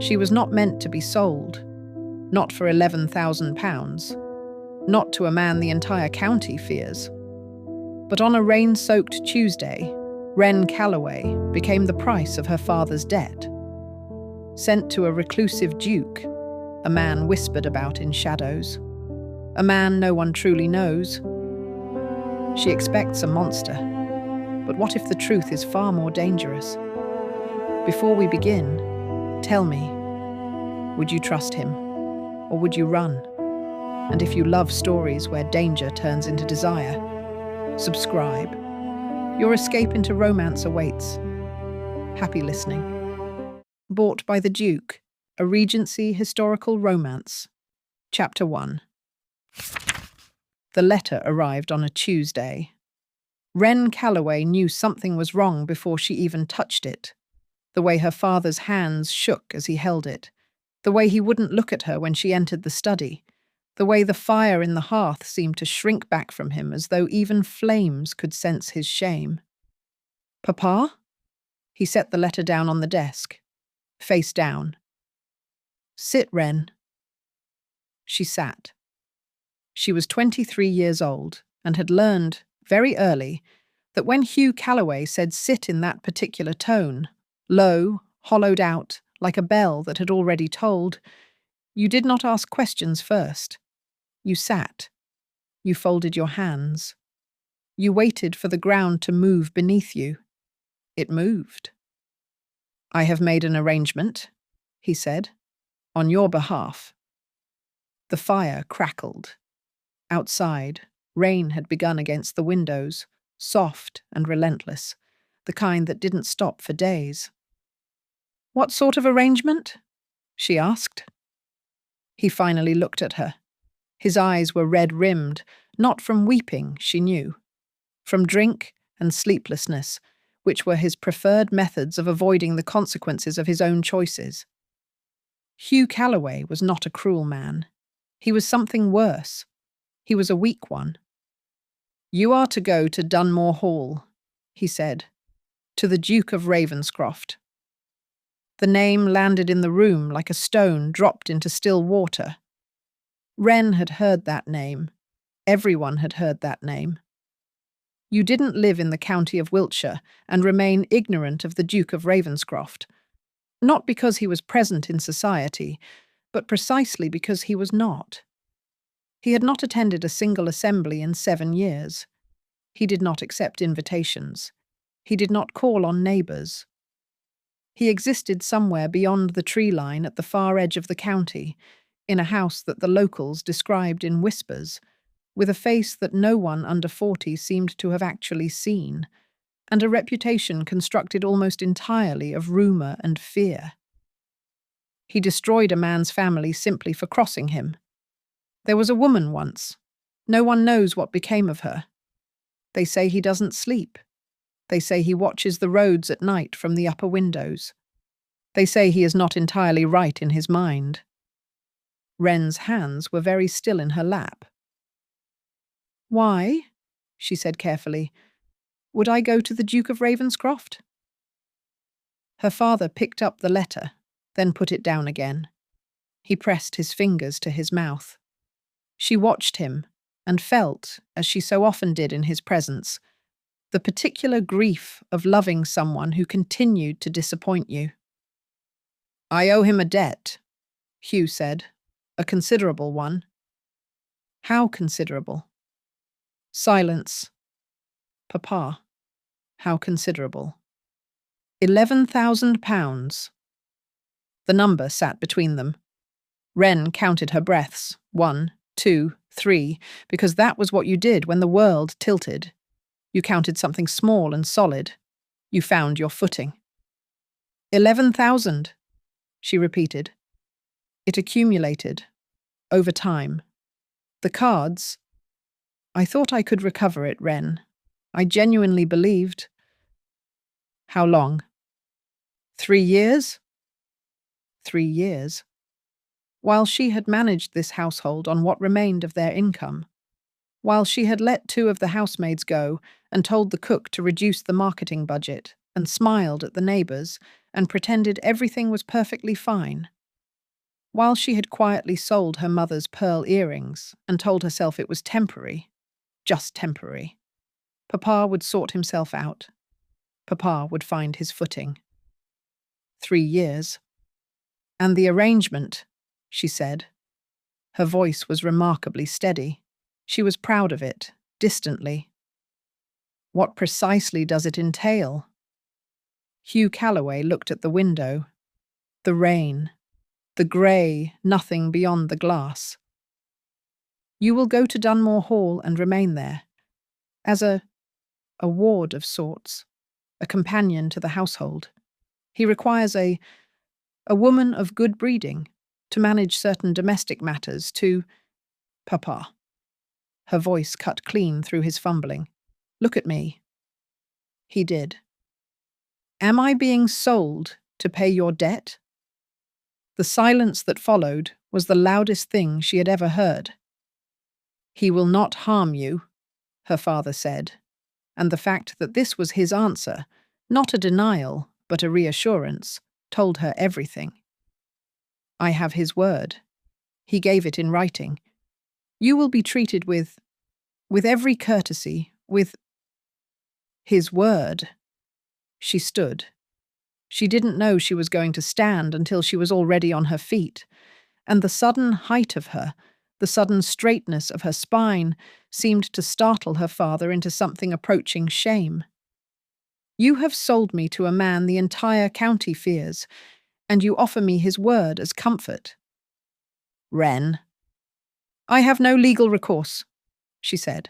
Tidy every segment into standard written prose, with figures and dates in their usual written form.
She was not meant to be sold. Not for £11,000. Not to a man the entire county fears. But on a rain-soaked Tuesday, Wren Calloway became the price of her father's debt. Sent to a reclusive duke, a man whispered about in shadows. A man no one truly knows. She expects a monster. But what if the truth is far more dangerous? Before we begin, tell me, would you trust him? Or would you run? And if you love stories where danger turns into desire, subscribe. Your escape into romance awaits. Happy listening. Bought by the Duke, a Regency historical romance. Chapter 1. The letter arrived on a Tuesday. Wren Calloway knew something was wrong before she even touched it. The way her father's hands shook as he held it. The way he wouldn't look at her when she entered the study. The way the fire in the hearth seemed to shrink back from him as though even flames could sense his shame. "Papa?" He set the letter down on the desk, face down. "Sit, Wren." She sat. She was 23 years old and had learned, very early, that when Hugh Calloway said sit in that particular tone, low, hollowed out, like a bell that had already tolled, you did not ask questions first. You sat. You folded your hands. You waited for the ground to move beneath you. It moved. "I have made an arrangement," he said, "on your behalf." The fire crackled. Outside, rain had begun against the windows, soft and relentless, the kind that didn't stop for days. "What sort of arrangement?" she asked. He finally looked at her. His eyes were red-rimmed, not from weeping, she knew, from drink and sleeplessness, which were his preferred methods of avoiding the consequences of his own choices. Hugh Calloway was not a cruel man. He was something worse. He was a weak one. "You are to go to Dunore Hall," he said, "to the Duke of Ravenscroft." The name landed in the room like a stone dropped into still water. Wren had heard that name. Everyone had heard that name. You didn't live in the county of Wiltshire and remain ignorant of the Duke of Ravenscroft, not because he was present in society, but precisely because he was not. He had not attended a single assembly in 7 years. He did not accept invitations. He did not call on neighbours. He existed somewhere beyond the tree line at the far edge of the county, in a house that the locals described in whispers, with a face that no one under 40 seemed to have actually seen, and a reputation constructed almost entirely of rumour and fear. He destroyed a man's family simply for crossing him. There was a woman once. No one knows what became of her. They say he doesn't sleep. They say he watches the roads at night from the upper windows. They say he is not entirely right in his mind. Wren's hands were very still in her lap. "Why?" she said carefully. "Would I go to the Duke of Ravenscroft?" Her father picked up the letter, then put it down again. He pressed his fingers to his mouth. She watched him and felt, as she so often did in his presence, the particular grief of loving someone who continued to disappoint you. "I owe him a debt," Hugh said, "a considerable one." "How considerable?" Silence. "Papa, how considerable?" £11,000. The number sat between them. Wren counted her breaths, 1, 2, 3, because that was what you did when the world tilted. You counted something small and solid. You found your footing. 11,000, she repeated. It accumulated, over time. The cards. I thought I could recover it, Wren. I genuinely believed. How long? 3 years? 3 years. While she had managed this household on what remained of their income, while she had let 2 of the housemaids go and told the cook to reduce the marketing budget and smiled at the neighbours and pretended everything was perfectly fine. While she had quietly sold her mother's pearl earrings and told herself it was temporary, just temporary, Papa would sort himself out. Papa would find his footing. 3 years. And the arrangement, she said. Her voice was remarkably steady. She was proud of it, distantly. What precisely does it entail? Hugh Calloway looked at the window. The rain. The grey, nothing beyond the glass. You will go to Dunmore Hall and remain there. As a ward of sorts. A companion to the household. He requires a woman of good breeding to manage certain domestic matters, to Papa. Her voice cut clean through his fumbling. Look at me. He did. Am I being sold to pay your debt? The silence that followed was the loudest thing she had ever heard. He will not harm you, her father said, and the fact that this was his answer, not a denial, but a reassurance, told her everything. I have his word. He gave it in writing. You will be treated with every courtesy, with his word. She stood. She didn't know she was going to stand until she was already on her feet, and the sudden height of her, the sudden straightness of her spine, seemed to startle her father into something approaching shame. You have sold me to a man the entire county fears, and you offer me his word as comfort. Wren. I have no legal recourse, she said.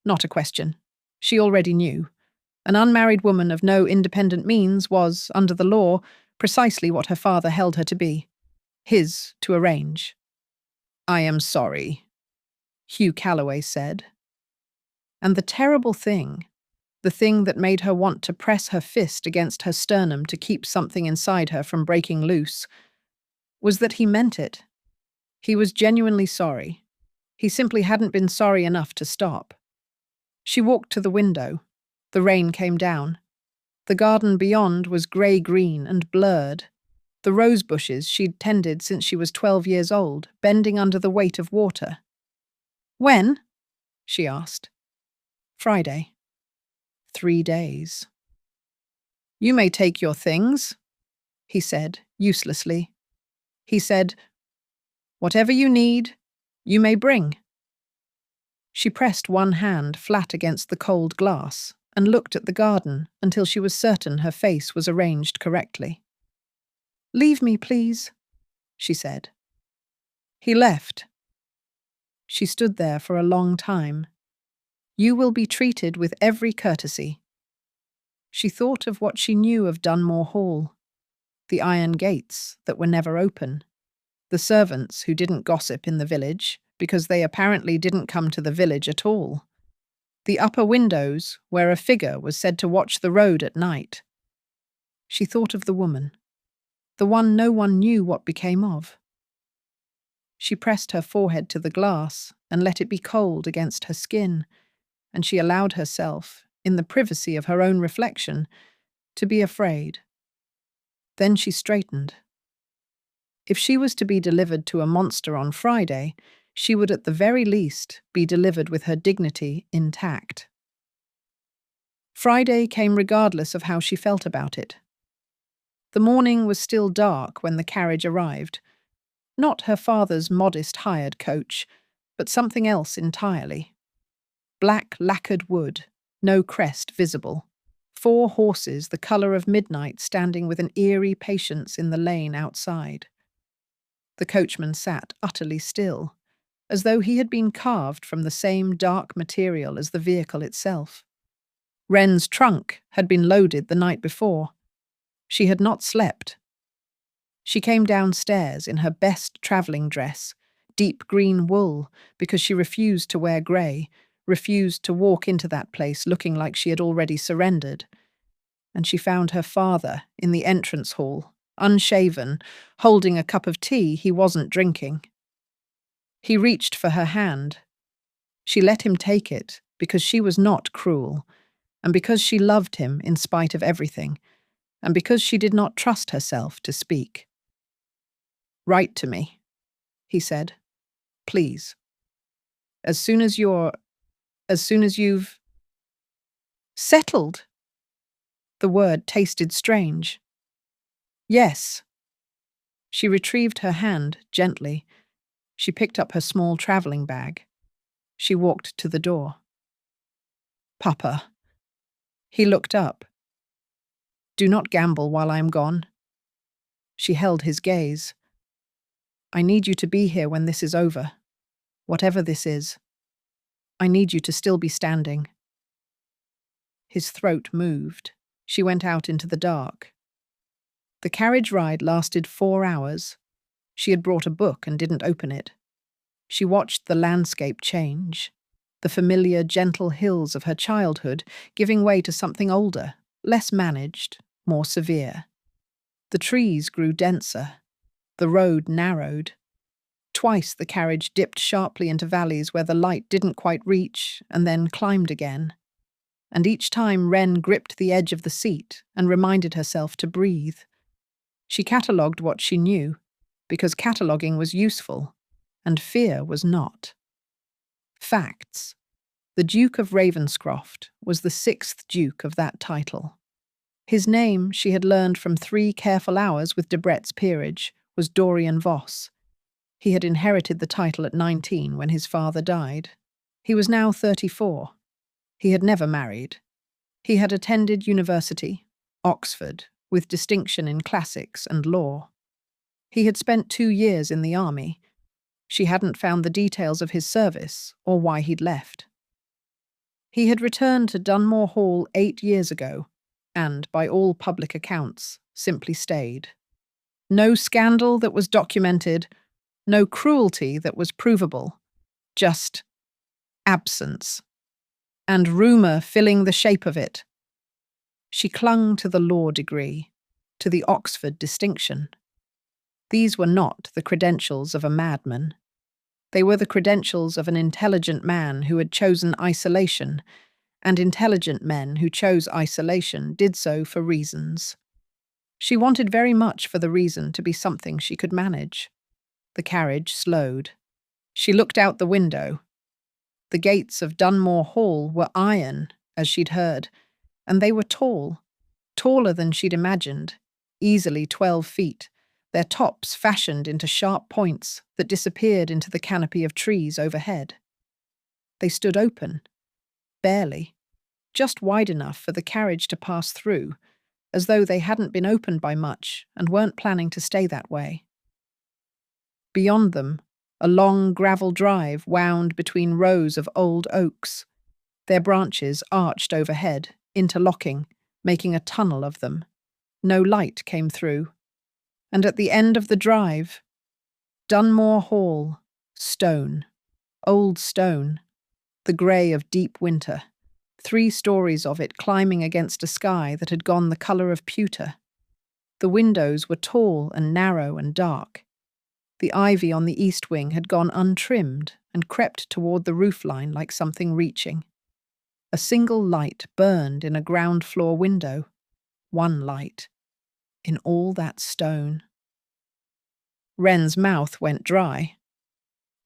Not a question. She already knew. An unmarried woman of no independent means was, under the law, precisely what her father held her to be. His to arrange. I am sorry, Hugh Calloway said. And the terrible thing, the thing that made her want to press her fist against her sternum to keep something inside her from breaking loose, was that he meant it. He was genuinely sorry. He simply hadn't been sorry enough to stop. She walked to the window. The rain came down. The garden beyond was grey-green and blurred. The rose bushes she'd tended since she was 12 years old, bending under the weight of water. When? She asked. Friday. 3 days. You may take your things, he said, uselessly. He said, whatever you need, you may bring. She pressed one hand flat against the cold glass and looked at the garden until she was certain her face was arranged correctly. Leave me, please, she said. He left. She stood there for a long time. You will be treated with every courtesy. She thought of what she knew of Dunmore Hall, the iron gates that were never open, the servants who didn't gossip in the village because they apparently didn't come to the village at all, the upper windows where a figure was said to watch the road at night. She thought of the woman, the one no one knew what became of. She pressed her forehead to the glass and let it be cold against her skin, and she allowed herself, in the privacy of her own reflection, to be afraid. Then she straightened. If she was to be delivered to a monster on Friday, she would at the very least be delivered with her dignity intact. Friday came regardless of how she felt about it. The morning was still dark when the carriage arrived. Not her father's modest hired coach, but something else entirely. Black lacquered wood, no crest visible. 4 horses the colour of midnight standing with an eerie patience in the lane outside. The coachman sat utterly still, as though he had been carved from the same dark material as the vehicle itself. Wren's trunk had been loaded the night before. She had not slept. She came downstairs in her best travelling dress, deep green wool, because she refused to wear grey, refused to walk into that place looking like she had already surrendered. And she found her father in the entrance hall, unshaven, holding a cup of tea he wasn't drinking. He reached for her hand. She let him take it because she was not cruel, and because she loved him in spite of everything, and because she did not trust herself to speak. "Write to me," he said. "Please. As soon as you've settled." The word tasted strange. "Yes." She retrieved her hand gently. She picked up her small traveling bag. She walked to the door. "Papa." He looked up. "Do not gamble while I am gone." She held his gaze. "I need you to be here when this is over. Whatever this is. I need you to still be standing." His throat moved. She went out into the dark. The carriage ride lasted 4 hours. She had brought a book and didn't open it. She watched the landscape change, the familiar, gentle hills of her childhood giving way to something older, less managed, more severe. The trees grew denser. The road narrowed. Twice the carriage dipped sharply into valleys where the light didn't quite reach and then climbed again. And each time Wren gripped the edge of the seat and reminded herself to breathe. She catalogued what she knew, because cataloguing was useful, and fear was not. Facts. The Duke of Ravenscroft was the 6th Duke of that title. His name, she had learned from 3 careful hours with Debrett's peerage, was Dorian Voss. He had inherited the title at 19 when his father died. He was now 34. He had never married. He had attended university, Oxford, with distinction in classics and law. He had spent 2 years in the army. She hadn't found the details of his service or why he'd left. He had returned to Dunore Hall 8 years ago and, by all public accounts, simply stayed. No scandal that was documented, no cruelty that was provable, just absence, and rumour filling the shape of it. She clung to the law degree, to the Oxford distinction. These were not the credentials of a madman. They were the credentials of an intelligent man who had chosen isolation, and intelligent men who chose isolation did so for reasons. She wanted very much for the reason to be something she could manage. The carriage slowed. She looked out the window. The gates of Dunore Hall were iron, as she'd heard, and they were tall, taller than she'd imagined, easily 12 feet, their tops fashioned into sharp points that disappeared into the canopy of trees overhead. They stood open, barely, just wide enough for the carriage to pass through, as though they hadn't been opened by much and weren't planning to stay that way. Beyond them, a long gravel drive wound between rows of old oaks. Their branches arched overhead, interlocking, making a tunnel of them. No light came through. And at the end of the drive, Dunore Hall, stone, old stone, the grey of deep winter, 3 stories of it climbing against a sky that had gone the colour of pewter. The windows were tall and narrow and dark. The ivy on the east wing had gone untrimmed and crept toward the roofline like something reaching. A single light burned in a ground-floor window. One light. In all that stone. Wren's mouth went dry.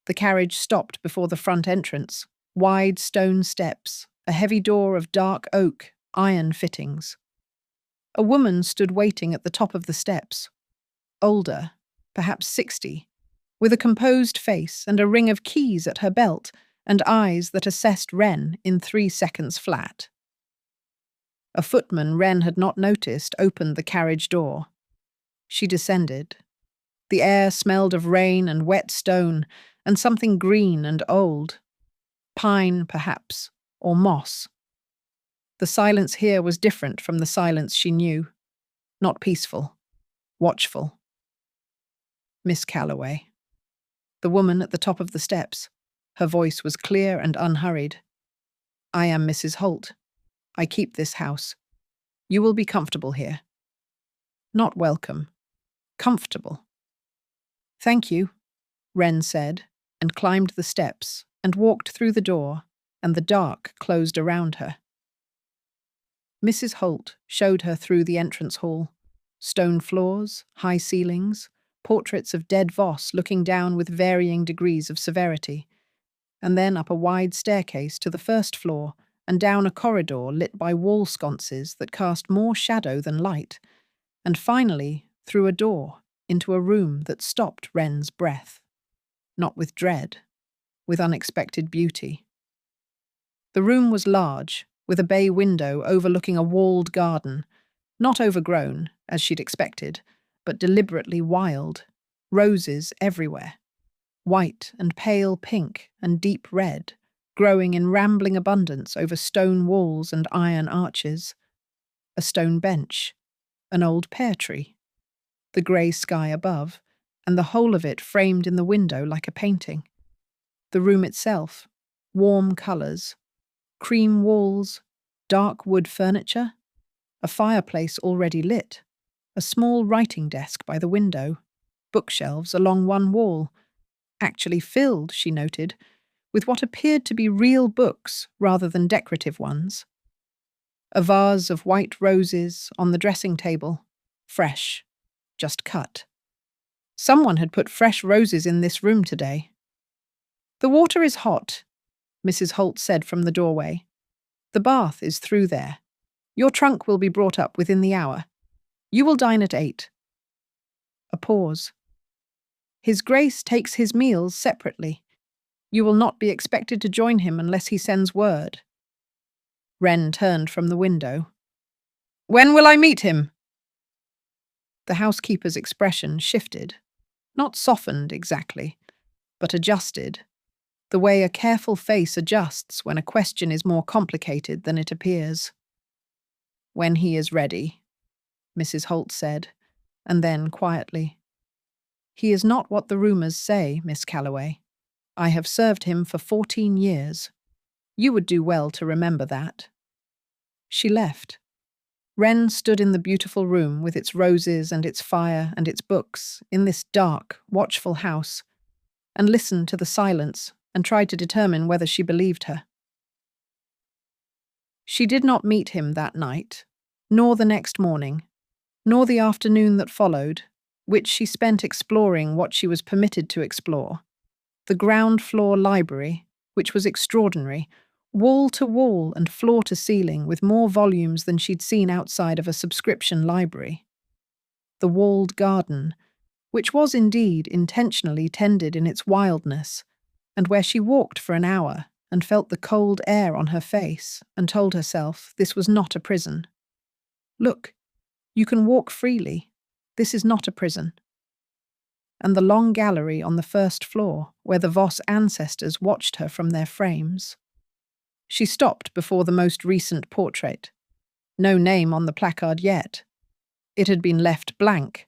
The carriage stopped before the front entrance. Wide stone steps, a heavy door of dark oak, iron fittings. A woman stood waiting at the top of the steps. Older, perhaps 60, with a composed face and a ring of keys at her belt and eyes that assessed Wren in 3 seconds flat. A footman Wren had not noticed opened the carriage door. She descended. The air smelled of rain and wet stone and something green and old. Pine, perhaps, or moss. The silence here was different from the silence she knew. Not peaceful. Watchful. Miss Calloway. The woman at the top of the steps. Her voice was clear and unhurried. "I am Mrs. Holt. I keep this house. You will be comfortable here." Not welcome. Comfortable. "Thank you," Wren said, and climbed the steps and walked through the door, and the dark closed around her. Mrs. Holt showed her through the entrance hall. Stone floors, high ceilings, portraits of dead Voss looking down with varying degrees of severity, and then up a wide staircase to the first floor and down a corridor lit by wall sconces that cast more shadow than light, and finally through a door into a room that stopped Wren's breath. Not with dread, with unexpected beauty. The room was large, with a bay window overlooking a walled garden, not overgrown, as she'd expected, but deliberately wild, roses everywhere, white and pale pink and deep red, growing in rambling abundance over stone walls and iron arches. A stone bench, an old pear tree, the grey sky above, and the whole of it framed in the window like a painting. The room itself, warm colours, cream walls, dark wood furniture, a fireplace already lit, a small writing desk by the window, bookshelves along one wall, actually filled, she noted, with what appeared to be real books rather than decorative ones. A vase of white roses on the dressing table, fresh, just cut. Someone had put fresh roses in this room today. "The water is hot," Mrs. Holt said from the doorway. "The bath is through there. Your trunk will be brought up within the hour. You will dine at 8. A pause. "His Grace takes his meals separately. You will not be expected to join him unless he sends word." Wren turned from the window. "When will I meet him?" The housekeeper's expression shifted, not softened exactly, but adjusted, the way a careful face adjusts when a question is more complicated than it appears. "When he is ready," Mrs. Holt said, and then quietly, "He is not what the rumours say, Miss Calloway. I have served him for 14 years. You would do well to remember that." She left. Wren stood in the beautiful room with its roses and its fire and its books in this dark, watchful house, and listened to the silence and tried to determine whether she believed her. She did not meet him that night, nor the next morning, nor the afternoon that followed, which she spent exploring what she was permitted to explore. The ground floor library, which was extraordinary, wall to wall and floor to ceiling with more volumes than she'd seen outside of a subscription library. The walled garden, which was indeed intentionally tended in its wildness, and where she walked for an hour and felt the cold air on her face and told herself this was not a prison. Look, you can walk freely. This is not a prison. And the long gallery on the first floor where the Voss ancestors watched her from their frames. She stopped before the most recent portrait. No name on the placard yet. It had been left blank,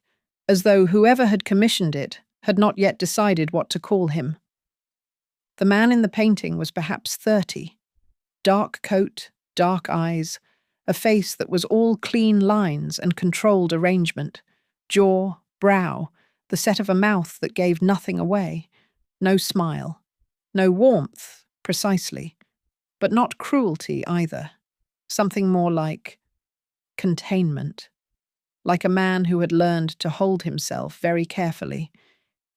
as though whoever had commissioned it had not yet decided what to call him. The man in the painting was perhaps 30. Dark coat, dark eyes, a face that was all clean lines and controlled arrangement, jaw, brow, the set of a mouth that gave nothing away, no smile, no warmth, precisely, but not cruelty either, something more like containment, like a man who had learned to hold himself very carefully.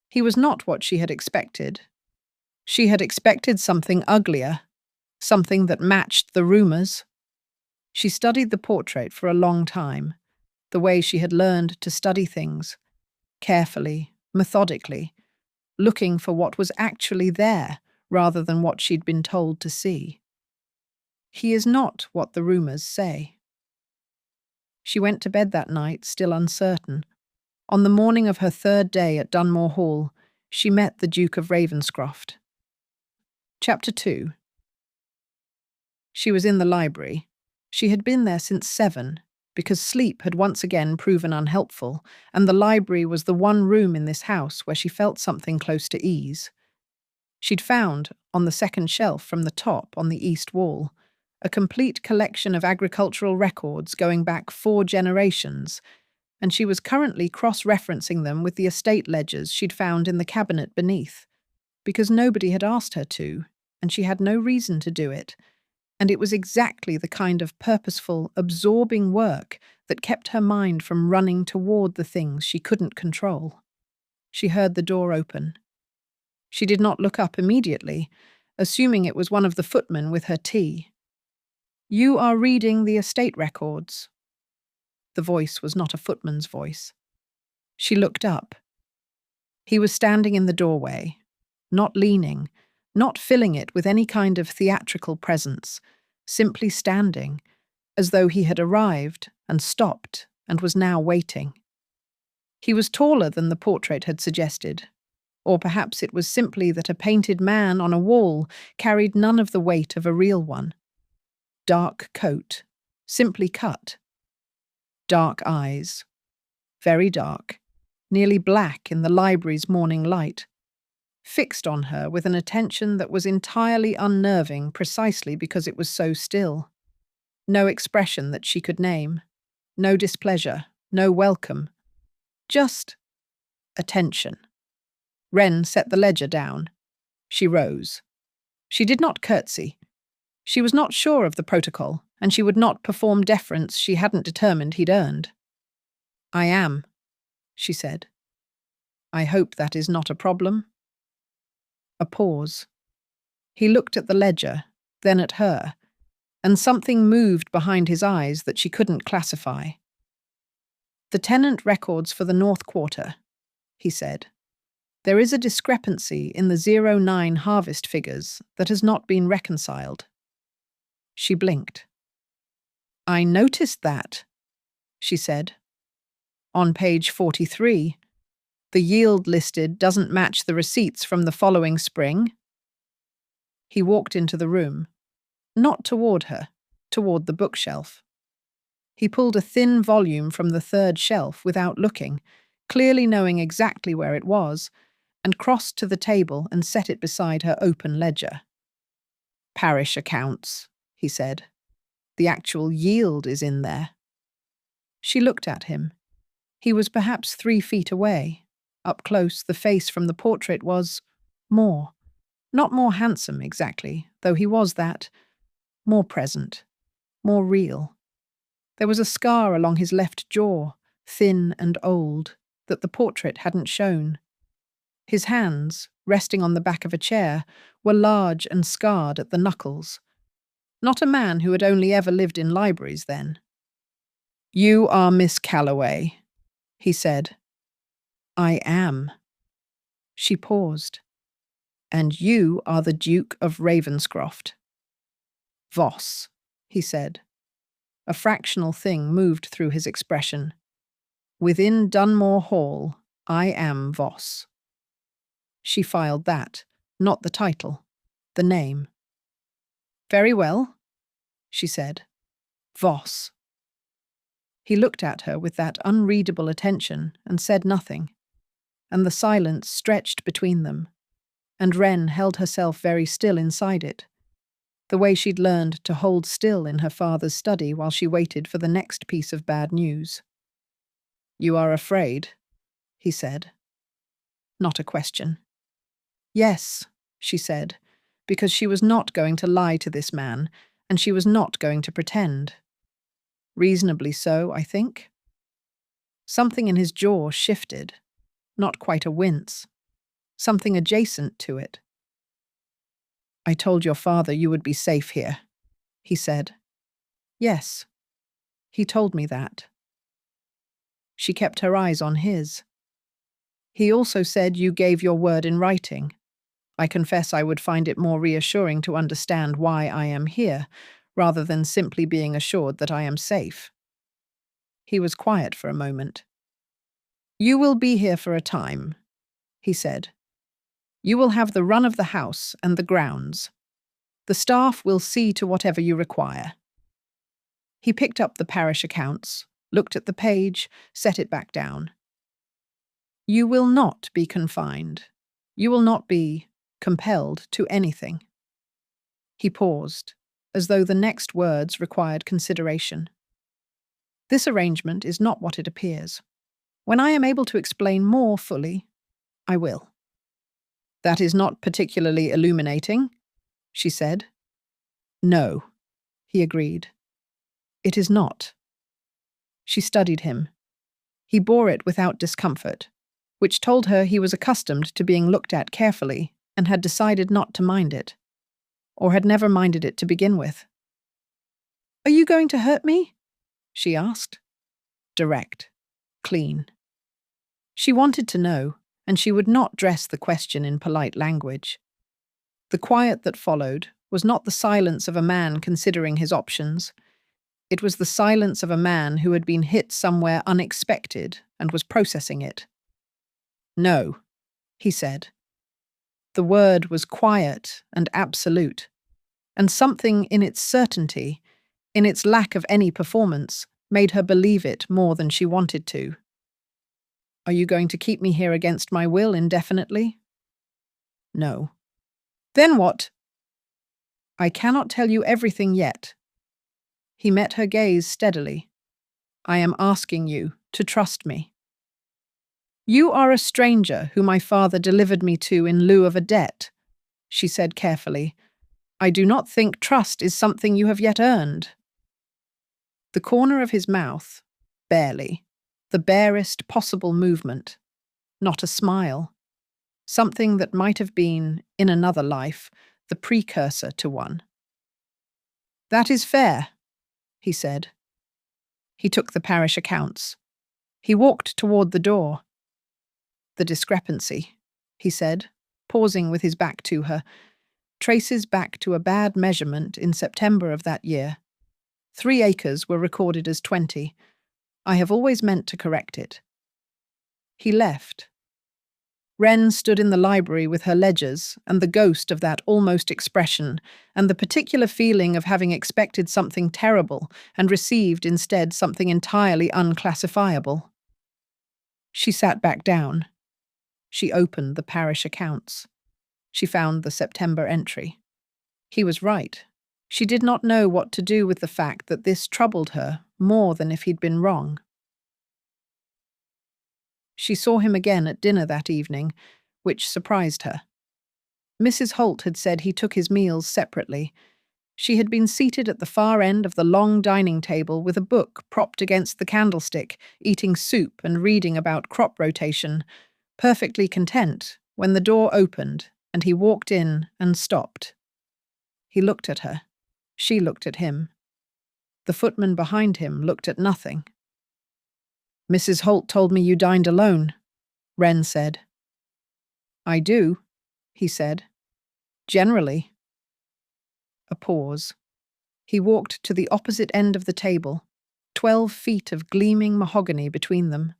He was not what she had expected. She had expected something uglier, something that matched the rumours. She studied the portrait for a long time, the way she had learned to study things, carefully, methodically, looking for what was actually there rather than what she'd been told to see. He is not what the rumours say. She went to bed that night, still uncertain. On the morning of her 3rd day at Dunore Hall, she met the Duke of Ravenscroft. Chapter 2. She was in the library. She had been there since 7, because sleep had once again proven unhelpful, and the library was the one room in this house where she felt something close to ease. She'd found, on the second shelf from the top on the east wall, a complete collection of agricultural records going back 4 generations, and she was currently cross-referencing them with the estate ledgers she'd found in the cabinet beneath, because nobody had asked her to, and she had no reason to do it, And it was exactly the kind of purposeful, absorbing work that kept her mind from running toward the things she couldn't control. She heard the door open. She did not look up immediately, assuming it was one of the footmen with her tea. "You are reading the estate records." The voice was not a footman's voice. She looked up. He was standing in the doorway, not leaning, not filling it with any kind of theatrical presence, simply standing, as though he had arrived and stopped and was now waiting. He was taller than the portrait had suggested, or perhaps it was simply that a painted man on a wall carried none of the weight of a real one. Dark coat, simply cut. Dark eyes, very dark, nearly black in the library's morning light, fixed on her with an attention that was entirely unnerving precisely because it was so still. No expression that she could name, no displeasure, no welcome, just attention. Wren set the ledger down. She rose. She did not curtsy. She was not sure of the protocol, and she would not perform deference she hadn't determined he'd earned. "I am," she said. "I hope that is not a problem." A pause. He looked at the ledger, then at her, and something moved behind his eyes that she couldn't classify. "The tenant records for the North Quarter," he said. "There is a discrepancy in the 09 harvest figures that has not been reconciled." She blinked. "I noticed that," she said. "On page 43, the yield listed doesn't match the receipts from the following spring." He walked into the room, not toward her, toward the bookshelf. He pulled a thin volume from the third shelf without looking, clearly knowing exactly where it was, and crossed to the table and set it beside her open ledger. "Parish accounts," he said. "The actual yield is in there." She looked at him. He was perhaps 3 feet away. Up close, the face from the portrait was more. Not more handsome, exactly, though he was that. More present. More real. There was a scar along his left jaw, thin and old, that the portrait hadn't shown. His hands, resting on the back of a chair, were large and scarred at the knuckles. Not a man who had only ever lived in libraries then. "You are Miss Calloway," he said. "I am." She paused. "And you are the Duke of Ravenscroft." "Voss," he said. A fractional thing moved through his expression. "Within Dunore Hall, I am Voss." She filed that, not the title, the name. "Very well," she said. "Voss." He looked at her with that unreadable attention and said nothing, and the silence stretched between them, and Wren held herself very still inside it, the way she'd learned to hold still in her father's study while she waited for the next piece of bad news. "You are afraid?" he said. Not a question. "Yes," she said, because she was not going to lie to this man, and she was not going to pretend. "Reasonably so, I think." Something in his jaw shifted, not quite a wince, something adjacent to it. "I told your father you would be safe here," he said. "Yes, he told me that." She kept her eyes on his. "He also said you gave your word in writing. I confess I would find it more reassuring to understand why I am here, rather than simply being assured that I am safe." He was quiet for a moment. "You will be here for a time," he said. "You will have the run of the house and the grounds. The staff will see to whatever you require." He picked up the parish accounts, looked at the page, set it back down. "You will not be confined. You will not be compelled to anything." He paused, as though the next words required consideration. "This arrangement is not what it appears. When I am able to explain more fully, I will." "That is not particularly illuminating," she said. "No," he agreed. It is not. She studied him. He bore it without discomfort, which told her he was accustomed to being looked at carefully and had decided not to mind it, or had never minded it to begin with. "Are you going to hurt me?" she asked. Direct. Clean. She wanted to know, and she would not dress the question in polite language. The quiet that followed was not the silence of a man considering his options. It was the silence of a man who had been hit somewhere unexpected and was processing it. "No," he said. The word was quiet and absolute, and something in its certainty, in its lack of any performance, made her believe it more than she wanted to. "Are you going to keep me here against my will indefinitely?" "No." "Then what?" "I cannot tell you everything yet." He met her gaze steadily. "I am asking you to trust me." "You are a stranger who my father delivered me to in lieu of a debt," she said carefully. "I do not think trust is something you have yet earned." The corner of his mouth, barely, the barest possible movement, not a smile, something that might have been, in another life, the precursor to one. "That is fair," he said. He took the parish accounts. He walked toward the door. "The discrepancy," he said, pausing with his back to her, "traces back to a bad measurement in September of that year. 3 acres were recorded as 20. I have always meant to correct it." He left. Wren stood in the library with her ledgers and the ghost of that almost expression and the particular feeling of having expected something terrible and received instead something entirely unclassifiable. She sat back down. She opened the parish accounts. She found the September entry. He was right. She did not know what to do with the fact that this troubled her more than if he'd been wrong. She saw him again at dinner that evening, which surprised her. Mrs. Holt had said he took his meals separately. She had been seated at the far end of the long dining table with a book propped against the candlestick, eating soup and reading about crop rotation, perfectly content, when the door opened and he walked in and stopped. He looked at her. She looked at him. The footman behind him looked at nothing. "Mrs. Holt told me you dined alone," Wren said. "I do," he said. "Generally." A pause. He walked to the opposite end of the table, 12 feet of gleaming mahogany between them,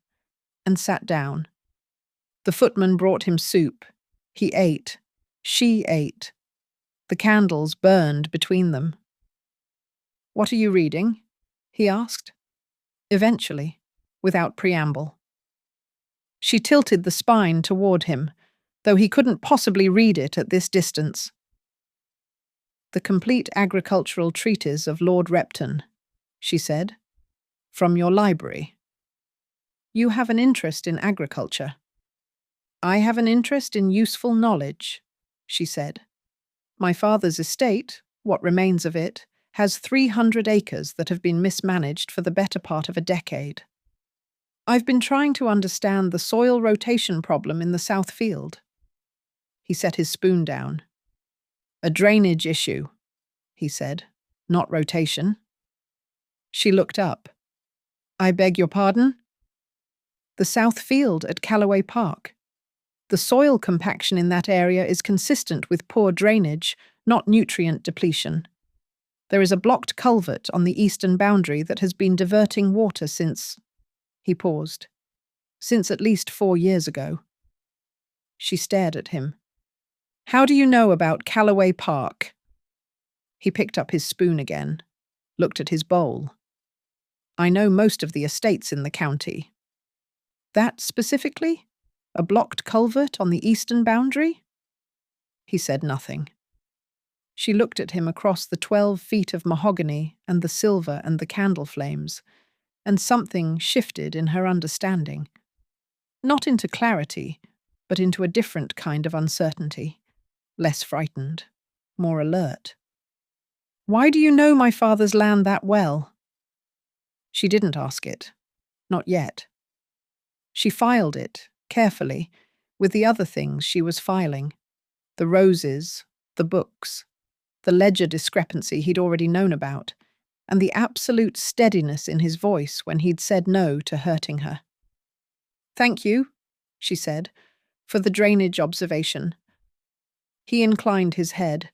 and sat down. The footman brought him soup. He ate. She ate. The candles burned between them. "What are you reading?" he asked. Eventually, without preamble. She tilted the spine toward him, though he couldn't possibly read it at this distance. "The Complete Agricultural Treatise of Lord Repton," she said. "From your library." "You have an interest in agriculture." "I have an interest in useful knowledge," she said. "My father's estate, what remains of it, has 300 acres that have been mismanaged for the better part of a decade. I've been trying to understand the soil rotation problem in the South Field." He set his spoon down. "A drainage issue," he said, "not rotation." She looked up. "I beg your pardon?" "The South Field at Calloway Park. The soil compaction in that area is consistent with poor drainage, not nutrient depletion. There is a blocked culvert on the eastern boundary that has been diverting water since—" He paused. "Since at least 4 years ago." She stared at him. "How do you know about Calloway Park?" He picked up his spoon again, looked at his bowl. "I know most of the estates in the county." "That specifically? A blocked culvert on the eastern boundary?" He said nothing. She looked at him across the 12 feet of mahogany and the silver and the candle flames, and something shifted in her understanding. Not into clarity, but into a different kind of uncertainty, less frightened, more alert. Why do you know my father's land that well? She didn't ask it. Not yet. She filed it, carefully, with the other things she was filing. The roses, the books, the ledger discrepancy he'd already known about, and the absolute steadiness in his voice when he'd said no to hurting her. "Thank you," she said, "for the drainage observation." He inclined his head.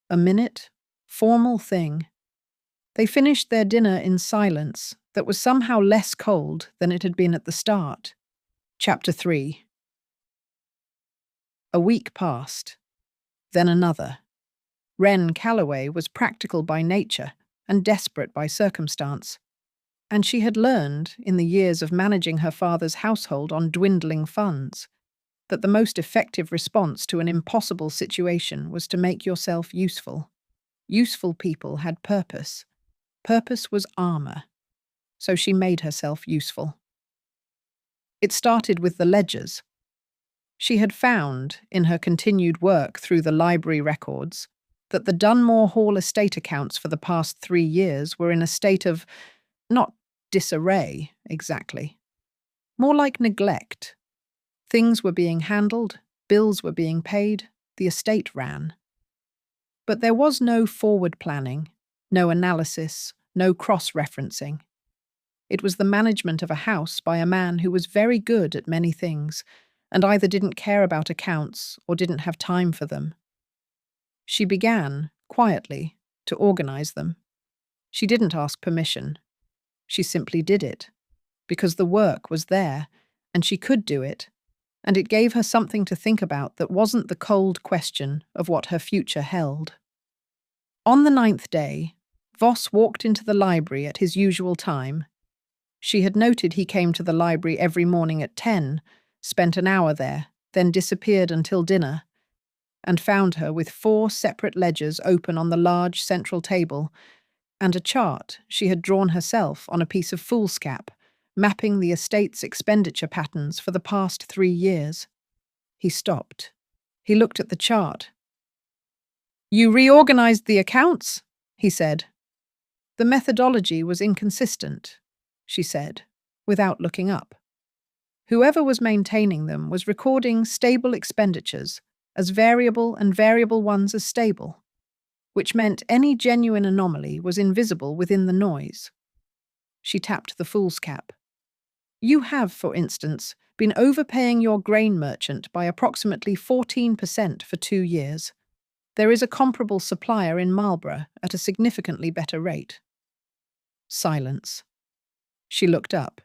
A minute, formal thing. They finished their dinner in silence that was somehow less cold than it had been at the start. Chapter 3. A week passed. Then another. Wren Calloway was practical by nature and desperate by circumstance, and she had learned, in the years of managing her father's household on dwindling funds, that the most effective response to an impossible situation was to make yourself useful. Useful people had purpose. Purpose was armor. So she made herself useful. It started with the ledgers. She had found, in her continued work through the library records, that the Dunore Hall estate accounts for the past 3 years were in a state of, not disarray, exactly, more like neglect. Things were being handled, bills were being paid, the estate ran. But there was no forward planning, no analysis, no cross-referencing. It was the management of a house by a man who was very good at many things, and either didn't care about accounts or didn't have time for them. She began, quietly, to organize them. She didn't ask permission. She simply did it, because the work was there, and she could do it, and it gave her something to think about that wasn't the cold question of what her future held. On the 9th day, Voss walked into the library at his usual time. She had noted he came to the library every morning at 10, spent an hour there, then disappeared until dinner, and found her with 4 separate ledgers open on the large central table, and a chart she had drawn herself on a piece of foolscap, mapping the estate's expenditure patterns for the past 3 years. He stopped. He looked at the chart. "You reorganized the accounts?" he said. "The methodology was inconsistent," she said, without looking up. Whoever was maintaining them was recording stable expenditures as variable and variable ones as stable, which meant any genuine anomaly was invisible within the noise. She tapped the foolscap. "You have, for instance, been overpaying your grain merchant by approximately 14% for 2 years. There is a comparable supplier in Marlborough at a significantly better rate." Silence. She looked up.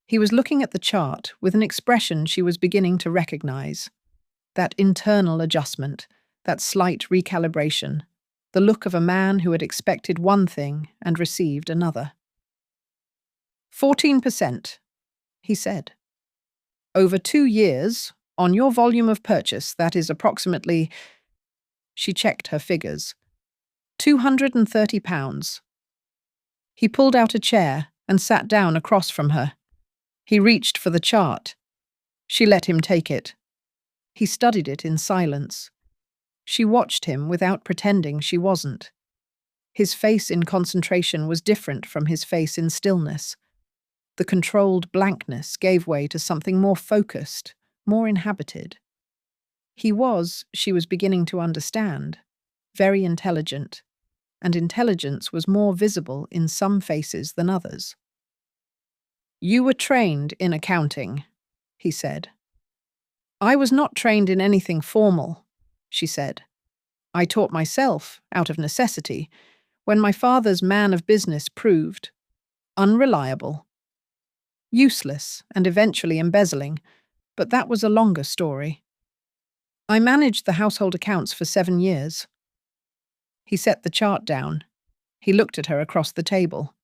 He was looking at the chart with an expression she was beginning to recognize. That internal adjustment, that slight recalibration, the look of a man who had expected one thing and received another. 14%, he said. "Over 2 years, on your volume of purchase, that is approximately..." She checked her figures. £230. He pulled out a chair and sat down across from her. He reached for the chart. She let him take it. He studied it in silence. She watched him without pretending she wasn't. His face in concentration was different from his face in stillness. The controlled blankness gave way to something more focused, more inhabited. He was, she was beginning to understand, very intelligent, and intelligence was more visible in some faces than others. "You were trained in accounting," he said. "I was not trained in anything formal," she said. "I taught myself, out of necessity, when my father's man of business proved unreliable, useless, and eventually embezzling, but that was a longer story. I managed the household accounts for 7 years. He set the chart down. He looked at her across the table.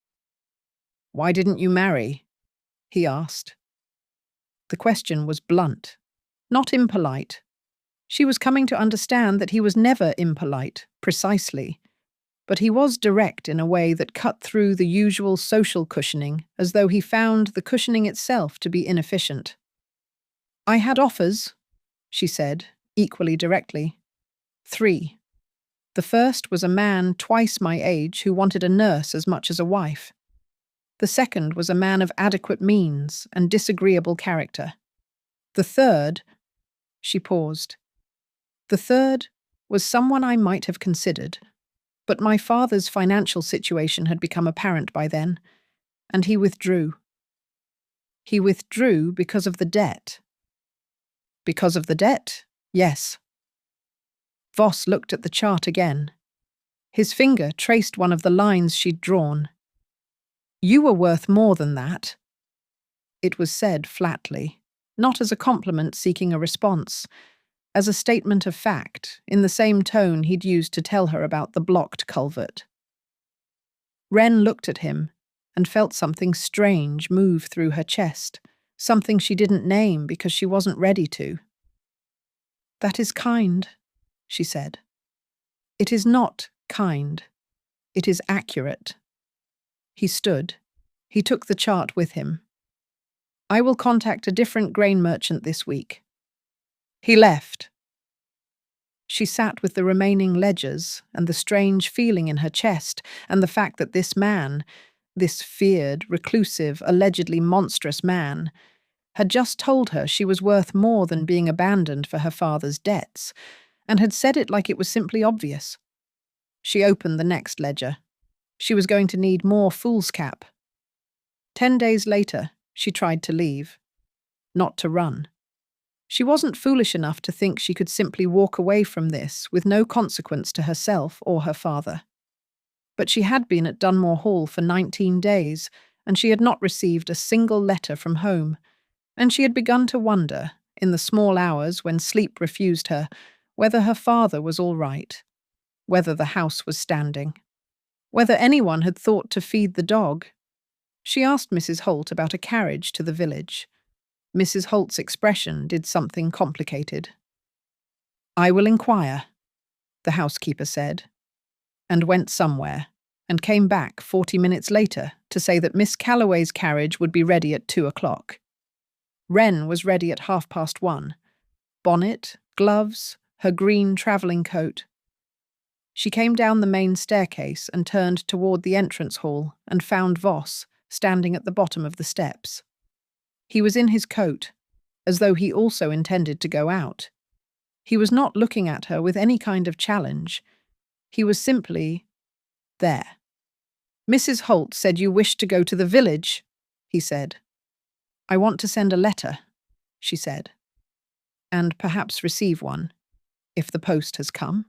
"Why didn't you marry?" he asked. The question was blunt, not impolite. She was coming to understand that he was never impolite, precisely, but he was direct in a way that cut through the usual social cushioning as though he found the cushioning itself to be inefficient. "I had offers," she said, equally directly. 3. The first was a man twice my age who wanted a nurse as much as a wife. The second was a man of adequate means and disagreeable character. The third, she paused. The third was someone I might have considered, but my father's financial situation had become apparent by then, and he withdrew. He withdrew because of the debt. Because of the debt? Yes. Voss looked at the chart again. His finger traced one of the lines she'd drawn. You were worth more than that. It was said flatly, not as a compliment seeking a response, as a statement of fact, in the same tone he'd used to tell her about the blocked culvert. Wren looked at him and felt something strange move through her chest, something she didn't name because she wasn't ready to. That is kind, she said. It is not kind. It is accurate. He stood. He took the chart with him. I will contact a different grain merchant this week. He left. She sat with the remaining ledgers and the strange feeling in her chest and the fact that this man, this feared, reclusive, allegedly monstrous man, had just told her she was worth more than being abandoned for her father's debts, and had said it like it was simply obvious. She opened the next ledger. She was going to need more foolscap. 10 days later, she tried to leave. Not to run. She wasn't foolish enough to think she could simply walk away from this with no consequence to herself or her father. But she had been at Dunore Hall for 19 days, and she had not received a single letter from home, and she had begun to wonder, in the small hours when sleep refused her, whether her father was all right, whether the house was standing, whether anyone had thought to feed the dog. She asked Mrs. Holt about a carriage to the village. Mrs. Holt's expression did something complicated. I will inquire, the housekeeper said, and went somewhere, and came back 40 minutes later to say that Miss Calloway's carriage would be ready at 2 o'clock. Wren was ready at 1:30. Bonnet, gloves, her green travelling coat. She came down the main staircase and turned toward the entrance hall and found Voss standing at the bottom of the steps. He was in his coat, as though he also intended to go out. He was not looking at her with any kind of challenge. He was simply there. Mrs. Holt said you wished to go to the village, he said. I want to send a letter, she said, and perhaps receive one, if the post has come.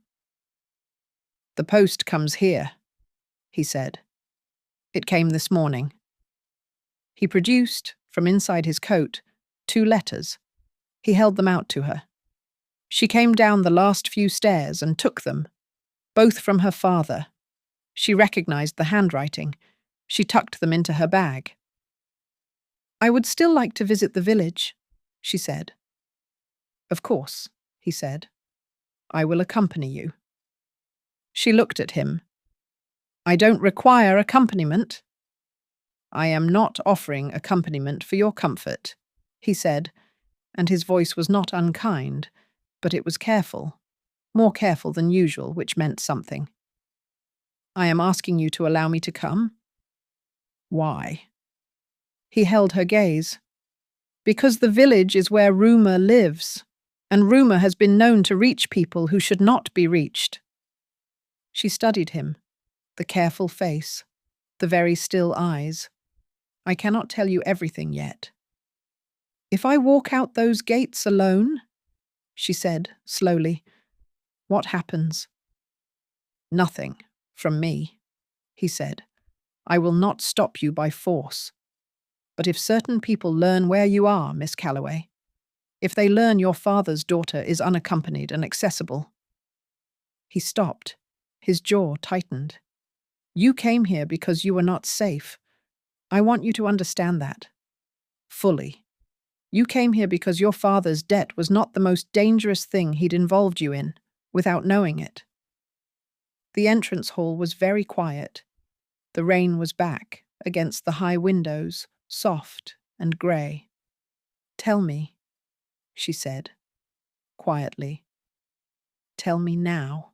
The post comes here, he said. It came this morning. He produced, from inside his coat, 2 letters. He held them out to her. She came down the last few stairs and took them, both from her father. She recognized the handwriting. She tucked them into her bag. I would still like to visit the village, she said. Of course, he said. I will accompany you. She looked at him. I don't require accompaniment. I am not offering accompaniment for your comfort, he said, and his voice was not unkind, but it was careful, more careful than usual, which meant something. I am asking you to allow me to come. Why? He held her gaze. Because the village is where rumour lives, and rumour has been known to reach people who should not be reached. She studied him, the careful face, the very still eyes. I cannot tell you everything yet. If I walk out those gates alone, she said slowly, what happens? Nothing, from me, he said. I will not stop you by force. But if certain people learn where you are, Miss Calloway, if they learn your father's daughter is unaccompanied and accessible. He stopped. His jaw tightened. You came here because you were not safe. I want you to understand that. Fully. You came here because your father's debt was not the most dangerous thing he'd involved you in, without knowing it. The entrance hall was very quiet. The rain was back against the high windows, soft and grey. Tell me, she said, quietly. Tell me now.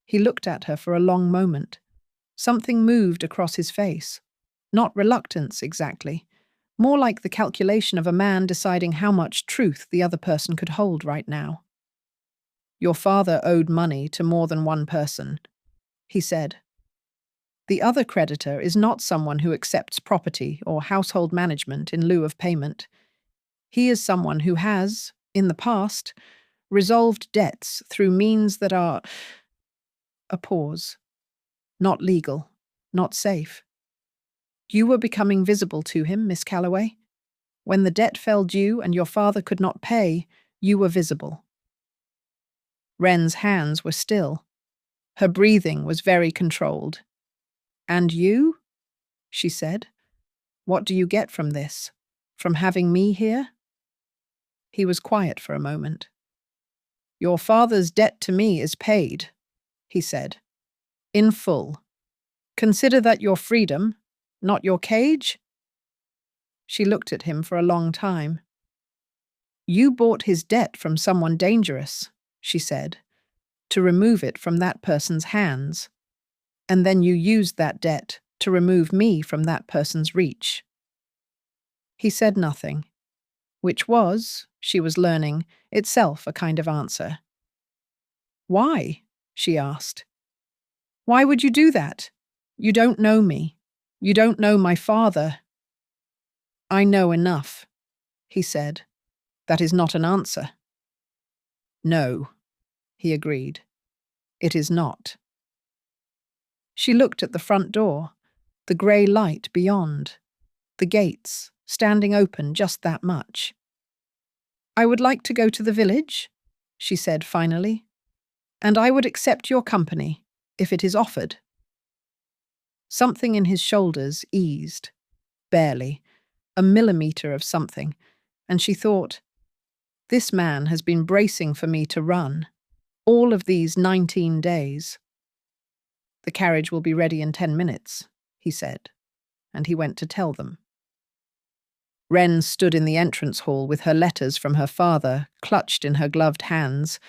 He looked at her for a long moment. Something moved across his face. Not reluctance, exactly. More like the calculation of a man deciding how much truth the other person could hold right now. "Your father owed money to more than one person," he said. "The other creditor is not someone who accepts property or household management in lieu of payment. He is someone who has, in the past, resolved debts through means that are—" A pause. "Not legal, not safe. You were becoming visible to him, Miss Calloway. When the debt fell due and your father could not pay, you were visible." Wren's hands were still. Her breathing was very controlled. "And you?" she said. "What do you get from this? From having me here?" He was quiet for a moment. "Your father's debt to me is paid," he said. "In full. Consider that your freedom, not your cage?" She looked at him for a long time. "You bought his debt from someone dangerous," she said, "to remove it from that person's hands. And then you used that debt to remove me from that person's reach." He said nothing, which was, she was learning, itself a kind of answer. "Why?" she asked. "Why would you do that? You don't know me. You don't know my father." "I know enough," he said. "That is not an answer." "No," he agreed. "It is not." She looked at the front door, the grey light beyond, the gates standing open just that much. "I would like to go to the village," she said finally, "and I would accept your company, if it is offered." Something in his shoulders eased, barely, a millimetre of something, and she thought, "This man has been bracing for me to run, all of these 19 days. "The carriage will be ready in 10 minutes, he said, and he went to tell them. Wren stood in the entrance hall with her letters from her father clutched in her gloved hands,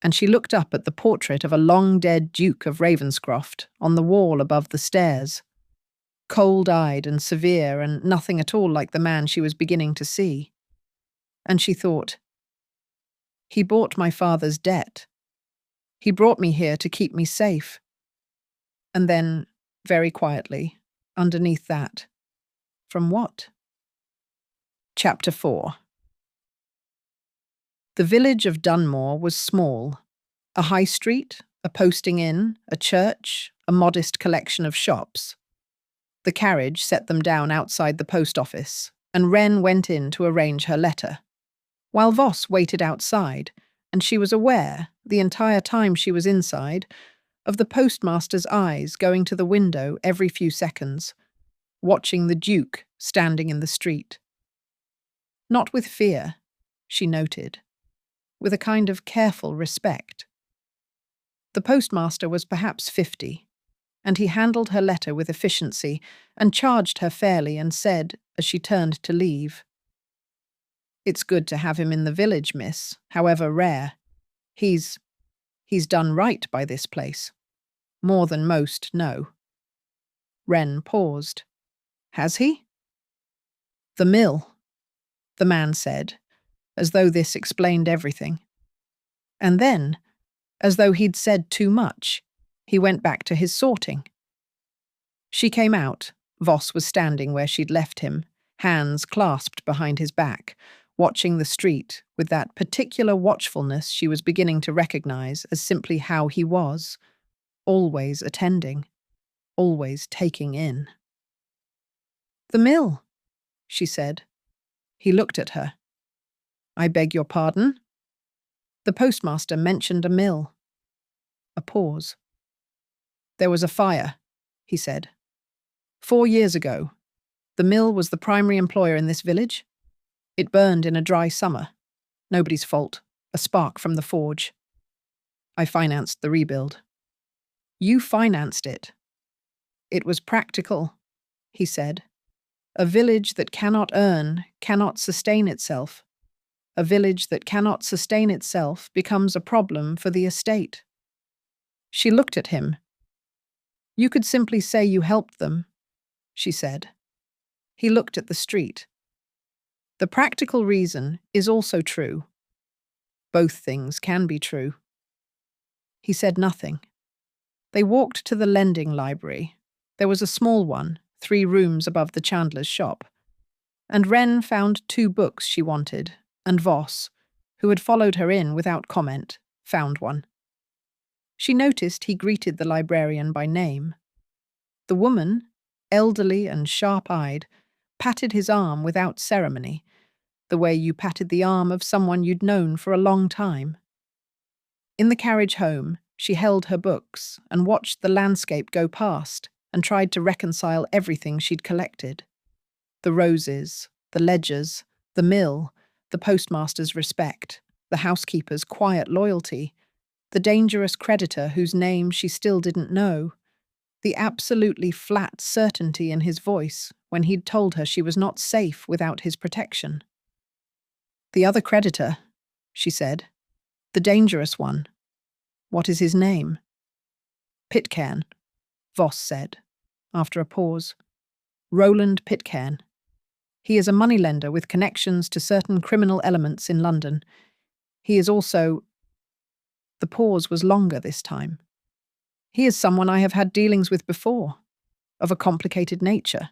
and she looked up at the portrait of a long-dead Duke of Ravenscroft on the wall above the stairs, cold-eyed and severe and nothing at all like the man she was beginning to see. And she thought, "He bought my father's debt. He brought me here to keep me safe." And then, very quietly, underneath that, from what? Chapter 4. The village of Dunore was small. A high street, a posting inn, a church, a modest collection of shops. The carriage set them down outside the post office, and Wren went in to arrange her letter, while Voss waited outside, and she was aware, the entire time she was inside, of the postmaster's eyes going to the window every few seconds, watching the Duke standing in the street. Not with fear, she noted, with a kind of careful respect. The postmaster was perhaps 50, and he handled her letter with efficiency and charged her fairly and said, as she turned to leave, "It's good to have him in the village, miss, however rare. He's done right by this place. More than most know." Wren paused. "Has he?" "The mill," the man said, as though this explained everything. And then, as though he'd said too much, he went back to his sorting. She came out. Voss was standing where she'd left him, hands clasped behind his back, watching the street with that particular watchfulness she was beginning to recognize as simply how he was, always attending, always taking in. "The mill," she said. He looked at her. "I beg your pardon?" The postmaster mentioned a mill. A pause. "There was a fire," he said. 4 years ago. The mill was the primary employer in this village. It burned in a dry summer. Nobody's fault. A spark from the forge. I financed the rebuild." "You financed it." "It was practical," he said. "A village that cannot earn, cannot sustain itself. A village that cannot sustain itself becomes a problem for the estate." She looked at him. "You could simply say you helped them," she said. He looked at the street. "The practical reason is also true. Both things can be true." He said nothing. They walked to the lending library. There was a small one, 3 rooms above the chandler's shop. And Wren found 2 books she wanted, and Voss, who had followed her in without comment, found one. She noticed he greeted the librarian by name. The woman, elderly and sharp-eyed, patted his arm without ceremony, the way you patted the arm of someone you'd known for a long time. In the carriage home, she held her books and watched the landscape go past and tried to reconcile everything she'd collected. The roses, the ledgers, the mill, the postmaster's respect, the housekeeper's quiet loyalty, the dangerous creditor whose name she still didn't know, the absolutely flat certainty in his voice when he'd told her she was not safe without his protection. "The other creditor," she said. "The dangerous one. What is his name?" "Pitken," Voss said, after a pause. "Roland Pitken. He is a moneylender with connections to certain criminal elements in London. He is also—" The pause was longer this time. "He is someone I have had dealings with before, of a complicated nature."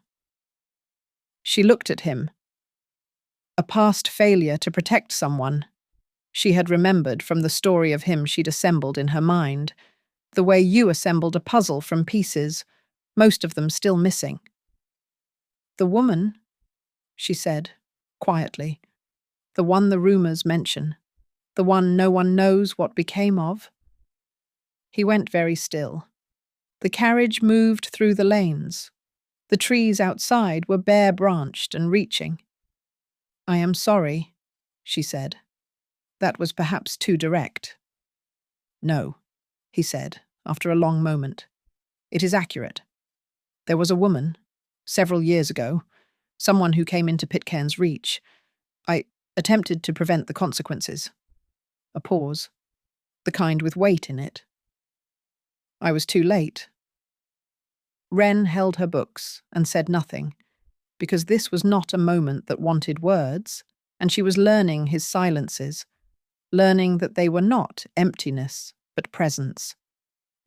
She looked at him. A past failure to protect someone. She had remembered from the story of him she'd assembled in her mind, the way you assembled a puzzle from pieces, most of them still missing. "The woman," she said, quietly, "the one the rumours mention, the one no one knows what became of." He went very still. The carriage moved through the lanes. The trees outside were bare-branched and reaching. "I am sorry," she said. That was perhaps too direct. "No," he said, after a long moment. "It is accurate. There was a woman, several years ago, someone who came into Pitcairn's reach. I attempted to prevent the consequences." A pause. "The kind with weight in it." "I was too late." Wren held her books and said nothing, because this was not a moment that wanted words, and she was learning his silences, learning that they were not emptiness, but presence.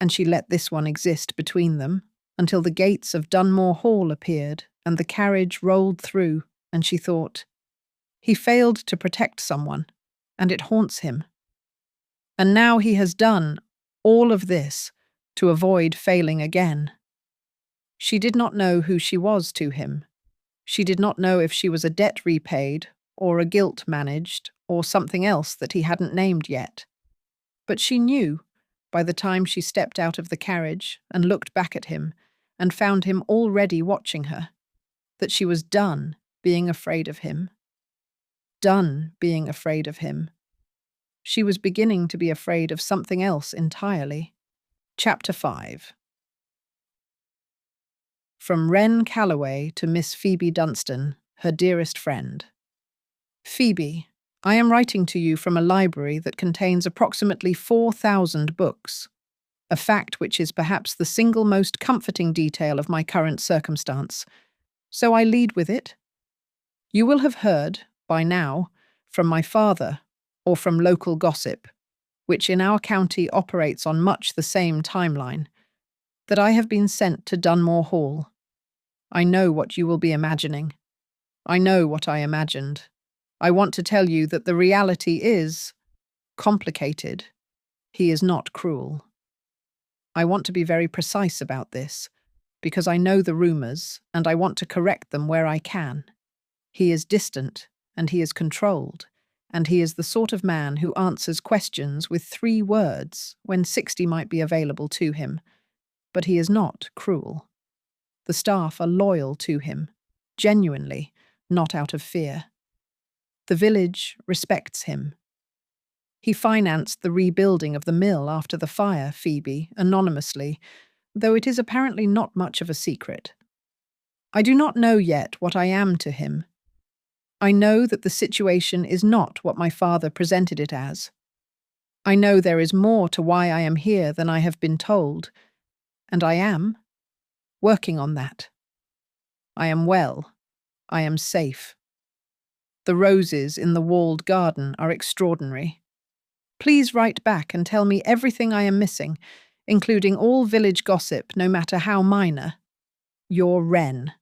And she let this one exist between them, until the gates of Dunore Hall appeared and the carriage rolled through, and she thought, "He failed to protect someone, and it haunts him. And now he has done all of this to avoid failing again." She did not know who she was to him. She did not know if she was a debt repaid, or a guilt managed, or something else that he hadn't named yet. But she knew, by the time she stepped out of the carriage and looked back at him, and found him already watching her, that she was done being afraid of him. Done being afraid of him. She was beginning to be afraid of something else entirely. Chapter 5. From Wren Calloway to Miss Phoebe Dunstan, her dearest friend. Phoebe, I am writing to you from a library that contains approximately 4,000 books, a fact which is perhaps the single most comforting detail of my current circumstance. So I lead with it. You will have heard, by now, from my father, or from local gossip, which in our county operates on much the same timeline, that I have been sent to Dunore Hall. I know what you will be imagining. I know what I imagined. I want to tell you that the reality is complicated. He is not cruel. I want to be very precise about this, because I know the rumours, and I want to correct them where I can. He is distant, and he is controlled, and he is the sort of man who answers questions with 3 words when 60 might be available to him. But he is not cruel. The staff are loyal to him, genuinely, not out of fear. The village respects him. He financed the rebuilding of the mill after the fire, Phoebe, anonymously, though it is apparently not much of a secret. I do not know yet what I am to him. I know that the situation is not what my father presented it as. I know there is more to why I am here than I have been told, and I am working on that. I am well. I am safe. The roses in the walled garden are extraordinary. Please write back and tell me everything I am missing, including all village gossip, no matter how minor. Your Wren.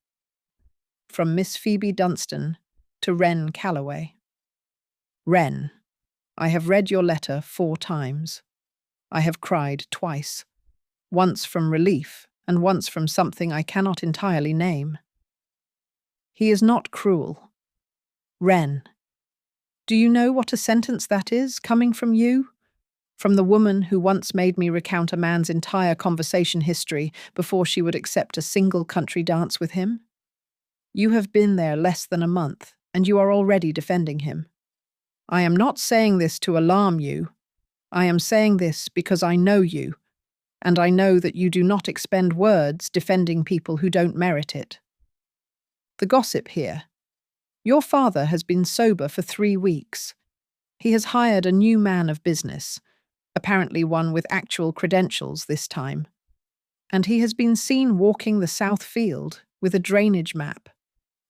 From Miss Phoebe Dunstan to Wren Calloway. Wren, I have read your letter 4 times. I have cried twice, once from relief and once from something I cannot entirely name. He is not cruel. Wren, do you know what a sentence that is, coming from you? From the woman who once made me recount a man's entire conversation history before she would accept a single country dance with him? You have been there less than a month, and you are already defending him. I am not saying this to alarm you. I am saying this because I know you, and I know that you do not expend words defending people who don't merit it. The gossip here. Your father has been sober for 3 weeks. He has hired a new man of business, apparently one with actual credentials this time, and he has been seen walking the south field with a drainage map.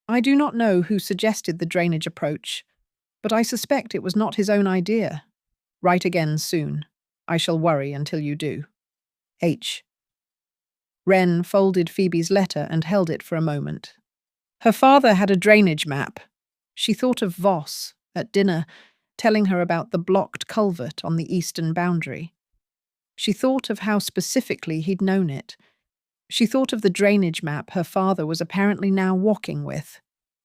I do not know who suggested the drainage approach, but I suspect it was not his own idea. Write again soon. I shall worry until you do. H. Wren folded Phoebe's letter and held it for a moment. Her father had a drainage map. She thought of Voss, at dinner, telling her about the blocked culvert on the eastern boundary. She thought of how specifically he'd known it. She thought of the drainage map her father was apparently now walking with.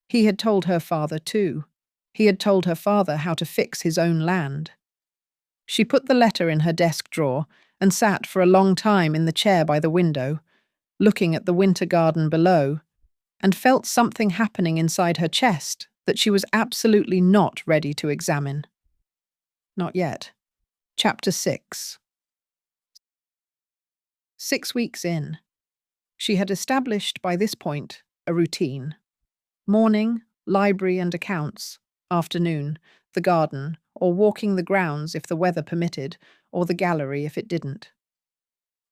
He had told her father too. He had told her father how to fix his own land. She put the letter in her desk drawer and sat for a long time in the chair by the window, looking at the winter garden below, and felt something happening inside her chest that she was absolutely not ready to examine. Not yet. Chapter 6. 6 weeks in. She had established by this point a routine. Morning, library and accounts. Afternoon, the garden, or walking the grounds if the weather permitted, or the gallery if it didn't.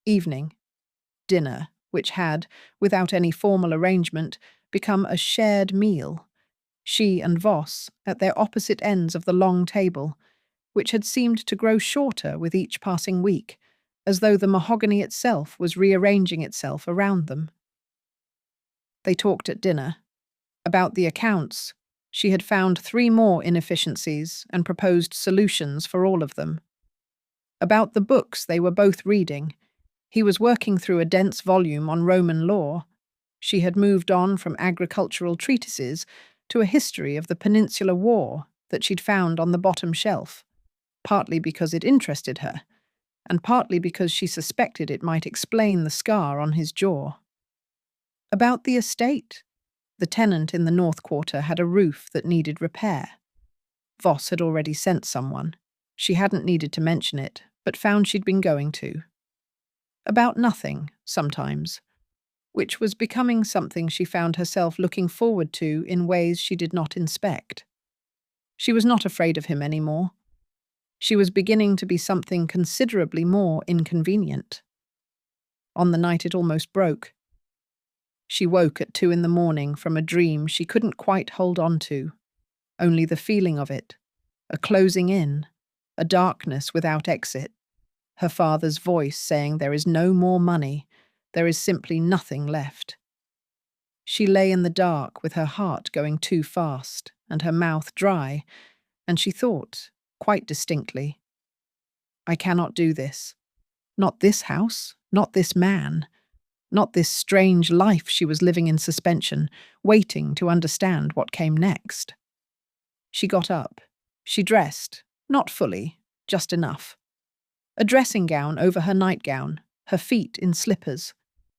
Evening, dinner, which had, without any formal arrangement, become a shared meal. She and Voss at their opposite ends of the long table, which had seemed to grow shorter with each passing week, as though the mahogany itself was rearranging itself around them. They talked at dinner. About the accounts, she had found 3 more inefficiencies and proposed solutions for all of them. About the books they were both reading, he was working through a dense volume on Roman law. She had moved on from agricultural treatises to a history of the Peninsular War that she'd found on the bottom shelf, partly because it interested her, and partly because she suspected it might explain the scar on his jaw. About the estate. The tenant in the North Quarter had a roof that needed repair. Voss had already sent someone. She hadn't needed to mention it, but found she'd been going to. About nothing, sometimes, which was becoming something she found herself looking forward to in ways she did not inspect. She was not afraid of him anymore. She was beginning to be something considerably more inconvenient. On the night it almost broke. She woke at 2 a.m. from a dream she couldn't quite hold on to. Only the feeling of it, a closing in, a darkness without exit. Her father's voice saying there is no more money, there is simply nothing left. She lay in the dark with her heart going too fast and her mouth dry, and she thought, quite distinctly, I cannot do this. Not this house, not this man. Not this strange life she was living in suspension, waiting to understand what came next. She got up. She dressed, not fully, just enough. A dressing gown over her nightgown, her feet in slippers.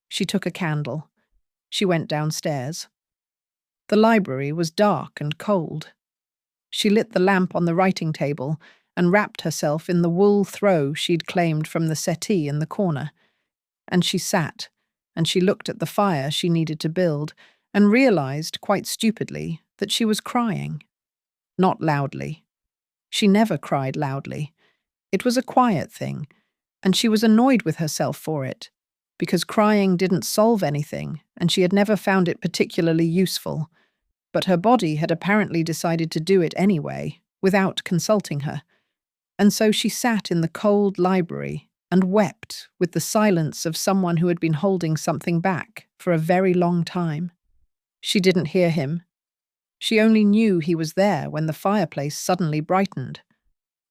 She took a candle. She went downstairs. The library was dark and cold. She lit the lamp on the writing table and wrapped herself in the wool throw she'd claimed from the settee in the corner. And she sat, and she looked at the fire she needed to build, and realized, quite stupidly, that she was crying. Not loudly. She never cried loudly. It was a quiet thing, and she was annoyed with herself for it, because crying didn't solve anything, and she had never found it particularly useful. But her body had apparently decided to do it anyway, without consulting her. And so she sat in the cold library and wept with the silence of someone who had been holding something back for a very long time. She didn't hear him. She only knew he was there when the fireplace suddenly brightened.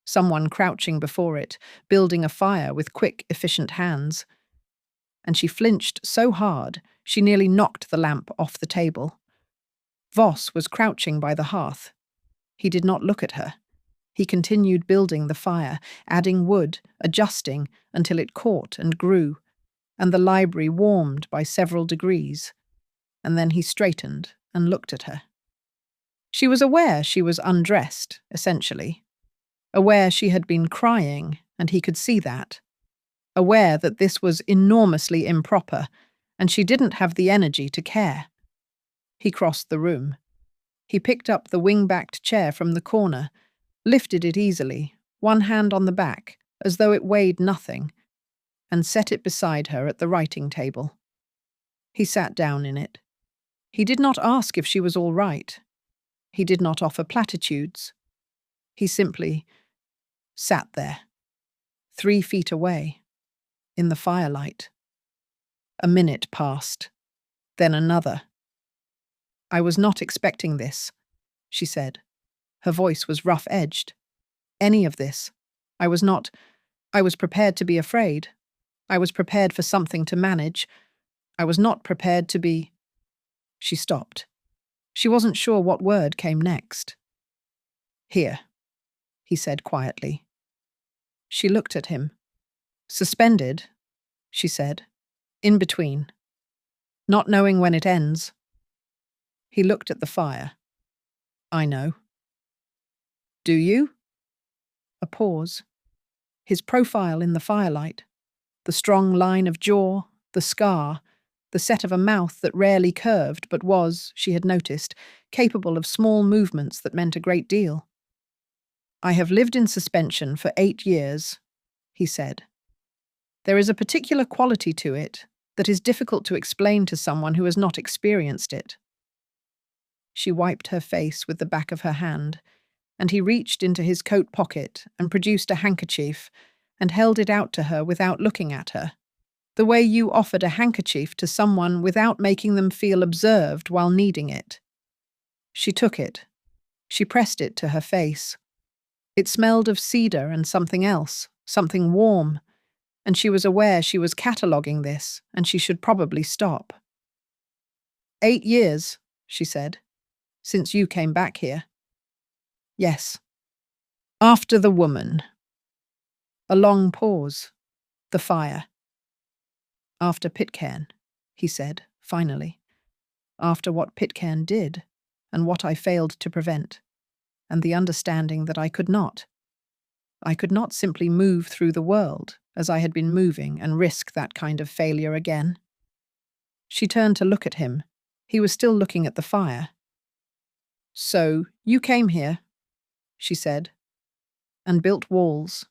Someone crouching before it, building a fire with quick, efficient hands. And she flinched so hard she nearly knocked the lamp off the table. Voss was crouching by the hearth. He did not look at her. He continued building the fire, adding wood, adjusting until it caught and grew, and the library warmed by several degrees. And then he straightened and looked at her. She was aware she was undressed, essentially. Aware she had been crying, and he could see that. Aware that this was enormously improper, and she didn't have the energy to care. He crossed the room. He picked up the wing-backed chair from the corner, lifted it easily, one hand on the back, as though it weighed nothing, and set it beside her at the writing table. He sat down in it. He did not ask if she was all right. He did not offer platitudes. He simply sat there, 3 feet away, in the firelight. A minute passed, then another. "I was not expecting this," she said. Her voice was rough-edged. "Any of this. I was prepared to be afraid. I was prepared for something to manage. I was not prepared to be—" She stopped. She wasn't sure what word came next. "Here," he said quietly. She looked at him. "Suspended," she said. "In between. Not knowing when it ends." He looked at the fire. "I know." "Do you?" A pause. His profile in the firelight. The strong line of jaw, the scar, the set of a mouth that rarely curved but was, she had noticed, capable of small movements that meant a great deal. "I have lived in suspension for 8 years," he said. "There is a particular quality to it that is difficult to explain to someone who has not experienced it." She wiped her face with the back of her hand, and he reached into his coat pocket and produced a handkerchief and held it out to her without looking at her, the way you offered a handkerchief to someone without making them feel observed while needing it. She took it. She pressed it to her face. It smelled of cedar and something else, something warm, and she was aware she was cataloguing this, and she should probably stop. 8 years, she said, since you came back here. Yes. After the woman. A long pause. The fire. After Pitken, he said, finally. After what Pitken did, and what I failed to prevent, and the understanding that I could not. I could not simply move through the world, as I had been moving, and risk that kind of failure again. She turned to look at him. He was still looking at the fire. "So, you came here," she said, "and built walls."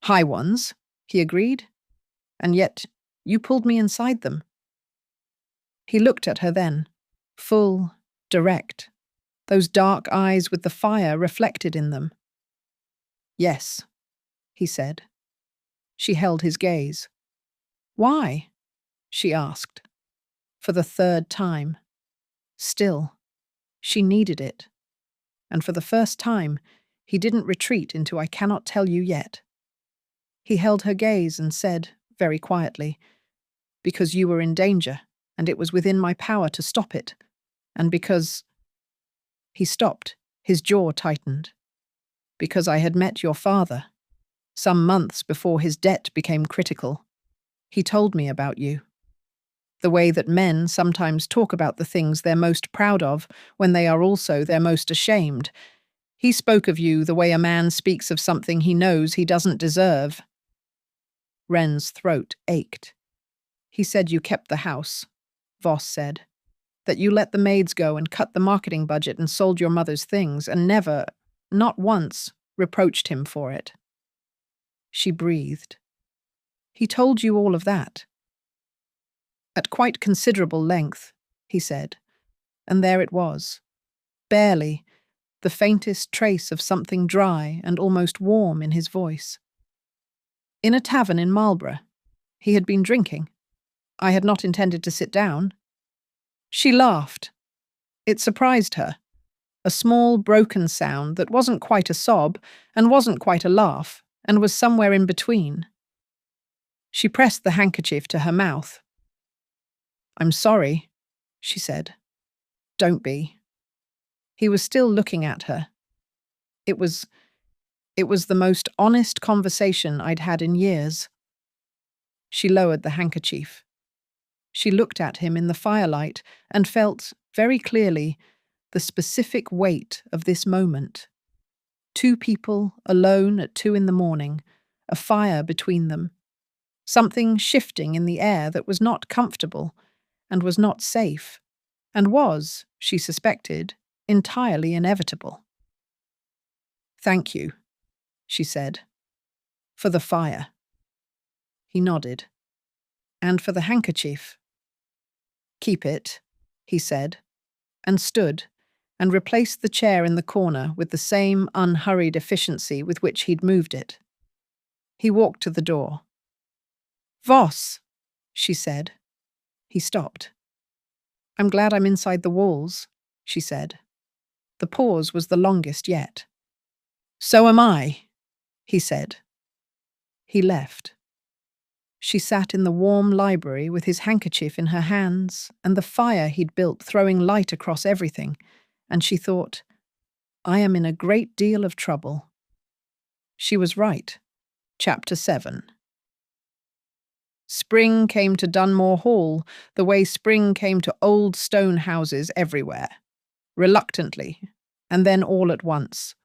"High ones," he agreed, "and yet you pulled me inside them." He looked at her then, full, direct, those dark eyes with the fire reflected in them. "Yes," he said. She held his gaze. "Why?" she asked, for the 3rd time. Still, she needed it. And for the first time, he didn't retreat into "I cannot tell you yet." He held her gaze and said, very quietly, "Because you were in danger, and it was within my power to stop it. And because—" He stopped, his jaw tightened. "Because I had met your father, some months before his debt became critical. He told me about you. The way that men sometimes talk about the things they're most proud of when they are also their most ashamed. He spoke of you the way a man speaks of something he knows he doesn't deserve." Wren's throat ached. "He said you kept the house," Voss said. "That you let the maids go and cut the marketing budget and sold your mother's things and never, not once, reproached him for it." she breathed. He told you all of that. At quite considerable length, he said, and there it was. Barely, the faintest trace of something dry and almost warm in his voice. In a tavern in Marlborough. He had been drinking. I had not intended to sit down. She laughed. It surprised her. A small, broken sound that wasn't quite a sob and wasn't quite a laugh and was somewhere in between. She pressed the handkerchief to her mouth. "I'm sorry," she said. "Don't be." He was still looking at her. It was the most honest conversation I'd had in years. She lowered the handkerchief. She looked at him in the firelight and felt, very clearly, the specific weight of this moment. Two people, alone at 2 a.m, a fire between them. Something shifting in the air that was not comfortable and was not safe, and was, she suspected, entirely inevitable. "Thank you," she said. "For the fire." He nodded. "And for the handkerchief." "Keep it," he said, and stood, and replaced the chair in the corner with the same unhurried efficiency with which he'd moved it. He walked to the door. "Voss," she said. He stopped. "I'm glad I'm inside the walls," she said. The pause was the longest yet. "So am I," he said. He left. She sat in the warm library with his handkerchief in her hands and the fire he'd built throwing light across everything, and she thought, "I am in a great deal of trouble." She was right. Chapter 7. Spring came to Dunmore Hall the way spring came to old stone houses everywhere. Reluctantly, and then all at once.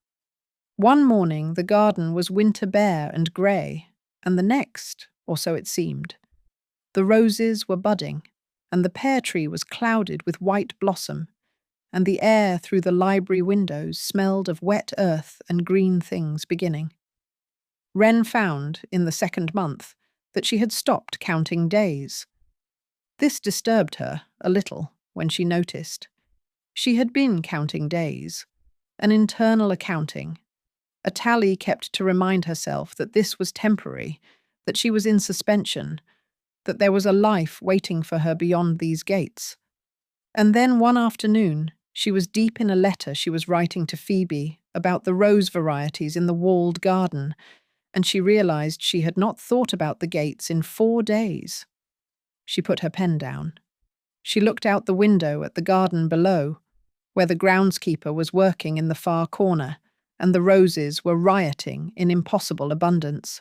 One morning the garden was winter bare and grey, and the next, or so it seemed. The roses were budding, and the pear tree was clouded with white blossom, and the air through the library windows smelled of wet earth and green things beginning. Wren found, in the 2nd month, that she had stopped counting days. This disturbed her a little when she noticed. She had been counting days, an internal accounting, a tally kept to remind herself that this was temporary, that she was in suspension, that there was a life waiting for her beyond these gates. And then one afternoon, she was deep in a letter she was writing to Phoebe about the rose varieties in the walled garden, and she realized she had not thought about the gates in 4 days. She put her pen down. She looked out the window at the garden below, where the groundskeeper was working in the far corner, and the roses were rioting in impossible abundance.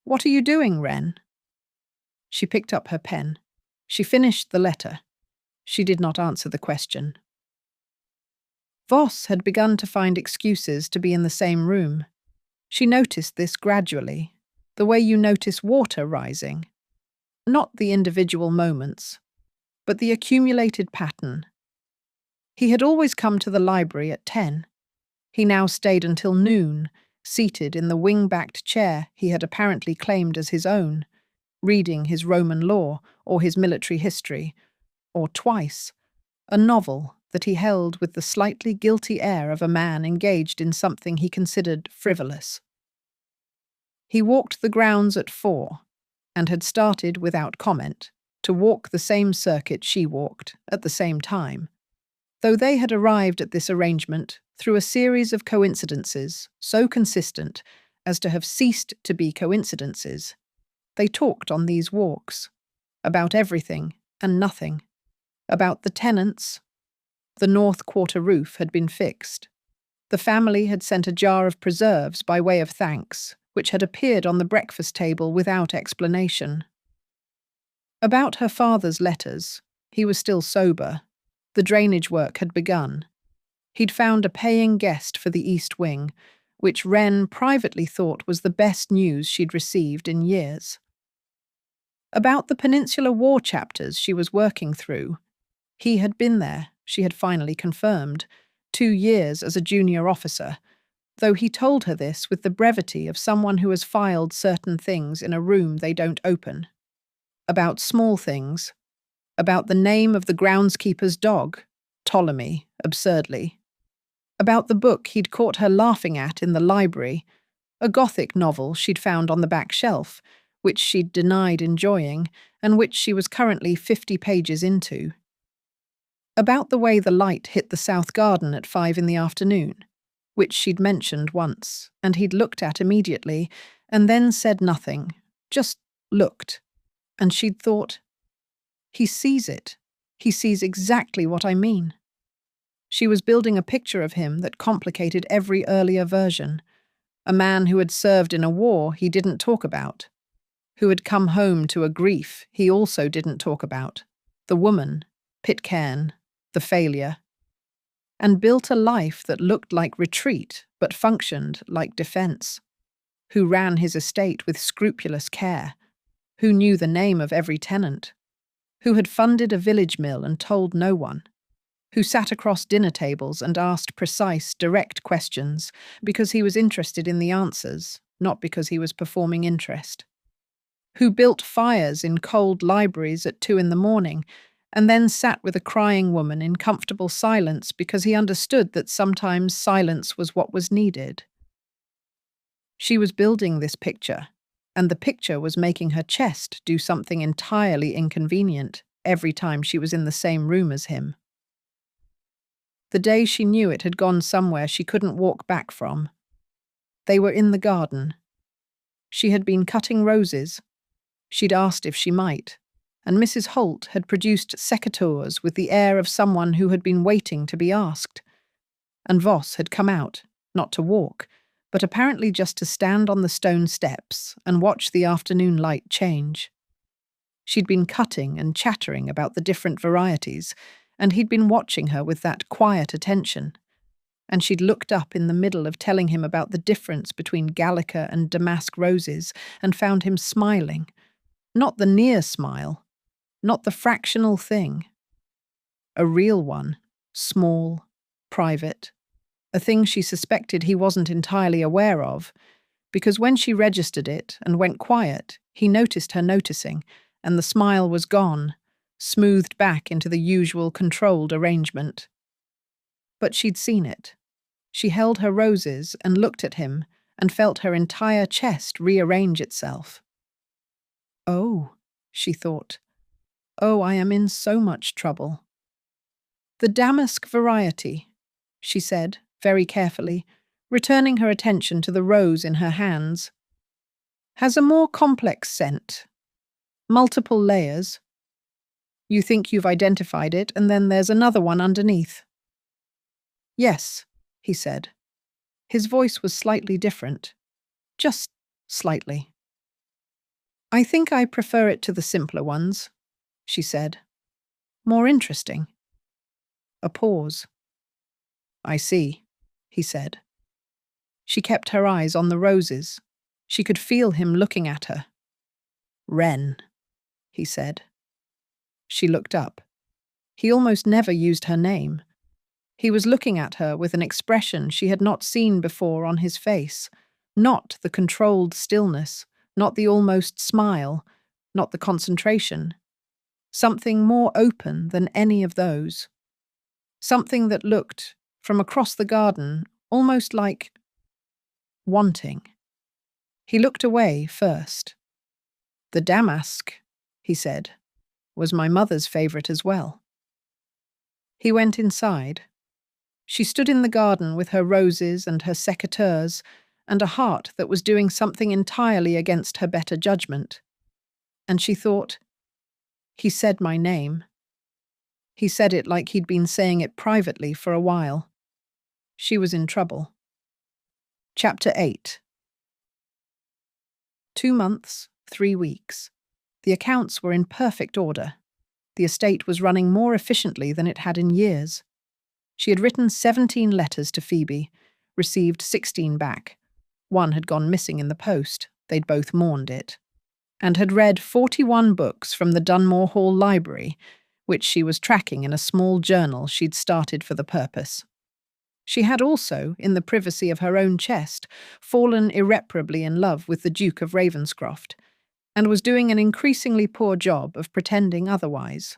"What are you doing, Wren?" She picked up her pen. She finished the letter. She did not answer the question. Voss had begun to find excuses to be in the same room. She noticed this gradually, the way you notice water rising. Not the individual moments, but the accumulated pattern. He had always come to the library at 10. He now stayed until noon, seated in the wing-backed chair he had apparently claimed as his own, reading his Roman law or his military history, or twice, a novel that he held with the slightly guilty air of a man engaged in something he considered frivolous. He walked the grounds at 4, and had started, without comment, to walk the same circuit she walked at the same time, though they had arrived at this arrangement through a series of coincidences so consistent as to have ceased to be coincidences. They talked on these walks, about everything and nothing, about the tenants. The north quarter roof had been fixed. The family had sent a jar of preserves by way of thanks, which had appeared on the breakfast table without explanation. About her father's letters, he was still sober. The drainage work had begun. He'd found a paying guest for the East Wing, which Wren privately thought was the best news she'd received in years. About the Peninsular War chapters she was working through, he had been there, she had finally confirmed, 2 years as a junior officer, though he told her this with the brevity of someone who has filed certain things in a room they don't open. About small things. About the name of the groundskeeper's dog, Ptolemy, absurdly. About the book he'd caught her laughing at in the library, a Gothic novel she'd found on the back shelf, which she'd denied enjoying, and which she was currently 50 pages into. About the way the light hit the south garden at 5 in the afternoon, which she'd mentioned once, and he'd looked at immediately, and then said nothing, just looked, and she'd thought, he sees it. He sees exactly what I mean. She was building a picture of him that complicated every earlier version. A man who had served in a war he didn't talk about. Who had come home to a grief he also didn't talk about. The woman, Pitken, the failure. And built a life that looked like retreat but functioned like defense. Who ran his estate with scrupulous care. Who knew the name of every tenant. Who had funded a village mill and told no one. Who sat across dinner tables and asked precise, direct questions because he was interested in the answers, not because he was performing interest. Who built fires in cold libraries at 2 in the morning and then sat with a crying woman in comfortable silence because he understood that sometimes silence was what was needed. She was building this picture, and the picture was making her chest do something entirely inconvenient every time she was in the same room as him. The day she knew it had gone somewhere she couldn't walk back from. They were in the garden. She had been cutting roses. She'd asked if she might, and Mrs. Holt had produced secateurs with the air of someone who had been waiting to be asked. And Voss had come out, not to walk, but apparently just to stand on the stone steps and watch the afternoon light change. She'd been cutting and chattering about the different varieties, and he'd been watching her with that quiet attention. And she'd looked up in the middle of telling him about the difference between Gallica and damask roses and found him smiling. Not the near smile, not the fractional thing. A real one, small, private, a thing she suspected he wasn't entirely aware of, because when she registered it and went quiet, he noticed her noticing, and the smile was gone, smoothed back into the usual controlled arrangement. But she'd seen it. She held her roses and looked at him and felt her entire chest rearrange itself. Oh, she thought. Oh, I am in so much trouble. The damask variety, she said, very carefully, returning her attention to the rose in her hands, has a more complex scent. Multiple layers. You think you've identified it, and then there's another one underneath. Yes, he said. His voice was slightly different. Just slightly. I think I prefer it to the simpler ones, she said. More interesting. A pause. I see, he said. She kept her eyes on the roses. She could feel him looking at her. Wren, he said. She looked up. He almost never used her name. He was looking at her with an expression she had not seen before on his face, not the controlled stillness, not the almost smile, not the concentration. Something more open than any of those. Something that looked, from across the garden, almost like wanting. He looked away first. The damask, he said, was my mother's favourite as well. He went inside. She stood in the garden with her roses and her secateurs and a heart that was doing something entirely against her better judgment. And she thought, he said my name. He said it like he'd been saying it privately for a while. She was in trouble. Chapter 8. 2 months, 3 weeks. The accounts were in perfect order. The estate was running more efficiently than it had in years. She had written 17 letters to Phoebe, received 16 back. One had gone missing in the post, they'd both mourned it. And had read 41 books from the Dunore Hall Library, which she was tracking in a small journal she'd started for the purpose. She had also, in the privacy of her own chest, fallen irreparably in love with the Duke of Ravenscroft, and was doing an increasingly poor job of pretending otherwise.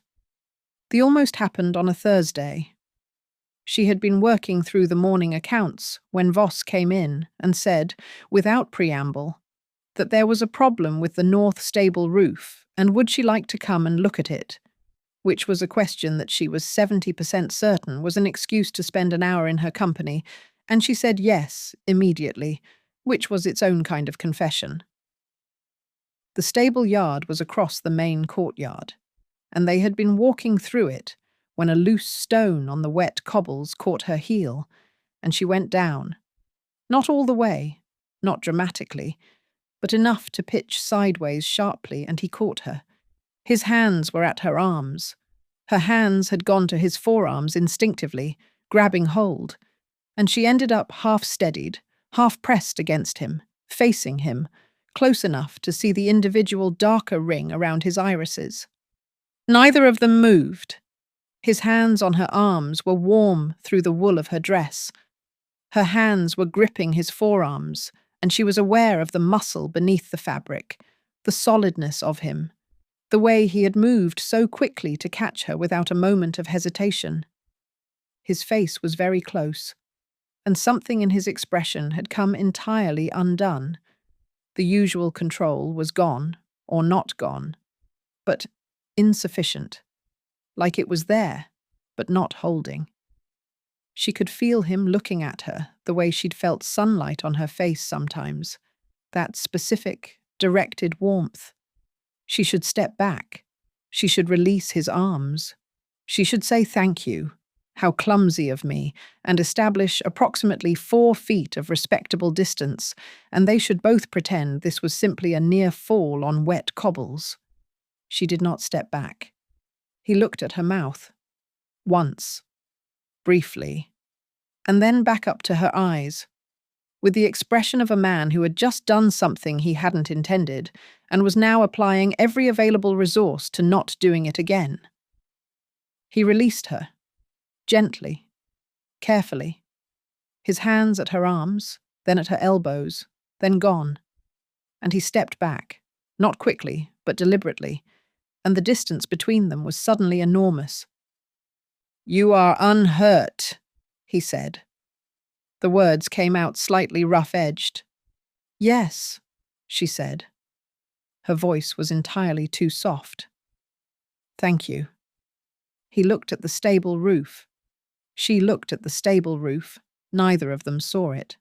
The almost happened on a Thursday. She had been working through the morning accounts when Voss came in and said, without preamble, that there was a problem with the north stable roof and would she like to come and look at it, which was a question that she was 70% certain was an excuse to spend an hour in her company, and she said yes immediately, which was its own kind of confession. The stable yard was across the main courtyard, and they had been walking through it when a loose stone on the wet cobbles caught her heel, and she went down. Not all the way, not dramatically, but enough to pitch sideways sharply, and he caught her. His hands were at her arms. Her hands had gone to his forearms instinctively, grabbing hold, and she ended up half-steadied, half-pressed against him, facing him, close enough to see the individual darker ring around his irises. Neither of them moved. His hands on her arms were warm through the wool of her dress. Her hands were gripping his forearms, and she was aware of the muscle beneath the fabric, the solidness of him, the way he had moved so quickly to catch her without a moment of hesitation. His face was very close, and something in his expression had come entirely undone. The usual control was gone, or not gone, but insufficient, like it was there, but not holding. She could feel him looking at her the way she'd felt sunlight on her face sometimes, that specific, directed warmth. She should step back. She should release his arms. She should say thank you, how clumsy of me, and establish approximately 4 feet of respectable distance, and they should both pretend this was simply a near fall on wet cobbles. She did not step back. He looked at her mouth. Once. Briefly. And then back up to her eyes, with the expression of a man who had just done something he hadn't intended and was now applying every available resource to not doing it again. He released her. Gently. Carefully. His hands at her arms, then at her elbows, then gone. And he stepped back, not quickly, but deliberately, and the distance between them was suddenly enormous. "You are unhurt," he said. The words came out slightly rough-edged. "Yes," she said. Her voice was entirely too soft. "Thank you." He looked at the stable roof. She looked at the stable roof. Neither of them saw it.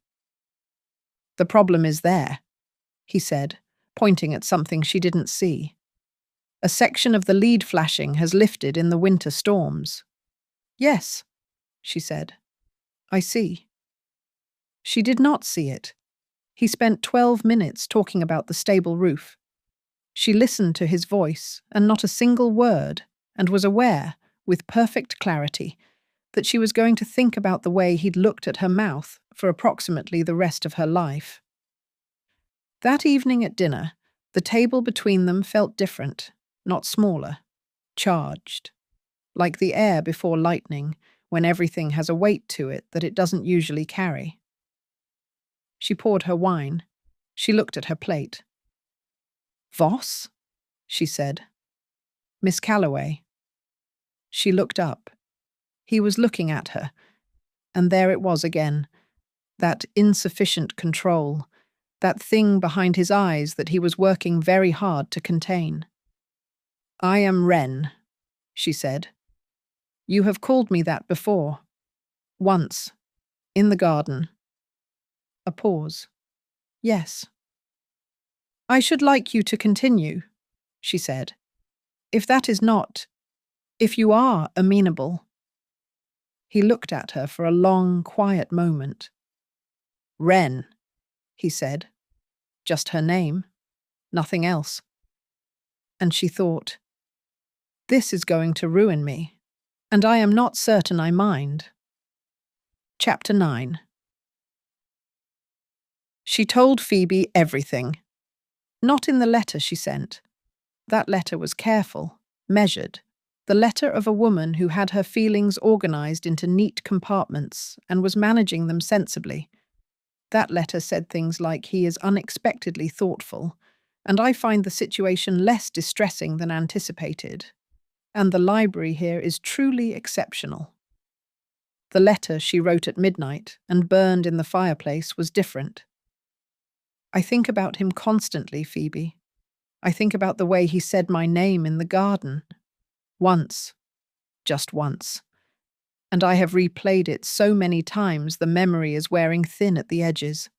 "The problem is there," he said, pointing at something she didn't see. "A section of the lead flashing has lifted in the winter storms." "Yes," she said. "I see." She did not see it. He spent 12 minutes talking about the stable roof. She listened to his voice, and not a single word, and was aware, with perfect clarity, that she was going to think about the way he'd looked at her mouth for approximately the rest of her life. That evening at dinner, the table between them felt different, not smaller, charged, like the air before lightning, when everything has a weight to it that it doesn't usually carry. She poured her wine. She looked at her plate. "Voss?" she said. "Miss Calloway." She looked up. He was looking at her, and there it was again, that insufficient control, that thing behind his eyes that he was working very hard to contain. "I am Wren," she said. "You have called me that before. Once. In the garden." A pause. "Yes." "I should like you to continue," she said. "If that is not, if you are amenable." He looked at her for a long, quiet moment. "Wren," he said. Just her name. Nothing else. And she thought, "This is going to ruin me, and I am not certain I mind." Chapter 9. She told Phoebe everything. Not in the letter she sent. That letter was careful, measured, The letter of a woman who had her feelings organized into neat compartments and was managing them sensibly. That letter said things like, "He is unexpectedly thoughtful, and I find the situation less distressing than anticipated. And the library here is truly exceptional." The letter she wrote at midnight and burned in the fireplace was different. "I think about him constantly, Phoebe. I think about the way he said my name in the garden. Once. Just once. And I have replayed it so many times the memory is wearing thin at the edges.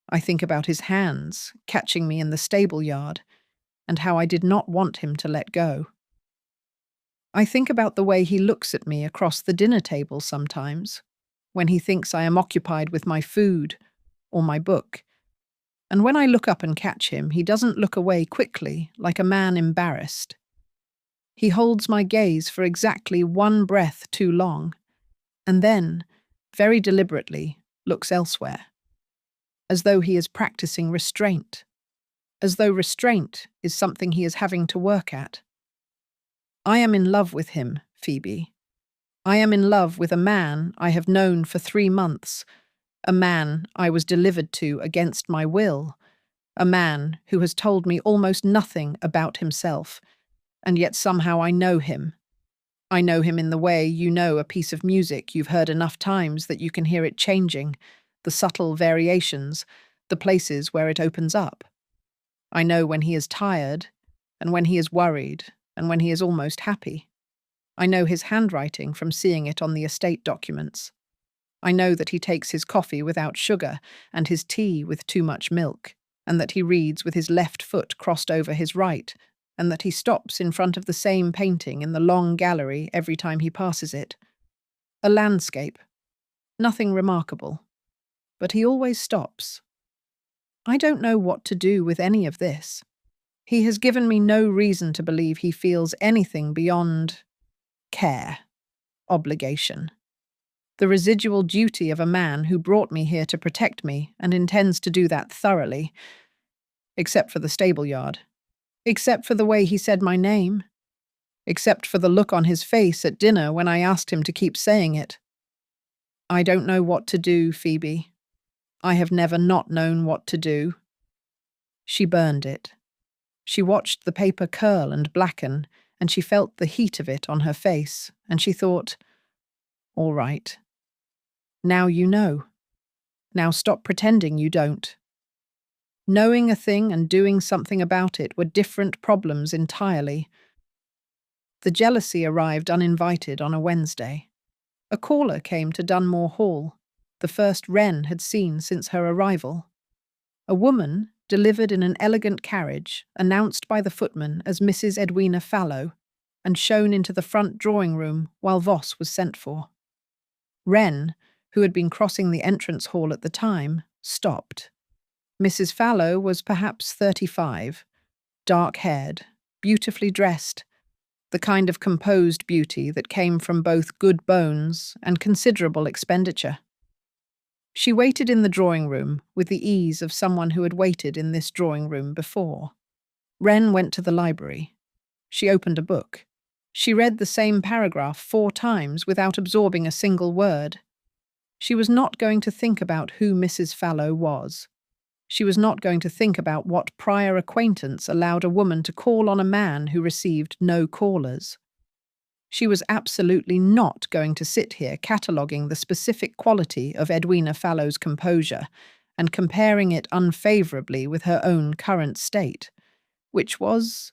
I think about his hands, catching me in the stable yard, and how I did not want him to let go. I think about the way he looks at me across the dinner table sometimes, when he thinks I am occupied with my food or my book. And when I look up and catch him, he doesn't look away quickly, like a man embarrassed. He holds my gaze for exactly one breath too long, and then, very deliberately, looks elsewhere, as though he is practicing restraint, as though restraint is something he is having to work at. I am in love with him, Phoebe. I am in love with a man I have known for 3 months, a man I was delivered to against my will, a man who has told me almost nothing about himself, and yet somehow I know him. I know him in the way you know a piece of music you've heard enough times that you can hear it changing, the subtle variations, the places where it opens up. I know when he is tired, and when he is worried, and when he is almost happy. I know his handwriting from seeing it on the estate documents. I know that he takes his coffee without sugar and his tea with too much milk, and that he reads with his left foot crossed over his right, and that he stops in front of the same painting in the long gallery every time he passes it. A landscape. Nothing remarkable. But he always stops. I don't know what to do with any of this. He has given me no reason to believe he feels anything beyond care, obligation. The residual duty of a man who brought me here to protect me and intends to do that thoroughly, except for the stable yard, except for the way he said my name, except for the look on his face at dinner when I asked him to keep saying it. I don't know what to do, Phoebe. I have never not known what to do. She burned it. She watched the paper curl and blacken, and she felt the heat of it on her face, and she thought, all right. Now you know. Now stop pretending you don't. Knowing a thing and doing something about it were different problems entirely. The jealousy arrived uninvited on a Wednesday. A caller came to Dunore Hall, the first Wren had seen since her arrival. A woman, delivered in an elegant carriage, announced by the footman as Mrs. Edwina Fallow, and shown into the front drawing-room while Voss was sent for. Wren, who had been crossing the entrance hall at the time, stopped. Mrs. Fallow was perhaps 35, dark-haired, beautifully dressed, the kind of composed beauty that came from both good bones and considerable expenditure. She waited in the drawing-room with the ease of someone who had waited in this drawing-room before. Wren went to the library. She opened a book. She read the same paragraph 4 times without absorbing a single word. She was not going to think about who Mrs. Fallow was. She was not going to think about what prior acquaintance allowed a woman to call on a man who received no callers. She was absolutely not going to sit here cataloguing the specific quality of Edwina Fallow's composure and comparing it unfavourably with her own current state, which was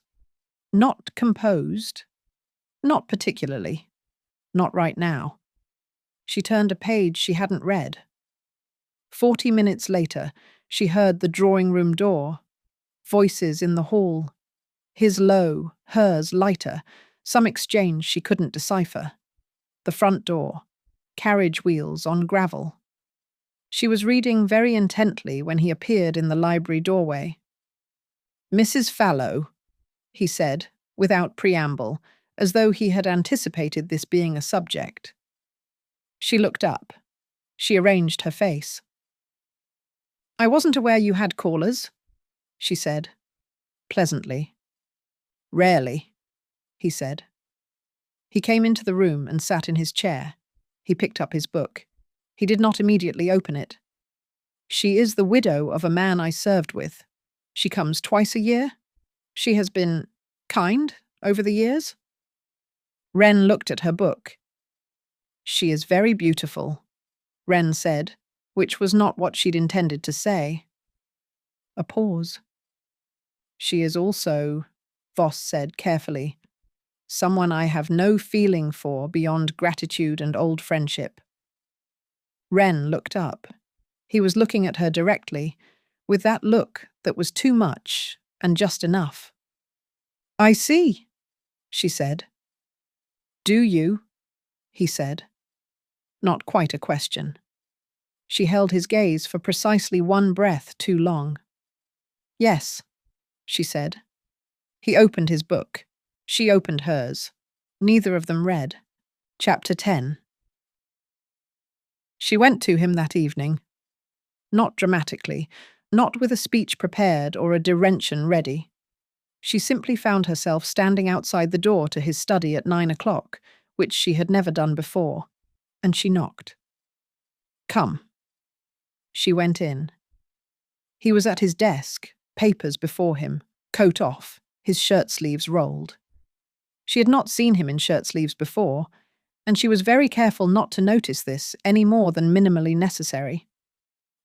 not composed, not particularly, not right now. She turned a page she hadn't read. 40 minutes later, she heard the drawing-room door, voices in the hall, his low, hers lighter, some exchange she couldn't decipher. The front door, carriage wheels on gravel. She was reading very intently when he appeared in the library doorway. "Mrs. Fallow," he said, without preamble, as though he had anticipated this being a subject. She looked up. She arranged her face. "I wasn't aware you had callers," she said, pleasantly. "Rarely," he said. He came into the room and sat in his chair. He picked up his book. He did not immediately open it. She is the widow of a man I served with. She comes twice a year. She has been kind over the years. Wren looked at her book. She is very beautiful, Wren said, which was not what she'd intended to say. A pause. She is also, Voss said carefully, someone I have no feeling for beyond gratitude and old friendship. Wren looked up. He was looking at her directly, with that look that was too much and just enough. I see, she said. Do you? He said. Not quite a question. She held his gaze for precisely one breath too long. Yes, she said. He opened his book. She opened hers. Neither of them read. Chapter 10. She went to him that evening. Not dramatically, not with a speech prepared or a derention ready. She simply found herself standing outside the door to his study at 9 o'clock, which she had never done before, and she knocked. Come. She went in. He was at his desk, papers before him, coat off, his shirt sleeves rolled. She had not seen him in shirt sleeves before, and she was very careful not to notice this any more than minimally necessary.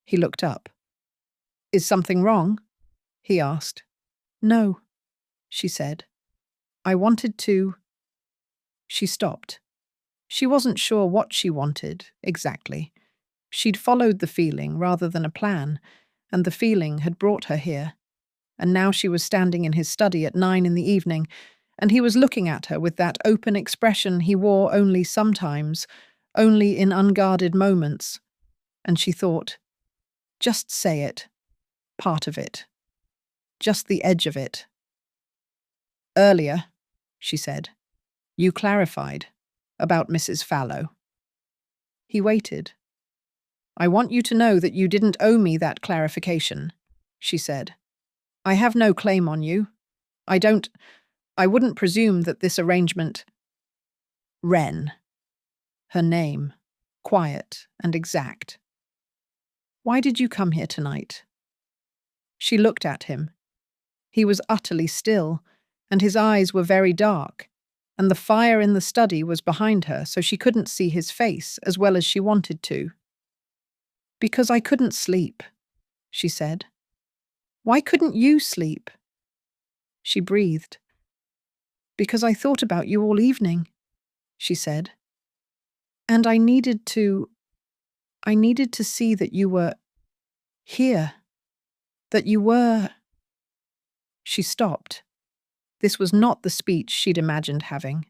He looked up. Is something wrong? He asked. No, she said. I wanted to. She stopped. She wasn't sure what she wanted, exactly. She'd followed the feeling rather than a plan, and the feeling had brought her here. And now she was standing in his study at 9 in the evening, and he was looking at her with that open expression he wore only sometimes, only in unguarded moments. And she thought, just say it. Part of it. Just the edge of it. Earlier, she said, you clarified about Mrs. Fallow. He waited. I want you to know that you didn't owe me that clarification, she said. I have no claim on you. I wouldn't presume that this arrangement… Wren. Her name, quiet and exact. Why did you come here tonight? She looked at him. He was utterly still, and his eyes were very dark, and the fire in the study was behind her, so she couldn't see his face as well as she wanted to. Because I couldn't sleep, she said. Why couldn't you sleep? She breathed. Because I thought about you all evening, she said. And I needed to see that you were here, that you were… She stopped. This was not the speech she'd imagined having.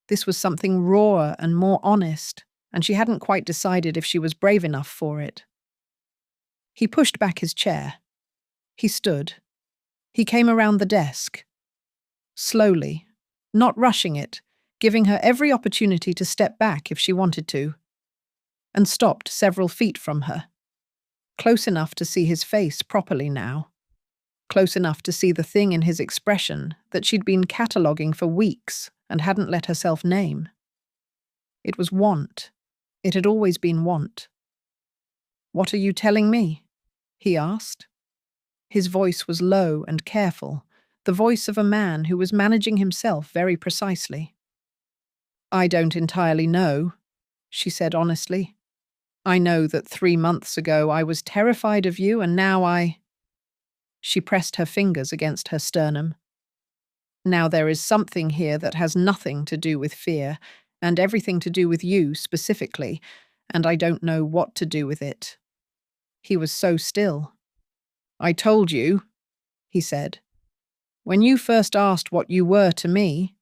This was something rawer and more honest, and she hadn't quite decided if she was brave enough for it. He pushed back his chair. He stood. He came around the desk. Slowly, not rushing it, giving her every opportunity to step back if she wanted to, and stopped several feet from her. Close enough to see his face properly now. Close enough to see the thing in his expression that she'd been cataloguing for weeks and hadn't let herself name. It was want. It had always been want. What are you telling me? He asked. His voice was low and careful, the voice of a man who was managing himself very precisely. I don't entirely know, she said honestly. I know that 3 months ago I was terrified of you, and now I… She pressed her fingers against her sternum. Now there is something here that has nothing to do with fear, and everything to do with you specifically, and I don't know what to do with it. He was so still. I told you, he said. When you first asked what you were to me,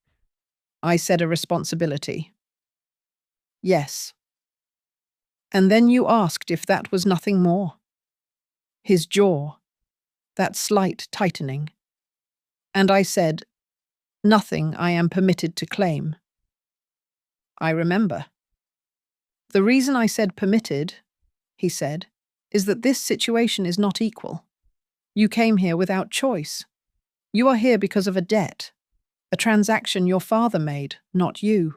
I said a responsibility. Yes. And then you asked if that was nothing more. His jaw, that slight tightening. And I said, nothing I am permitted to claim. I remember. The reason I said permitted, he said, is that this situation is not equal. You came here without choice. You are here because of a debt, a transaction your father made, not you.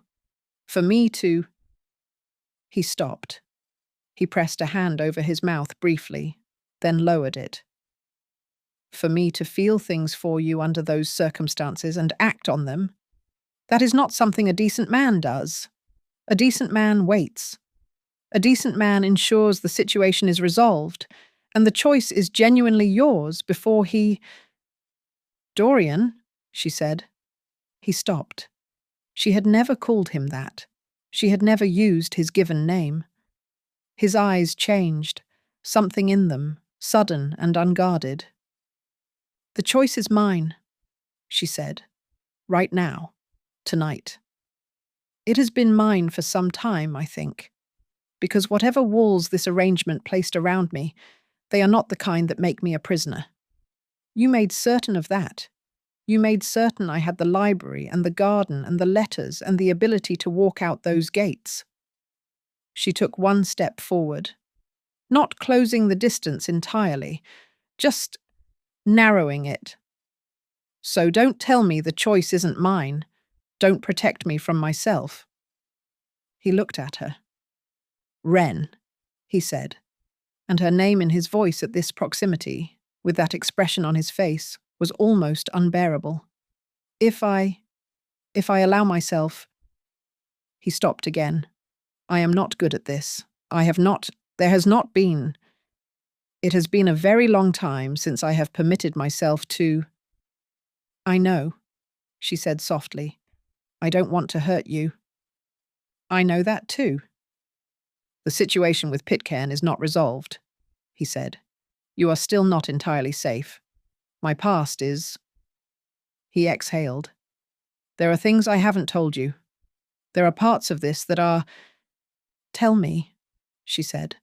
For me to... He stopped. He pressed a hand over his mouth briefly, then lowered it. For me to feel things for you under those circumstances and act on them, that is not something a decent man does. A decent man waits. A decent man ensures the situation is resolved, and the choice is genuinely yours before he... Dorian, she said. He stopped. She had never called him that. She had never used his given name. His eyes changed, something in them, sudden and unguarded. The choice is mine, she said. Right now. Tonight. It has been mine for some time, I think, because whatever walls this arrangement placed around me, they are not the kind that make me a prisoner. You made certain of that. You made certain I had the library and the garden and the letters and the ability to walk out those gates. She took one step forward, not closing the distance entirely, just narrowing it. So don't tell me the choice isn't mine. Don't protect me from myself. He looked at her. Wren, he said, and her name in his voice at this proximity, with that expression on his face, was almost unbearable. If I allow myself... He stopped again. I am not good at this. There has not been... It has been a very long time since I have permitted myself to... I know, she said softly. I don't want to hurt you. I know that too. The situation with Pitken is not resolved, he said. You are still not entirely safe. My past is... He exhaled. There are things I haven't told you. There are parts of this that are... Tell me, she said.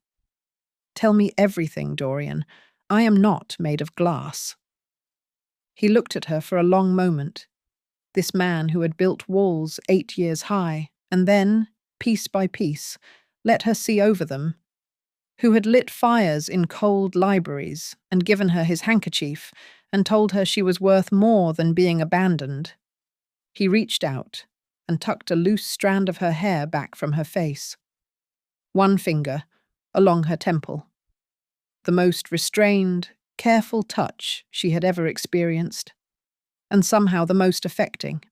Tell me everything, Dorian. I am not made of glass. He looked at her for a long moment. This man who had built walls 8 years high, and then, piece by piece, let her see over them, who had lit fires in cold libraries and given her his handkerchief and told her she was worth more than being abandoned. He reached out and tucked a loose strand of her hair back from her face. One finger, along her temple. The most restrained, careful touch she had ever experienced, and somehow the most affecting.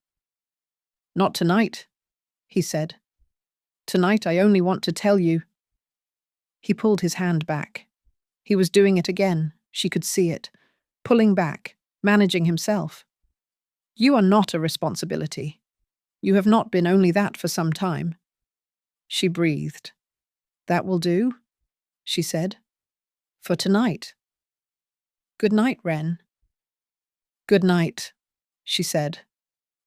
Not tonight, he said. Tonight I only want to tell you... He pulled his hand back. He was doing it again, she could see it, pulling back, managing himself. You are not a responsibility. You have not been only that for some time. She breathed. That will do, she said. For tonight. Good night, Wren. Good night, she said,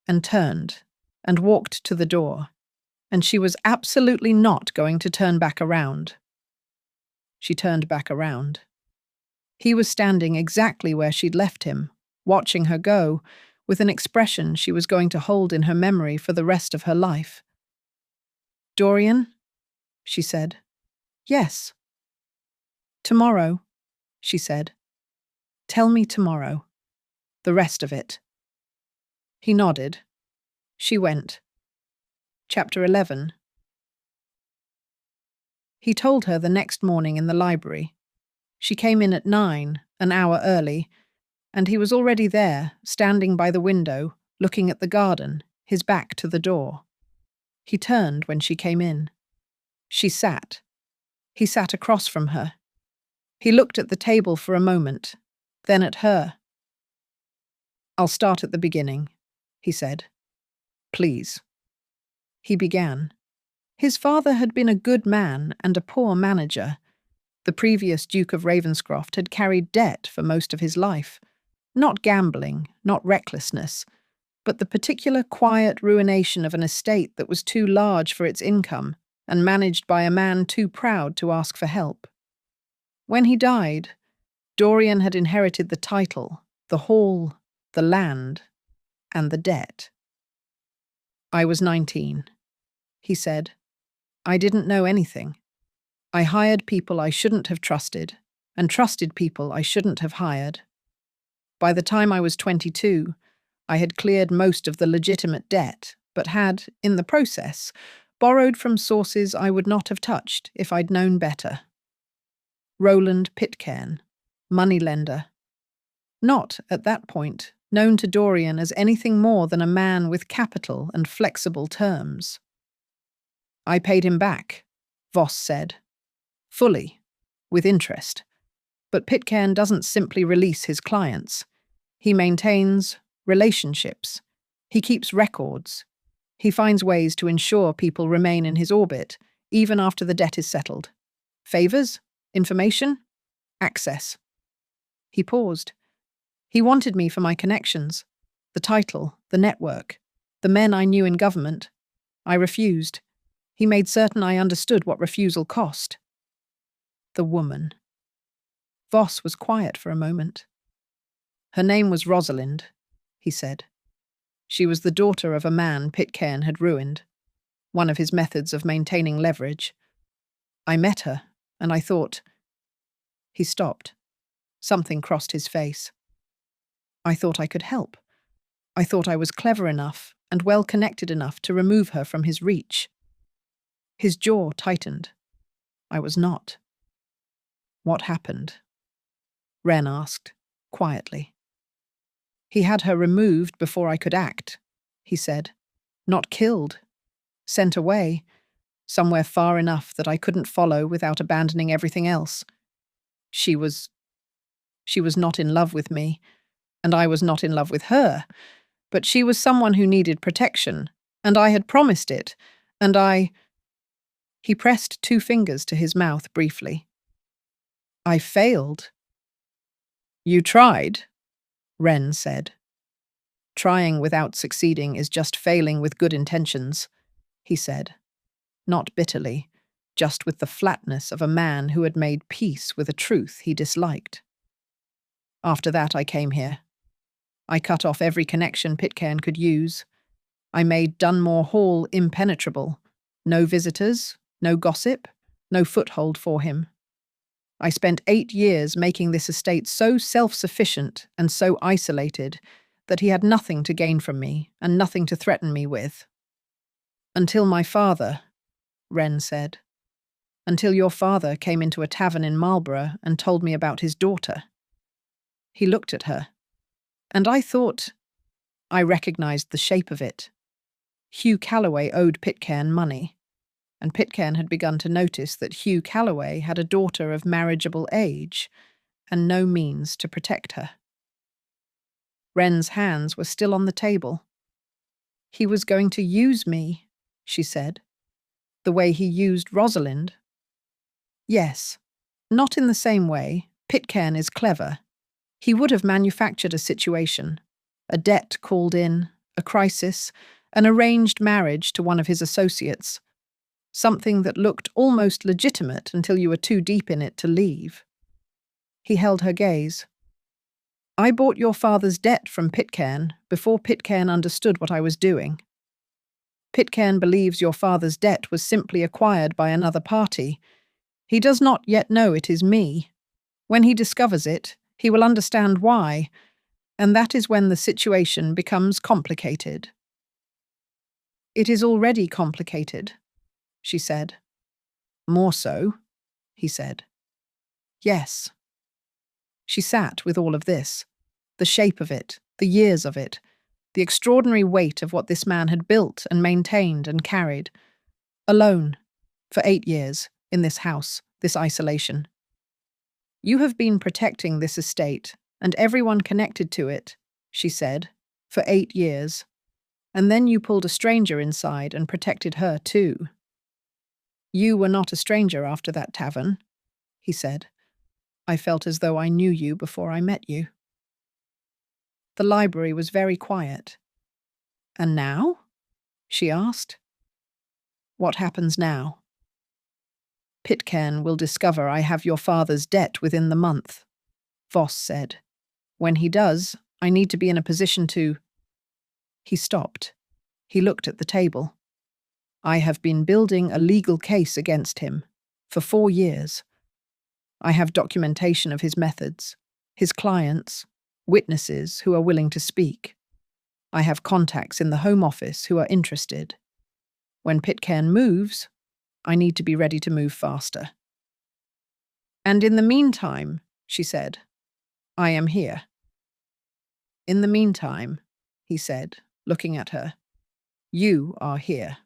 and turned, and walked to the door, and she was absolutely not going to turn back around. She turned back around. He was standing exactly where she'd left him, watching her go, with an expression she was going to hold in her memory for the rest of her life. Dorian, she said. Yes. Tomorrow, she said. Tell me tomorrow. The rest of it. He nodded. She went. Chapter 11. He told her the next morning in the library. She came in at 9, an hour early, and he was already there, standing by the window, looking at the garden, his back to the door. He turned when she came in. She sat. He sat across from her. He looked at the table for a moment, then at her. I'll start at the beginning, he said. Please. He began. His father had been a good man and a poor manager. The previous Duke of Ravenscroft had carried debt for most of his life. Not gambling, not recklessness, but the particular quiet ruination of an estate that was too large for its income and managed by a man too proud to ask for help. When he died, Dorian had inherited the title, the hall, the land, and the debt. I was 19, he said. I didn't know anything. I hired people I shouldn't have trusted, and trusted people I shouldn't have hired. By the time I was 22, I had cleared most of the legitimate debt, but had, in the process, borrowed from sources I would not have touched if I'd known better. Roland Pitken, moneylender. Not, at that point, known to Dorian as anything more than a man with capital and flexible terms. I paid him back, Voss said. Fully, with interest. But Pitken doesn't simply release his clients. He maintains relationships. He keeps records. He finds ways to ensure people remain in his orbit, even after the debt is settled. Favors? Information? Access. He paused. He wanted me for my connections. The title, the network, the men I knew in government. I refused. He made certain I understood what refusal cost. The woman. Voss was quiet for a moment. Her name was Rosalind, he said. She was the daughter of a man Pitken had ruined, one of his methods of maintaining leverage. I met her, and I thought... He stopped. Something crossed his face. I thought I could help. I thought I was clever enough and well-connected enough to remove her from his reach. His jaw tightened. I was not. What happened? Wren asked, quietly. He had her removed before I could act, he said. Not killed. Sent away. Somewhere far enough that I couldn't follow without abandoning everything else. She was not in love with me, and I was not in love with her, but she was someone who needed protection, and I had promised it, and I... He pressed 2 fingers to his mouth briefly. I failed. You tried, Wren said. Trying without succeeding is just failing with good intentions, he said. Not bitterly, just with the flatness of a man who had made peace with a truth he disliked. After that I came here. I cut off every connection Pitken could use. I made Dunore Hall impenetrable. No visitors, no gossip, no foothold for him. I spent 8 years making this estate so self-sufficient and so isolated that he had nothing to gain from me and nothing to threaten me with. Until my father, Wren said. Until your father came into a tavern in Marlborough and told me about his daughter. He looked at her, and I thought... I recognized the shape of it. Hugh Calloway owed Pitken money, and Pitken had begun to notice that Hugh Calloway had a daughter of marriageable age and no means to protect her. Wren's hands were still on the table. He was going to use me, she said, the way he used Rosalind. Yes, not in the same way. Pitken is clever. He would have manufactured a situation, a debt called in, a crisis, an arranged marriage to one of his associates, something that looked almost legitimate until you were too deep in it to leave. He held her gaze. I bought your father's debt from Pitken before Pitken understood what I was doing. Pitken believes your father's debt was simply acquired by another party. He does not yet know it is me. When he discovers it, he will understand why, and that is when the situation becomes complicated. It is already complicated, she said. More so, he said. Yes. She sat with all of this, the shape of it, the years of it, the extraordinary weight of what this man had built and maintained and carried, alone, for 8 years, in this house, this isolation. You have been protecting this estate and everyone connected to it, she said, for 8 years, and then you pulled a stranger inside and protected her too. You were not a stranger after that tavern, he said. I felt as though I knew you before I met you. The library was very quiet. And now? She asked. What happens now? Pitken will discover I have your father's debt within the month, Voss said. When he does, I need to be in a position to... He stopped. He looked at the table. I have been building a legal case against him for 4 years. I have documentation of his methods, his clients, witnesses who are willing to speak. I have contacts in the Home Office who are interested. When Pitken moves, I need to be ready to move faster. And in the meantime, she said, I am here. In the meantime, he said, looking at her, you are here.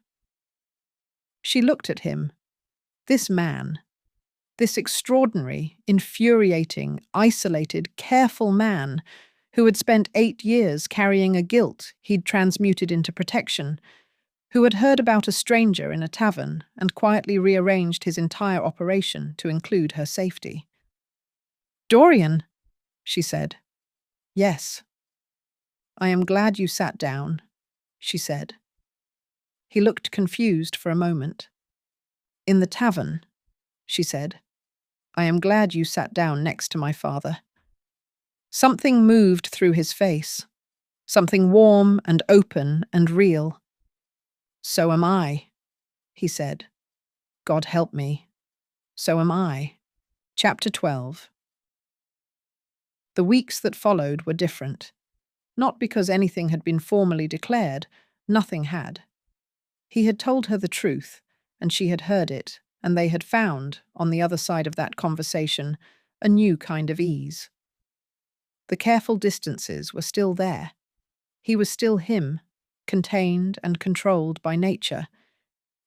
She looked at him. This man, this extraordinary, infuriating, isolated, careful man who had spent 8 years carrying a guilt he'd transmuted into protection, who had heard about a stranger in a tavern and quietly rearranged his entire operation to include her safety. Dorian, she said. Yes. I am glad you sat down, she said. He looked confused for a moment. In the tavern, she said. I am glad you sat down next to my father. Something moved through his face, something warm and open and real. So am I, he said. God help me. So am I. Chapter 12. The weeks that followed were different. Not because anything had been formally declared, nothing had. He had told her the truth, and she had heard it, and they had found, on the other side of that conversation, a new kind of ease. The careful distances were still there. He was still him, contained and controlled by nature,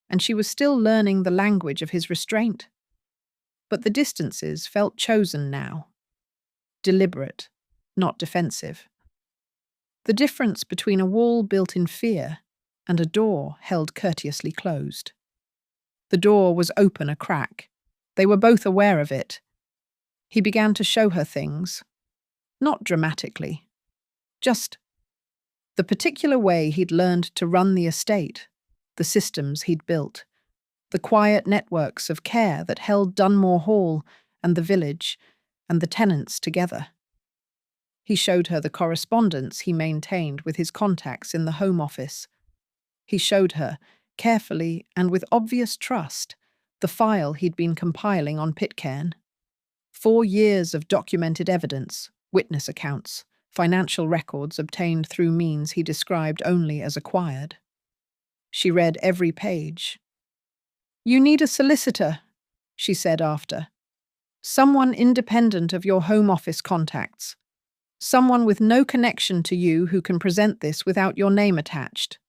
and she was still learning the language of his restraint. But the distances felt chosen now, deliberate, not defensive. The difference between a wall built in fear and a door held courteously closed. The door was open a crack. They were both aware of it. He began to show her things, not dramatically, just the particular way he'd learned to run the estate, the systems he'd built, the quiet networks of care that held Dunore Hall and the village and the tenants together. He showed her the correspondence he maintained with his contacts in the Home Office. He showed her, carefully and with obvious trust, the file he'd been compiling on Pitken. 4 years of documented evidence, witness accounts, financial records obtained through means he described only as acquired. She read every page. You need a solicitor, she said after. Someone independent of your Home Office contacts. Someone with no connection to you who can present this without your name attached.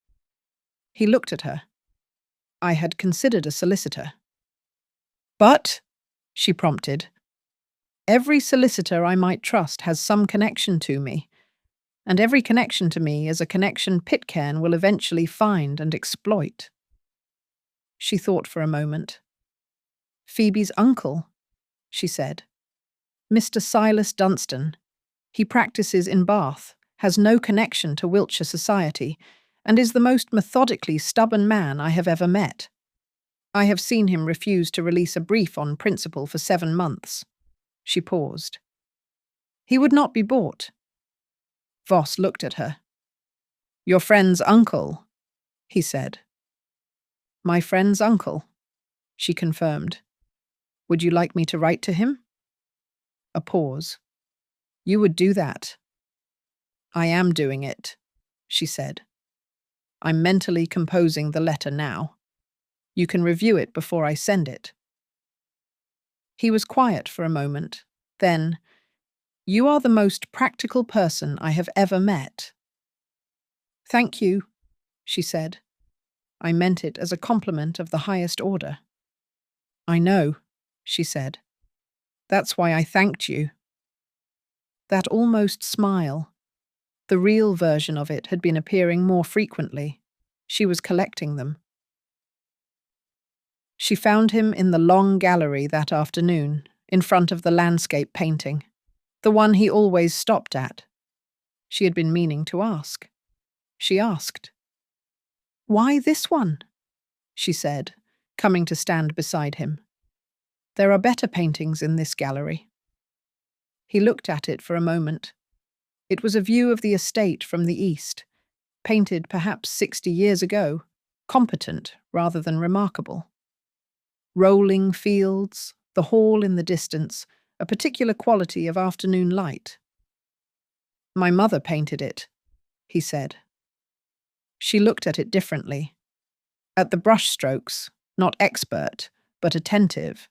He looked at her. I had considered a solicitor. But, she prompted, every solicitor I might trust has some connection to me, and every connection to me is a connection Pitken will eventually find and exploit. She thought for a moment. Phoebe's uncle, she said. Mr. Silas Dunstan. He practices in Bath, has no connection to Wiltshire society, and is the most methodically stubborn man I have ever met. I have seen him refuse to release a brief on principle for 7 months. She paused. He would not be bought. Voss looked at her. Your friend's uncle, he said. My friend's uncle, she confirmed. Would you like me to write to him? A pause. You would do that. I am doing it, she said. I'm mentally composing the letter now. You can review it before I send it. He was quiet for a moment. Then, you are the most practical person I have ever met. Thank you, she said. I meant it as a compliment of the highest order. I know, she said. That's why I thanked you. That almost smile, the real version of it had been appearing more frequently. She was collecting them. She found him in the long gallery that afternoon, in front of the landscape painting, the one he always stopped at. She had been meaning to ask. She asked. Why this one? She said, coming to stand beside him. There are better paintings in this gallery. He looked at it for a moment. It was a view of the estate from the east, painted perhaps 60 years ago, competent rather than remarkable. Rolling fields, the hall in the distance, a particular quality of afternoon light. My mother painted it, he said. She looked at it differently. At the brushstrokes, not expert, but attentive,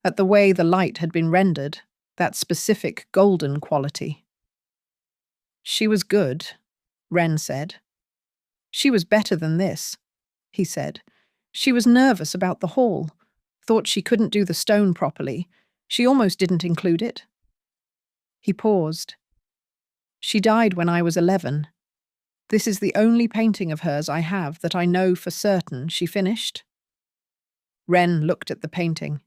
at the way the light had been rendered, that specific golden quality. She was good, Wren said. She was better than this, he said. She was nervous about the hall, thought she couldn't do the stone properly. She almost didn't include it. He paused. She died when I was 11. This is the only painting of hers I have that I know for certain she finished. Wren looked at the painting.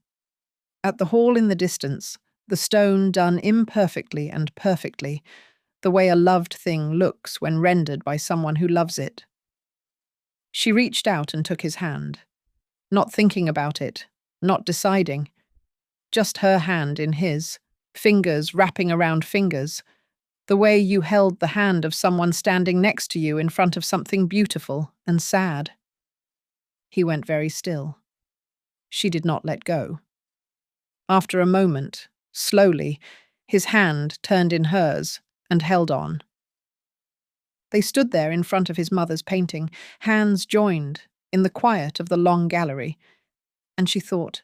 At the hall in the distance, the stone done imperfectly and perfectly, the way a loved thing looks when rendered by someone who loves it. She reached out and took his hand, not thinking about it, not deciding, just her hand in his, fingers wrapping around fingers, the way you held the hand of someone standing next to you in front of something beautiful and sad. He went very still. She did not let go. After a moment, slowly, his hand turned in hers and held on. They stood there in front of his mother's painting, hands joined, in the quiet of the long gallery, and she thought,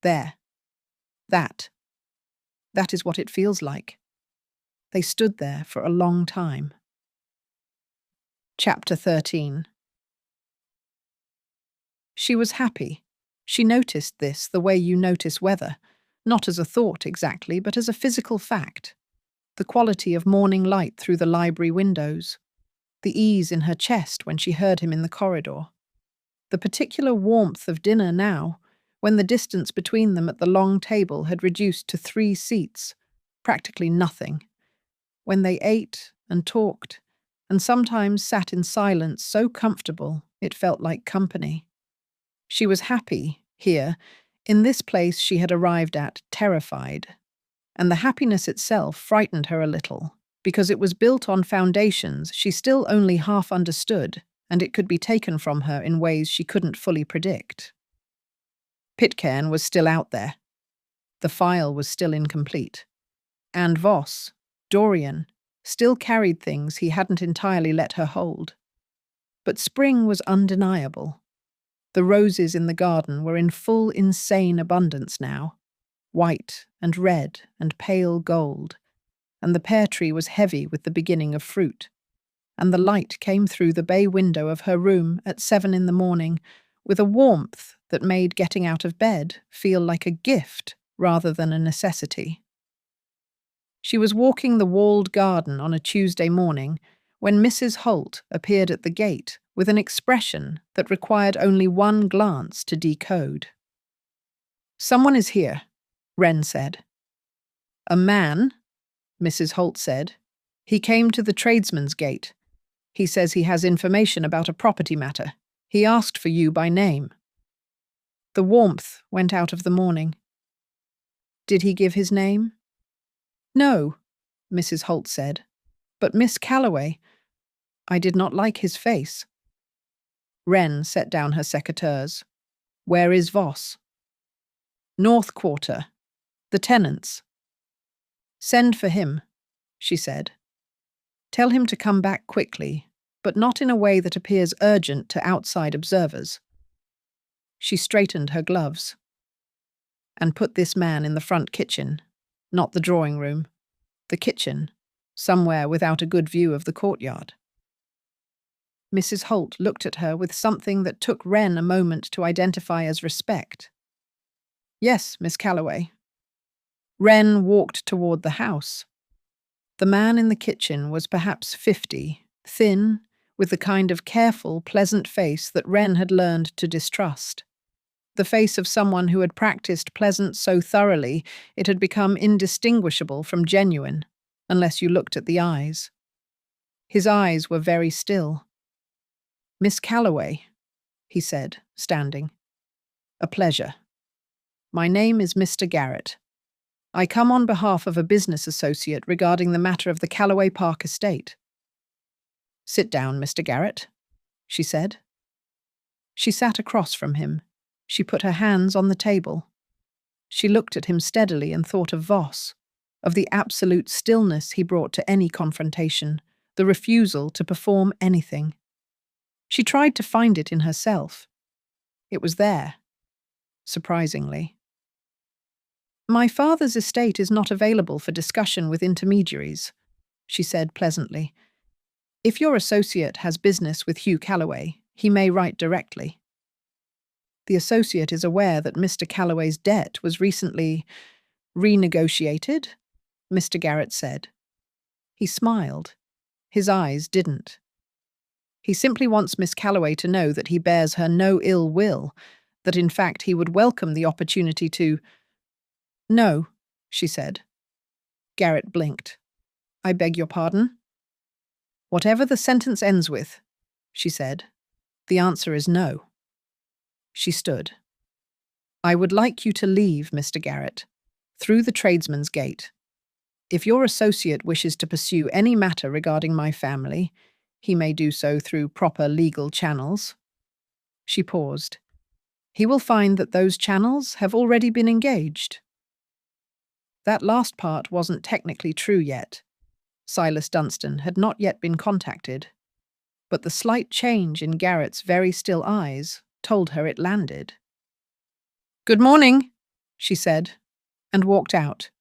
there, that is what it feels like. They stood there for a long time. Chapter 13. She was happy. She noticed this the way you notice weather, not as a thought exactly, but as a physical fact. The quality of morning light through the library windows, the ease in her chest when she heard him in the corridor, the particular warmth of dinner now, when the distance between them at the long table had reduced to 3 seats, practically nothing, when they ate and talked, and sometimes sat in silence so comfortable it felt like company. She was happy, here, in this place she had arrived at, terrified, and the happiness itself frightened her a little, because it was built on foundations she still only half understood, and it could be taken from her in ways she couldn't fully predict. Pitken was still out there. The file was still incomplete. And Voss, Dorian, still carried things he hadn't entirely let her hold. But spring was undeniable. The roses in the garden were in full insane abundance now, white and red and pale gold, and the pear tree was heavy with the beginning of fruit, and the light came through the bay window of her room at 7 in the morning with a warmth that made getting out of bed feel like a gift rather than a necessity. She was walking the walled garden on a Tuesday morning when Mrs. Holt appeared at the gate with an expression that required only one glance to decode. "Someone is here," Wren said. "A man," Mrs. Holt said. "He came to the tradesman's gate. He says he has information about a property matter. He asked for you by name." The warmth went out of the morning. "Did he give his name?" "No," Mrs. Holt said. "But Miss Calloway, I did not like his face." Wren set down her secateurs. "Where is Voss?" "North Quarter. The tenants." "Send for him," she said. "Tell him to come back quickly, but not in a way that appears urgent to outside observers." She straightened her gloves. "And put this man in the front kitchen, not the drawing room. The kitchen, somewhere without a good view of the courtyard." Mrs. Holt looked at her with something that took Wren a moment to identify as respect. "Yes, Miss Calloway." Wren walked toward the house. The man in the kitchen was perhaps 50, thin, with the kind of careful, pleasant face that Wren had learned to distrust. The face of someone who had practiced pleasant so thoroughly it had become indistinguishable from genuine, unless you looked at the eyes. His eyes were very still. "Miss Calloway," he said, standing. "A pleasure. My name is Mr. Garrett. I come on behalf of a business associate regarding the matter of the Calloway Park estate." "Sit down, Mr. Garrett," she said. She sat across from him. She put her hands on the table. She looked at him steadily and thought of Voss, of the absolute stillness he brought to any confrontation, the refusal to perform anything. She tried to find it in herself. It was there, surprisingly. "My father's estate is not available for discussion with intermediaries," she said pleasantly. "If your associate has business with Hugh Calloway, he may write directly." "The associate is aware that Mr. Calloway's debt was recently renegotiated," Mr. Garrett said. He smiled. His eyes didn't. "He simply wants Miss Calloway to know that he bears her no ill will, that in fact he would welcome the opportunity to—" "No," she said. Garrett blinked. "I beg your pardon?" "Whatever the sentence ends with," she said, "the answer is no." She stood. "I would like you to leave, Mr. Garrett, through the tradesman's gate. If your associate wishes to pursue any matter regarding my family, he may do so through proper legal channels." She paused. "He will find that those channels have already been engaged." That last part wasn't technically true yet. Silas Dunstan had not yet been contacted, but the slight change in Garrett's very still eyes told her it landed. "Good morning," she said, and walked out.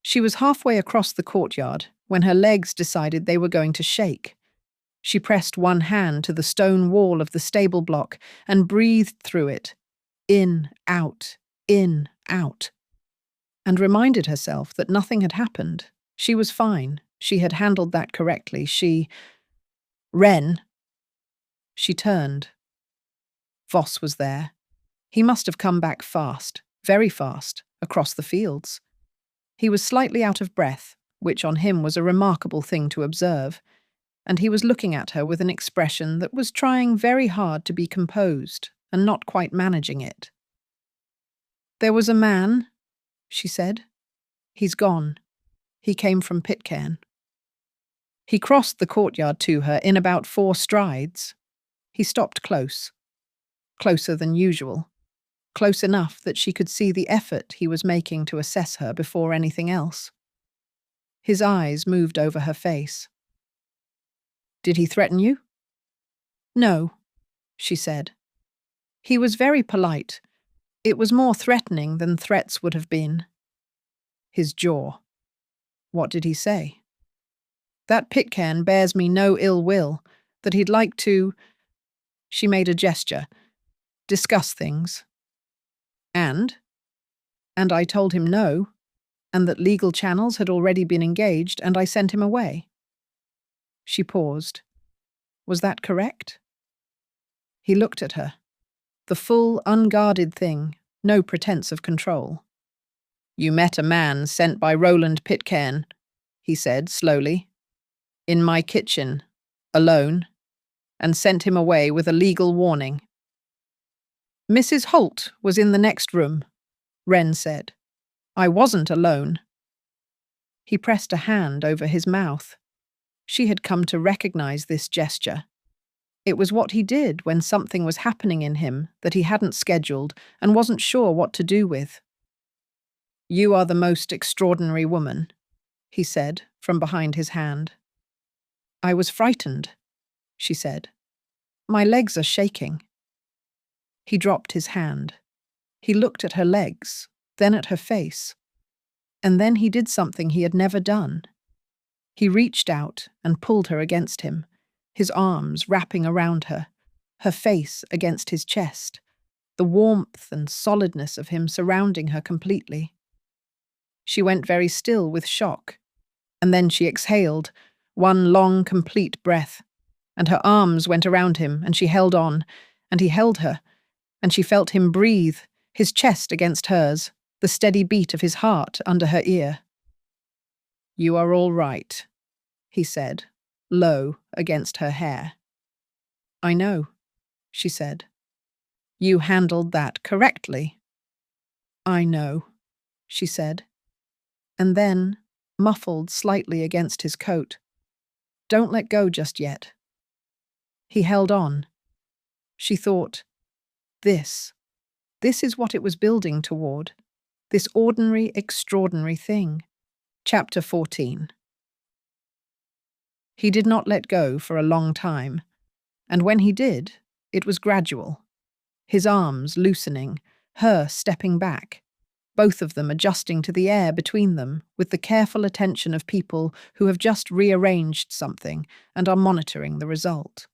She was halfway across the courtyard when her legs decided they were going to shake. She pressed one hand to the stone wall of the stable block and breathed through it, in, out, and reminded herself that nothing had happened. She was fine. She had handled that correctly. Wren. She turned. Voss was there. He must have come back fast, very fast, across the fields. He was slightly out of breath, which on him was a remarkable thing to observe, and he was looking at her with an expression that was trying very hard to be composed and not quite managing it. "There was a man," she said. "He's gone. He came from Pitken." He crossed the courtyard to her in about 4 strides. He stopped close. Closer than usual. Close enough that she could see the effort he was making to assess her before anything else. His eyes moved over her face. "Did he threaten you?" "No," she said. "He was very polite. It was more threatening than threats would have been." His jaw. "What did he say?" "That Pitcairn bears me no ill will, that he'd like to—" She made a gesture. "Discuss things." And I told him no, and that legal channels had already been engaged, and I sent him away." She paused. "Was that correct?" He looked at her. The full, unguarded thing, no pretense of control. "You met a man sent by Roland Pitcairn," he said slowly, "in my kitchen, alone, and sent him away with a legal warning." "Mrs. Holt was in the next room," Wren said. "I wasn't alone." He pressed a hand over his mouth. She had come to recognize this gesture. It was what he did when something was happening in him that he hadn't scheduled and wasn't sure what to do with. "You are the most extraordinary woman," he said from behind his hand. "I was frightened," she said. "My legs are shaking." He dropped his hand. He looked at her legs, then at her face. And then he did something he had never done. He reached out and pulled her against him, his arms wrapping around her, her face against his chest, the warmth and solidness of him surrounding her completely. She went very still with shock, and then she exhaled, one long, complete breath, and her arms went around him, and she held on, and he held her, and she felt him breathe, his chest against hers, the steady beat of his heart under her ear. "You are all right," he said, low against her hair. "I know," she said. "You handled that correctly." "I know," she said. And then, muffled slightly against his coat, "Don't let go just yet." He held on. She thought, This is what it was building toward. This ordinary, extraordinary thing. Chapter 14. He did not let go for a long time, And when he did, it was gradual. His arms loosening, her stepping back, both of them adjusting to the air between them with the careful attention of people who have just rearranged something and are monitoring the result.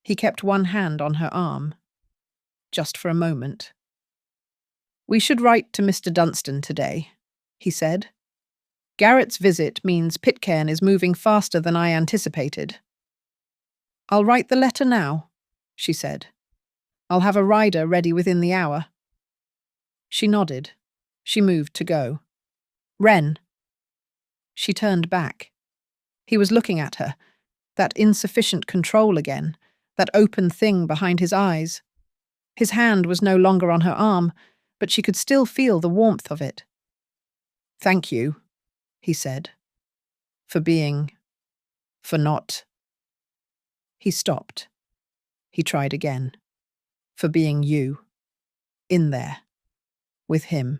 He kept one hand on her arm, just for a moment. "We should write to Mr. Dunstan today," he said. "Garrett's visit means Pitken is moving faster than I anticipated." "I'll write the letter now," she said. "I'll have a rider ready within the hour." She nodded. She moved to go. "Wren." She turned back. He was looking at her, that insufficient control again, that open thing behind his eyes. His hand was no longer on her arm, but she could still feel the warmth of it. "Thank you," he said, for not. He stopped. He tried again. "For being you. In there. With him."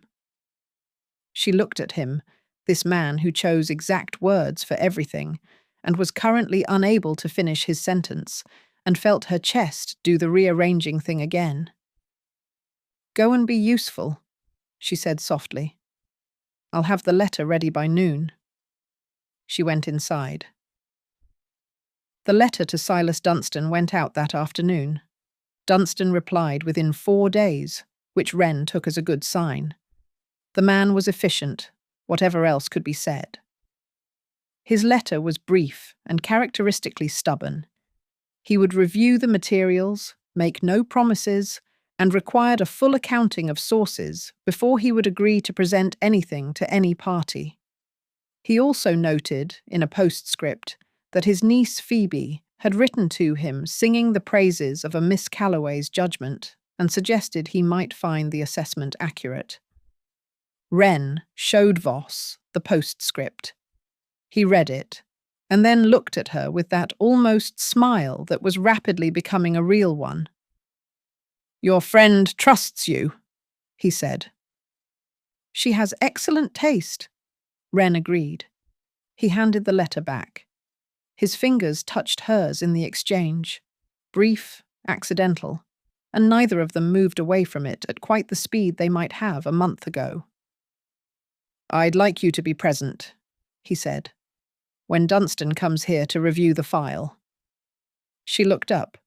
She looked at him, this man who chose exact words for everything, and was currently unable to finish his sentence, and felt her chest do the rearranging thing again. "Go and be useful," she said softly. "I'll have the letter ready by noon." She went inside. The letter to Silas Dunstan went out that afternoon. Dunstan replied within 4 days, which Wren took as a good sign. The man was efficient, whatever else could be said. His letter was brief and characteristically stubborn. He would review the materials, make no promises, and required a full accounting of sources before he would agree to present anything to any party. He also noted, in a postscript, that his niece Phoebe had written to him singing the praises of a Miss Calloway's judgment and suggested he might find the assessment accurate. Wren showed Voss the postscript. He read it, and then looked at her with that almost smile that was rapidly becoming a real one. "Your friend trusts you," he said. "She has excellent taste," Wren agreed. He handed the letter back. His fingers touched hers in the exchange, brief, accidental, and neither of them moved away from it at quite the speed they might have a month ago. "I'd like you to be present," he said, "when Dunstan comes here to review the file." She looked up.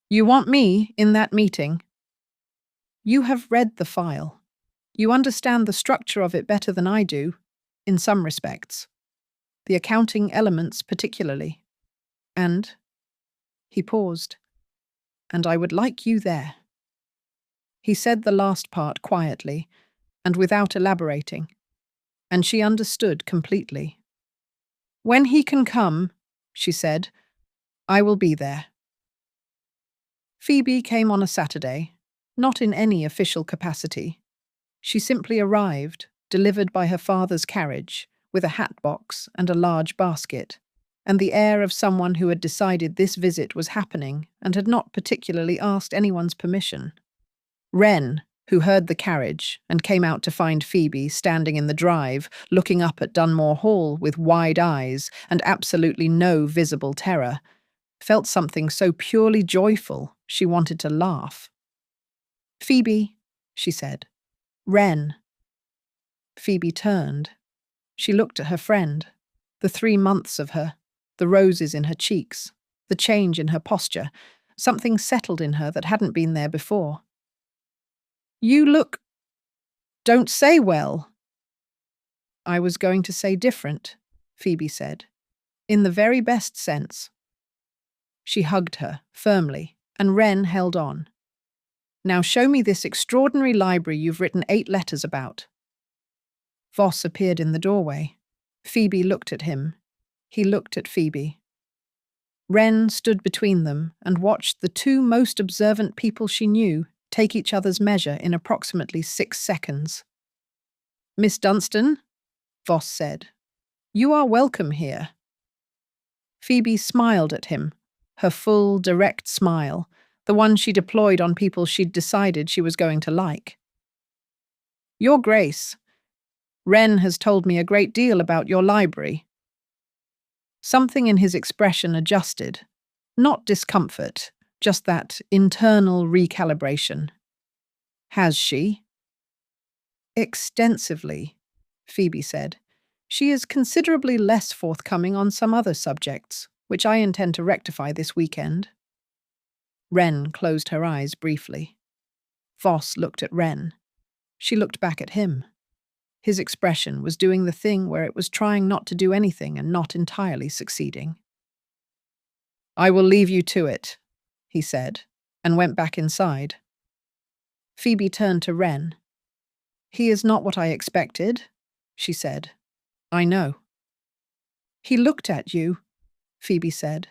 "You want me in that meeting?" "You have read the file. You understand the structure of it better than I do, in some respects. The accounting elements particularly. And," he paused, "and I would like you there." He said the last part quietly, and without elaborating, and she understood completely. "When he can come," she said, "I will be there." Phoebe came on a Saturday, not in any official capacity. She simply arrived, delivered by her father's carriage, with a hat box and a large basket, and the air of someone who had decided this visit was happening and had not particularly asked anyone's permission. Wren, who heard the carriage and came out to find Phoebe standing in the drive, looking up at Dunore Hall with wide eyes and absolutely no visible terror, felt something so purely joyful she wanted to laugh. "Phoebe," she said. "Wren." Phoebe turned. She looked at her friend, the 3 months of her, the roses in her cheeks, the change in her posture, something settled in her that hadn't been there before. "You look... don't say well." "I was going to say different," Phoebe said, "in the very best sense." She hugged her, firmly, and Wren held on. "Now show me this extraordinary library you've written 8 letters about." Voss appeared in the doorway. Phoebe looked at him. He looked at Phoebe. Wren stood between them and watched the 2 most observant people she knew take each other's measure in approximately 6 seconds. "Miss Dunstan," Voss said, "you are welcome here." Phoebe smiled at him, her full, direct smile, the one she deployed on people she'd decided she was going to like. "Your Grace, Wren has told me a great deal about your library." Something in his expression adjusted, Not discomfort, just that internal recalibration. Has she? Extensively, Phoebe said. She is considerably less forthcoming on some other subjects, which I intend to rectify this weekend. Wren closed her eyes briefly. Voss looked at Wren. She looked back at him. His expression was doing the thing where it was trying not to do anything and not entirely succeeding. I will leave you to it, he said, and went back inside. Phoebe turned to Wren. He is not what I expected, she said. I know. He looked at you, Phoebe said.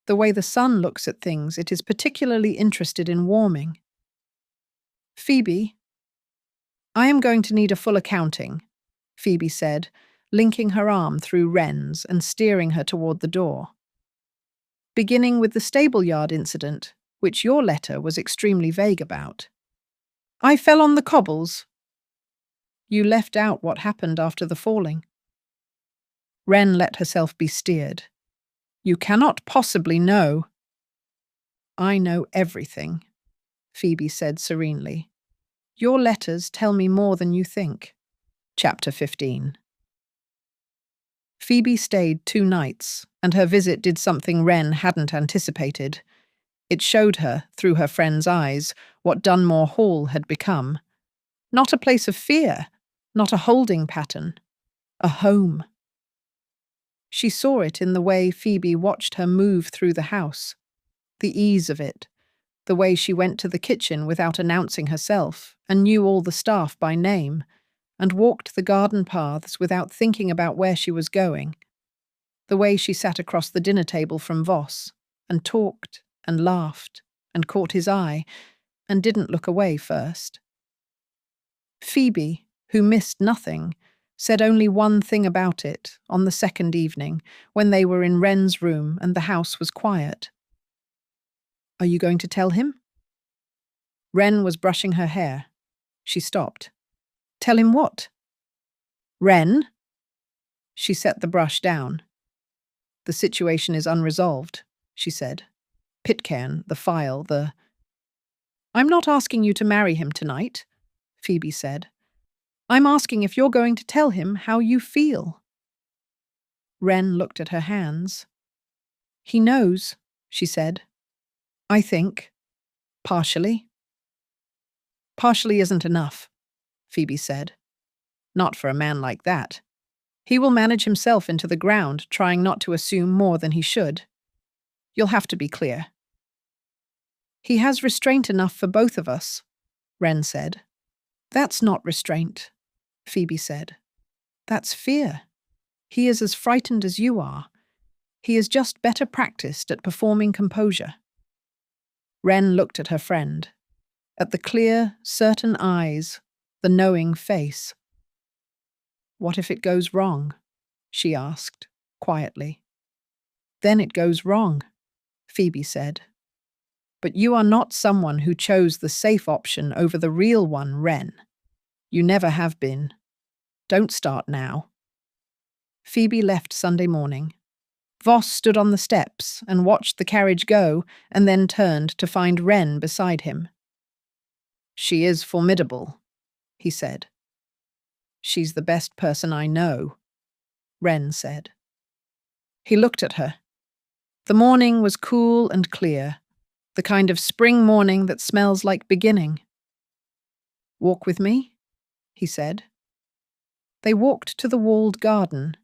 The way the sun looks at things, it is particularly interested in warming. Phoebe, I am going to need a full accounting, Phoebe said, linking her arm through Wren's and steering her toward the door. Beginning with the stable-yard incident, which your letter was extremely vague about. I fell on the cobbles. You left out what happened after the falling. Wren let herself be steered. You cannot possibly know. I know everything, Phoebe said serenely. Your letters tell me more than you think. Chapter 15. Phoebe stayed 2 nights, and her visit did something Wren hadn't anticipated. It showed her, through her friend's eyes, what Dunmore Hall had become. Not a place of fear, not a holding pattern, a home. She saw it in the way Phoebe watched her move through the house, the ease of it, the way she went to the kitchen without announcing herself and knew all the staff by name, and walked the garden paths without thinking about where she was going, the way she sat across the dinner table from Voss and talked and laughed and caught his eye and didn't look away first. Phoebe, who missed nothing, said only one thing about it on the second evening when they were in Wren's room and the house was quiet. Are you going to tell him? Wren was brushing her hair. She stopped. Tell him what? Wren? She set the brush down. The situation is unresolved, she said. Pitken, the file, the... I'm not asking you to marry him tonight, Phoebe said. I'm asking if you're going to tell him how you feel. Wren looked at her hands. He knows, she said. I think. Partially. Partially isn't enough, Phoebe said. Not for a man like that. He will manage himself into the ground, trying not to assume more than he should. You'll have to be clear. He has restraint enough for both of us, Wren said. That's not restraint, Phoebe said. That's fear. He is as frightened as you are. He is just better practiced at performing composure. Wren looked at her friend, at the clear, certain eyes, the knowing face. What if it goes wrong? She asked, quietly. Then it goes wrong, Phoebe said. But you are not someone who chose the safe option over the real one, Wren. You never have been. Don't start now. Phoebe left Sunday morning. Voss stood on the steps and watched the carriage go and then turned to find Wren beside him. She is formidable, he said. She's the best person I know, Wren said. He looked at her. The morning was cool and clear, the kind of spring morning that smells like beginning. Walk with me, he said. They walked to the walled garden.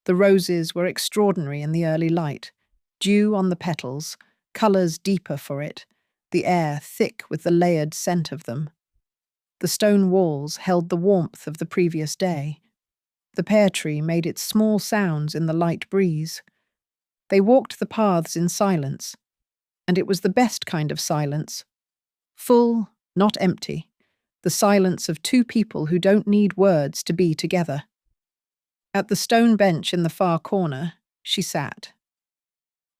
The roses were extraordinary in the early light, dew on the petals, colours deeper for it, the air thick with the layered scent of them. The stone walls held the warmth of the previous day. The pear tree made its small sounds in the light breeze. They walked the paths in silence, and it was the best kind of silence. Full, not empty, the silence of 2 people who don't need words to be together. At the stone bench in the far corner, she sat.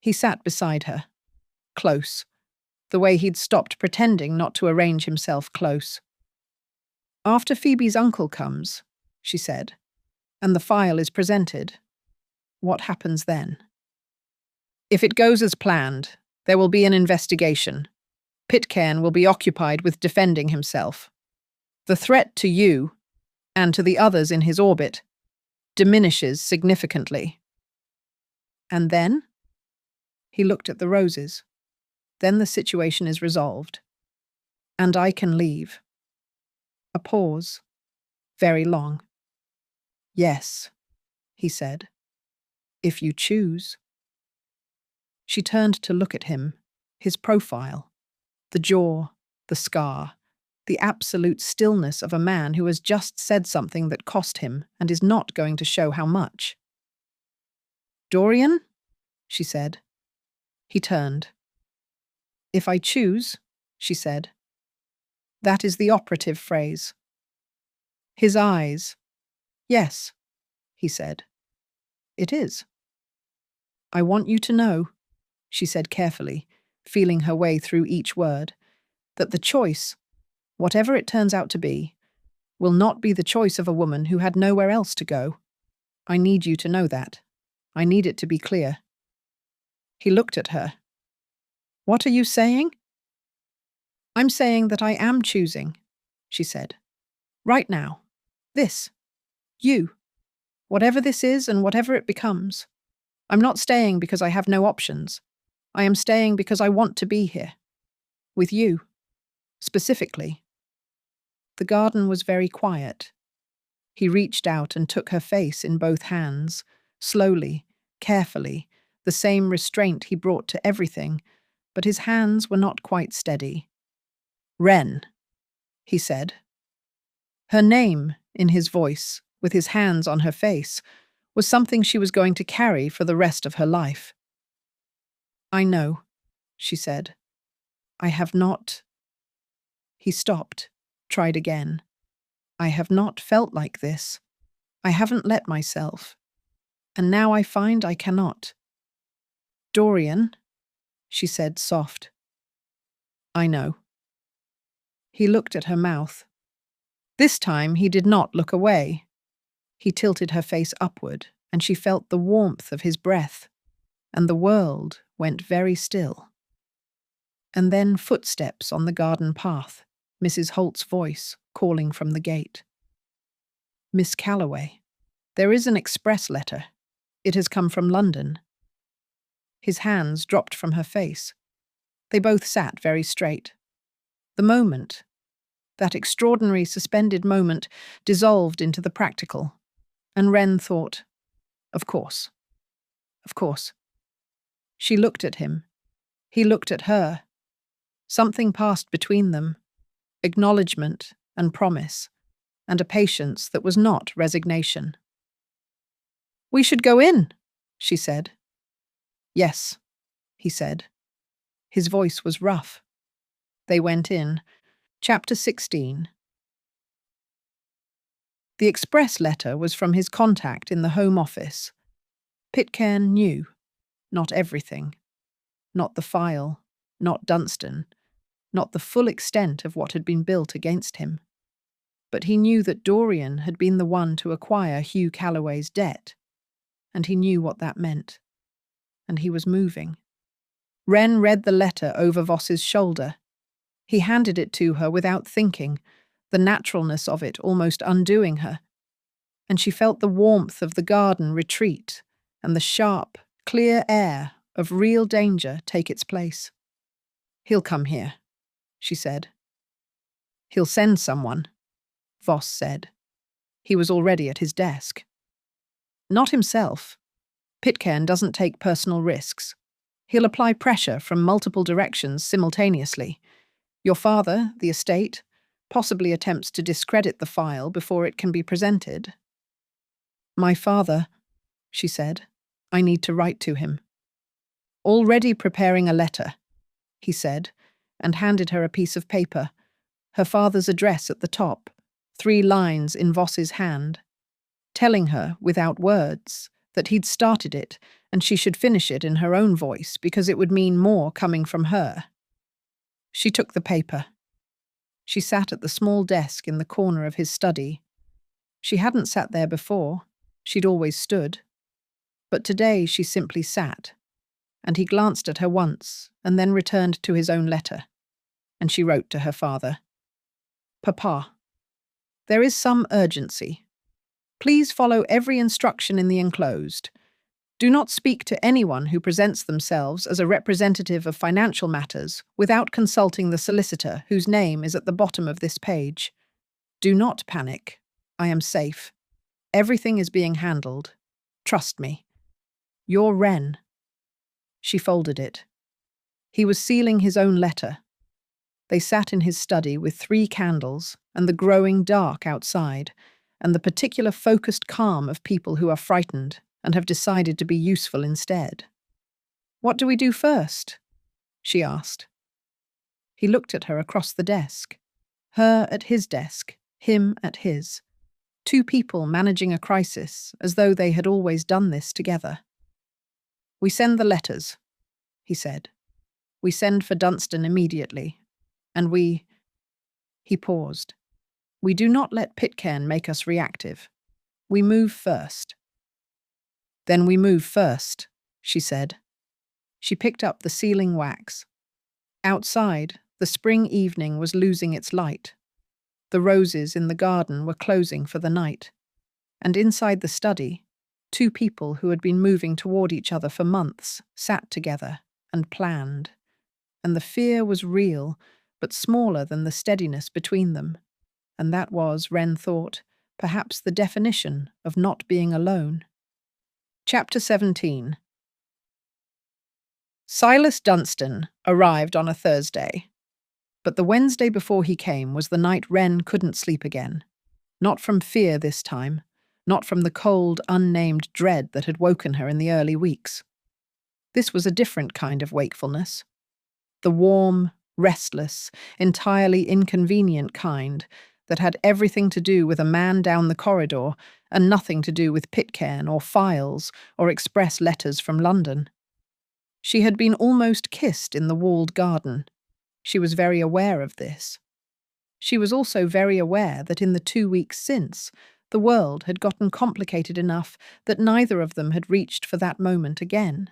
He sat beside her, close, the way he'd stopped pretending not to arrange himself close. After Phoebe's uncle comes, she said, and the file is presented, what happens then? If it goes as planned, there will be an investigation. Pitken will be occupied with defending himself. The threat to you, and to the others in his orbit, diminishes significantly. And then? He looked at the roses. Then the situation is resolved. And I can leave. A pause. Very long. Yes, he said. If you choose. She turned to look at him, his profile, the jaw, the scar, the absolute stillness of a man who has just said something that cost him and is not going to show how much. Dorian? She said. He turned. If I choose, she said. That is the operative phrase. His eyes. Yes, he said. It is. I want you to know, she said carefully, feeling her way through each word, that the choice, whatever it turns out to be, will not be the choice of a woman who had nowhere else to go. I need you to know that. I need it to be clear. He looked at her. What are you saying? I'm saying that I am choosing, she said. Right now. This. You. Whatever this is and whatever it becomes. I'm not staying because I have no options. I am staying because I want to be here. With you. Specifically. The garden was very quiet. He reached out and took her face in both hands, slowly, carefully, the same restraint he brought to everything, but his hands were not quite steady. Wren, he said. Her name, in his voice, with his hands on her face, was something she was going to carry for the rest of her life. I know, she said. I have not. He stopped, tried again. I have not felt like this. I haven't let myself. And now I find I cannot. Dorian, she said, soft. I know. He looked at her mouth. This time he did not look away. He tilted her face upward, and she felt the warmth of his breath, and the world went very still. And then footsteps on the garden path, Mrs. Holt's voice calling from the gate. Miss Calloway, there is an express letter. It has come from London. His hands dropped from her face. They both sat very straight. The moment, that extraordinary suspended moment, dissolved into the practical, and Wren thought, of course. Of course. She looked at him. He looked at her. Something passed between them, acknowledgement and promise, and a patience that was not resignation. We should go in, she said. Yes, he said. His voice was rough. They went in. Chapter 16. The express letter was from his contact in the Home Office. Pitken knew. Not everything. Not the file. Not Dunstan. Not the full extent of what had been built against him. But he knew that Dorian had been the one to acquire Hugh Calloway's debt. And he knew what that meant. And he was moving. Wren read the letter over Voss's shoulder. He handed it to her without thinking, the naturalness of it almost undoing her. And she felt the warmth of the garden retreat and the sharp, clear air of real danger take its place. He'll come here, she said. He'll send someone, Voss said. He was already at his desk. Not himself. Pitken doesn't take personal risks. He'll apply pressure from multiple directions simultaneously. Your father, the estate, possibly attempts to discredit the file before it can be presented. My father, she said. I need to write to him. Already preparing a letter, he said, and handed her a piece of paper, her father's address at the top, 3 lines in Voss's hand, telling her, without words, that he'd started it and she should finish it in her own voice because it would mean more coming from her. She took the paper. She sat at the small desk in the corner of his study. She hadn't sat there before. She'd always stood. But today she simply sat. and he glanced at her once and then returned to his own letter, and she wrote to her father. Papa, there is some urgency. Please follow every instruction in the enclosed. Do not speak to anyone who presents themselves as a representative of financial matters without consulting the solicitor whose name is at the bottom of this page. Do not panic. I am safe. Everything is being handled. Trust me. Your Wren. She folded it. He was sealing his own letter. They sat in his study with 3 candles and the growing dark outside, and the particular focused calm of people who are frightened and have decided to be useful instead. What do we do first? She asked. He looked at her across the desk. Her at his desk, him at his. 2 people managing a crisis as though they had always done this together. We send the letters, he said. We send for Dunstan immediately. And we... He paused. We do not let Pitken make us reactive. We move first. Then we move first, she said. She picked up the sealing wax. Outside, the spring evening was losing its light. The roses in the garden were closing for the night. And inside the study, 2 people who had been moving toward each other for months sat together and planned. And the fear was real, but smaller than the steadiness between them. And that was, Wren thought, perhaps the definition of not being alone. Chapter 17. Silas Dunstan arrived on a Thursday, but the Wednesday before he came was the night Wren couldn't sleep again. Not from fear this time, not from the cold, unnamed dread that had woken her in the early weeks. This was a different kind of wakefulness. The warm, restless, entirely inconvenient kind that had everything to do with a man down the corridor and nothing to do with Pitken or files or express letters from London. She had been almost kissed in the walled garden. She was very aware of this. She was also very aware that in the 2 weeks since, the world had gotten complicated enough that neither of them had reached for that moment again.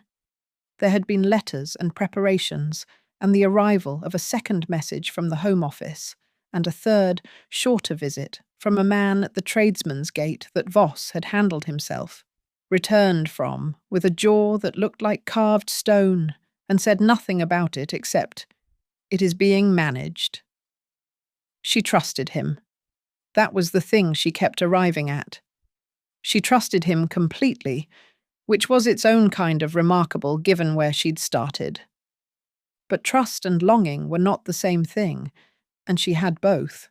There had been letters and preparations, and the arrival of a second message from the Home Office, and a third, shorter visit from a man at the tradesman's gate that Voss had handled himself, returned from with a jaw that looked like carved stone, and said nothing about it except, "It is being managed." She trusted him. That was the thing she kept arriving at. She trusted him completely, which was its own kind of remarkable given where she'd started. But trust and longing were not the same thing, and she had both.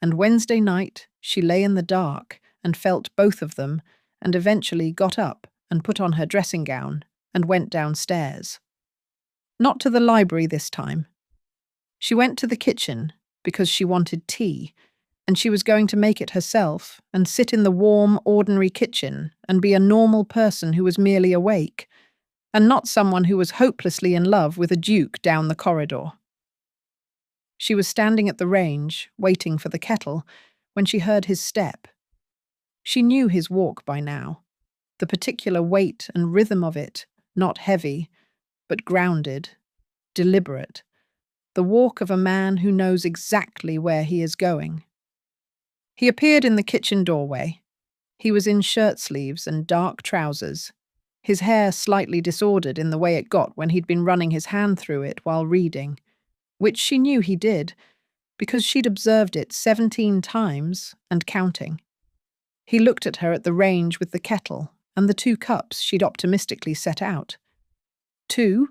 And Wednesday night she lay in the dark and felt both of them, and eventually got up and put on her dressing gown and went downstairs. Not to the library this time. She went to the kitchen because she wanted tea, and she was going to make it herself and sit in the warm, ordinary kitchen and be a normal person who was merely awake, and not someone who was hopelessly in love with a duke down the corridor. She was standing at the range, waiting for the kettle, when she heard his step. She knew his walk by now, the particular weight and rhythm of it, not heavy, but grounded, deliberate, the walk of a man who knows exactly where he is going. He appeared in the kitchen doorway. He was in shirt sleeves and dark trousers, his hair slightly disordered in the way it got when he'd been running his hand through it while reading, which she knew he did, because she'd observed it 17 times and counting. He looked at her at the range with the kettle and the 2 cups she'd optimistically set out. 2,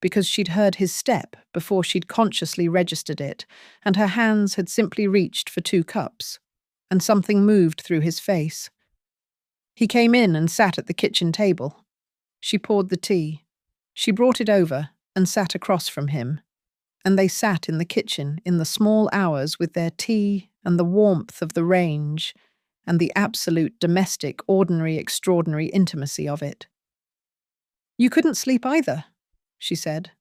because she'd heard his step before she'd consciously registered it, and her hands had simply reached for 2 cups, and something moved through his face. He came in and sat at the kitchen table. She poured the tea. She brought it over and sat across from him, and they sat in the kitchen in the small hours with their tea and the warmth of the range, and the absolute domestic, ordinary, extraordinary intimacy of it. "You couldn't sleep either," she said.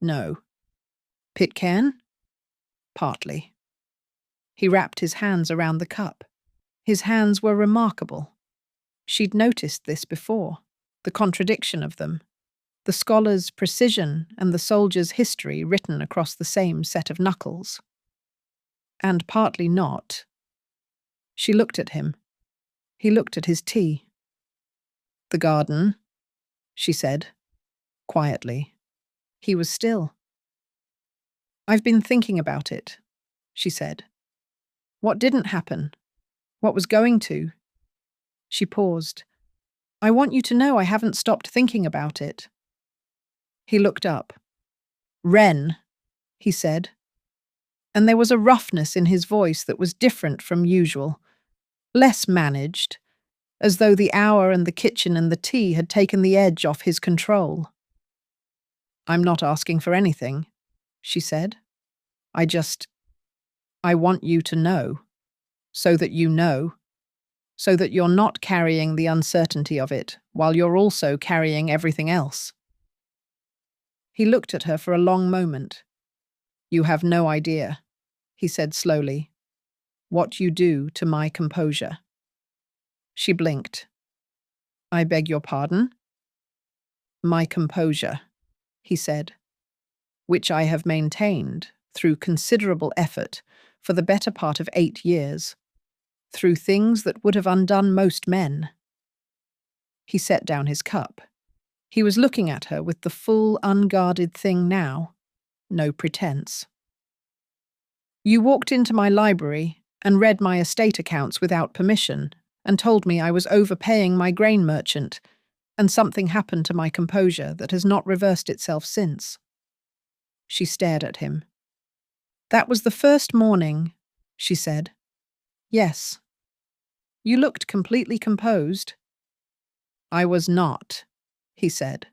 "No." "Pitken?" "Partly." He wrapped his hands around the cup. His hands were remarkable. She'd noticed this before, the contradiction of them. the scholar's precision and the soldier's history written across the same set of knuckles. And partly not. She looked at him. He looked at his tea. "The garden," she said, quietly. He was still. "I've been thinking about it," she said. "What didn't happen? What was going to?" She paused. "I want you to know I haven't stopped thinking about it." He looked up. "Wren," he said, and there was a roughness in his voice that was different from usual, less managed, as though the hour and the kitchen and the tea had taken the edge off his control. "I'm not asking for anything," she said. I want you to know, so that you know, so that you're not carrying the uncertainty of it while you're also carrying everything else." He looked at her for a long moment. "You have no idea," he said slowly, "what you do to my composure." She blinked. "I beg your pardon?" "My composure," he said, "which I have maintained through considerable effort for the better part of 8 years, through things that would have undone most men." He set down his cup. He was looking at her with the full, unguarded thing now, no pretense. "You walked into my library and read my estate accounts without permission and told me I was overpaying my grain merchant, and something happened to my composure that has not reversed itself since." She stared at him. "That was the first morning," she said. "Yes. You looked completely composed." "I was not," he said.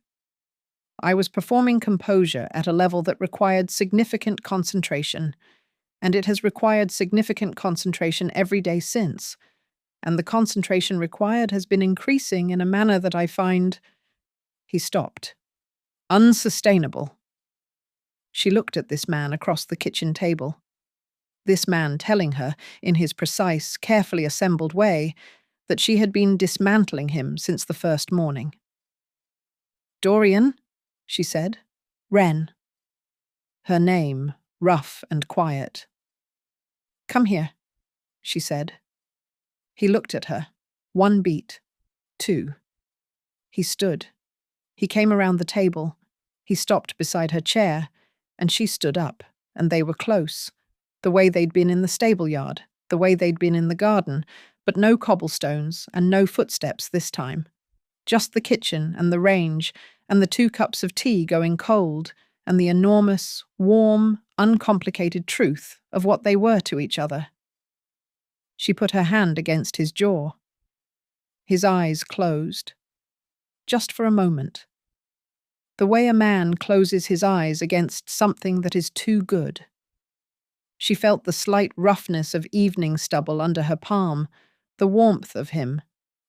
"I was performing composure at a level that required significant concentration, and it has required significant concentration every day since, and the concentration required has been increasing in a manner that I find—" He stopped. "Unsustainable." She looked at this man across the kitchen table. This man telling her, in his precise, carefully assembled way, that she had been dismantling him since the first morning. "Dorian," she said. "Wren." Her name, rough and quiet. "Come here," she said. He looked at her. 1 beat. 2. He stood. He came around the table. He stopped beside her chair, and she stood up, and they were close, the way they'd been in the stable yard, the way they'd been in the garden, but no cobblestones and no footsteps this time. Just the kitchen and the range and the 2 cups of tea going cold and the enormous, warm, uncomplicated truth of what they were to each other. She put her hand against his jaw. His eyes closed. Just for a moment. The way a man closes his eyes against something that is too good. She felt the slight roughness of evening stubble under her palm, the warmth of him,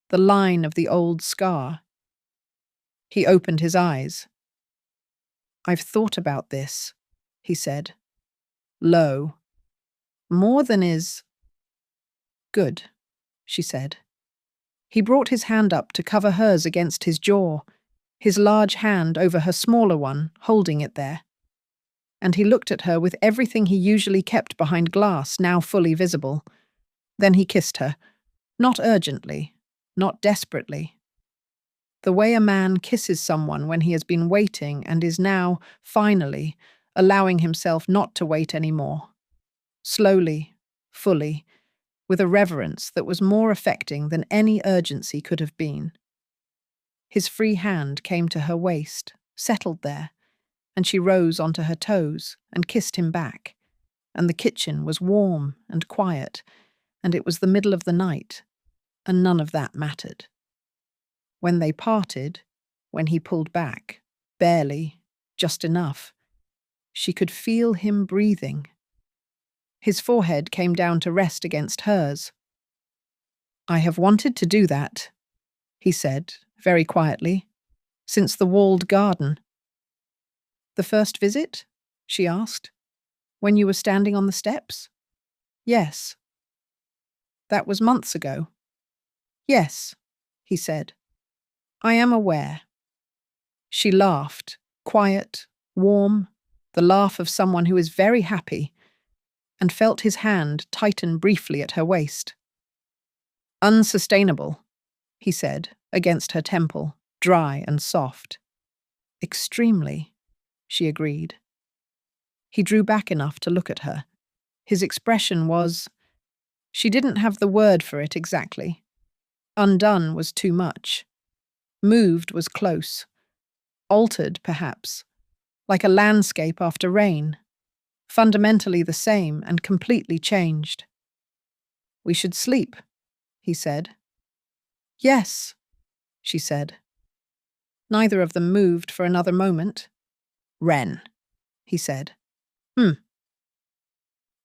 the line of the old scar. He opened his eyes. "I've thought about this," he said. Low. "More than is—" "Good," she said. He brought his hand up to cover hers against his jaw, his large hand over her smaller one, holding it there. And he looked at her with everything he usually kept behind glass now fully visible. Then he kissed her, not urgently, not desperately. The way a man kisses someone when he has been waiting and is now, finally, allowing himself not to wait anymore. Slowly, fully, with a reverence that was more affecting than any urgency could have been. His free hand came to her waist, settled there, and she rose onto her toes and kissed him back, and the kitchen was warm and quiet, and it was the middle of the night, and none of that mattered. When they parted, when he pulled back, barely, just enough, she could feel him breathing. His forehead came down to rest against hers. "I have wanted to do that," he said, very quietly, "since the walled garden." "The first visit?" she asked. "When you were standing on the steps?" "Yes." "That was months ago." "Yes," he said. "I am aware." She laughed, quiet, warm, the laugh of someone who is very happy, and felt his hand tighten briefly at her waist. "Unsustainable," he said, against her temple, dry and soft. "Extremely," she agreed. He drew back enough to look at her. His expression was— she didn't have the word for it exactly. Undone was too much. Moved was close. Altered, perhaps. Like a landscape after rain. Fundamentally the same and completely changed. "We should sleep," he said. "Yes," she said. Neither of them moved for another moment. "Wren," he said.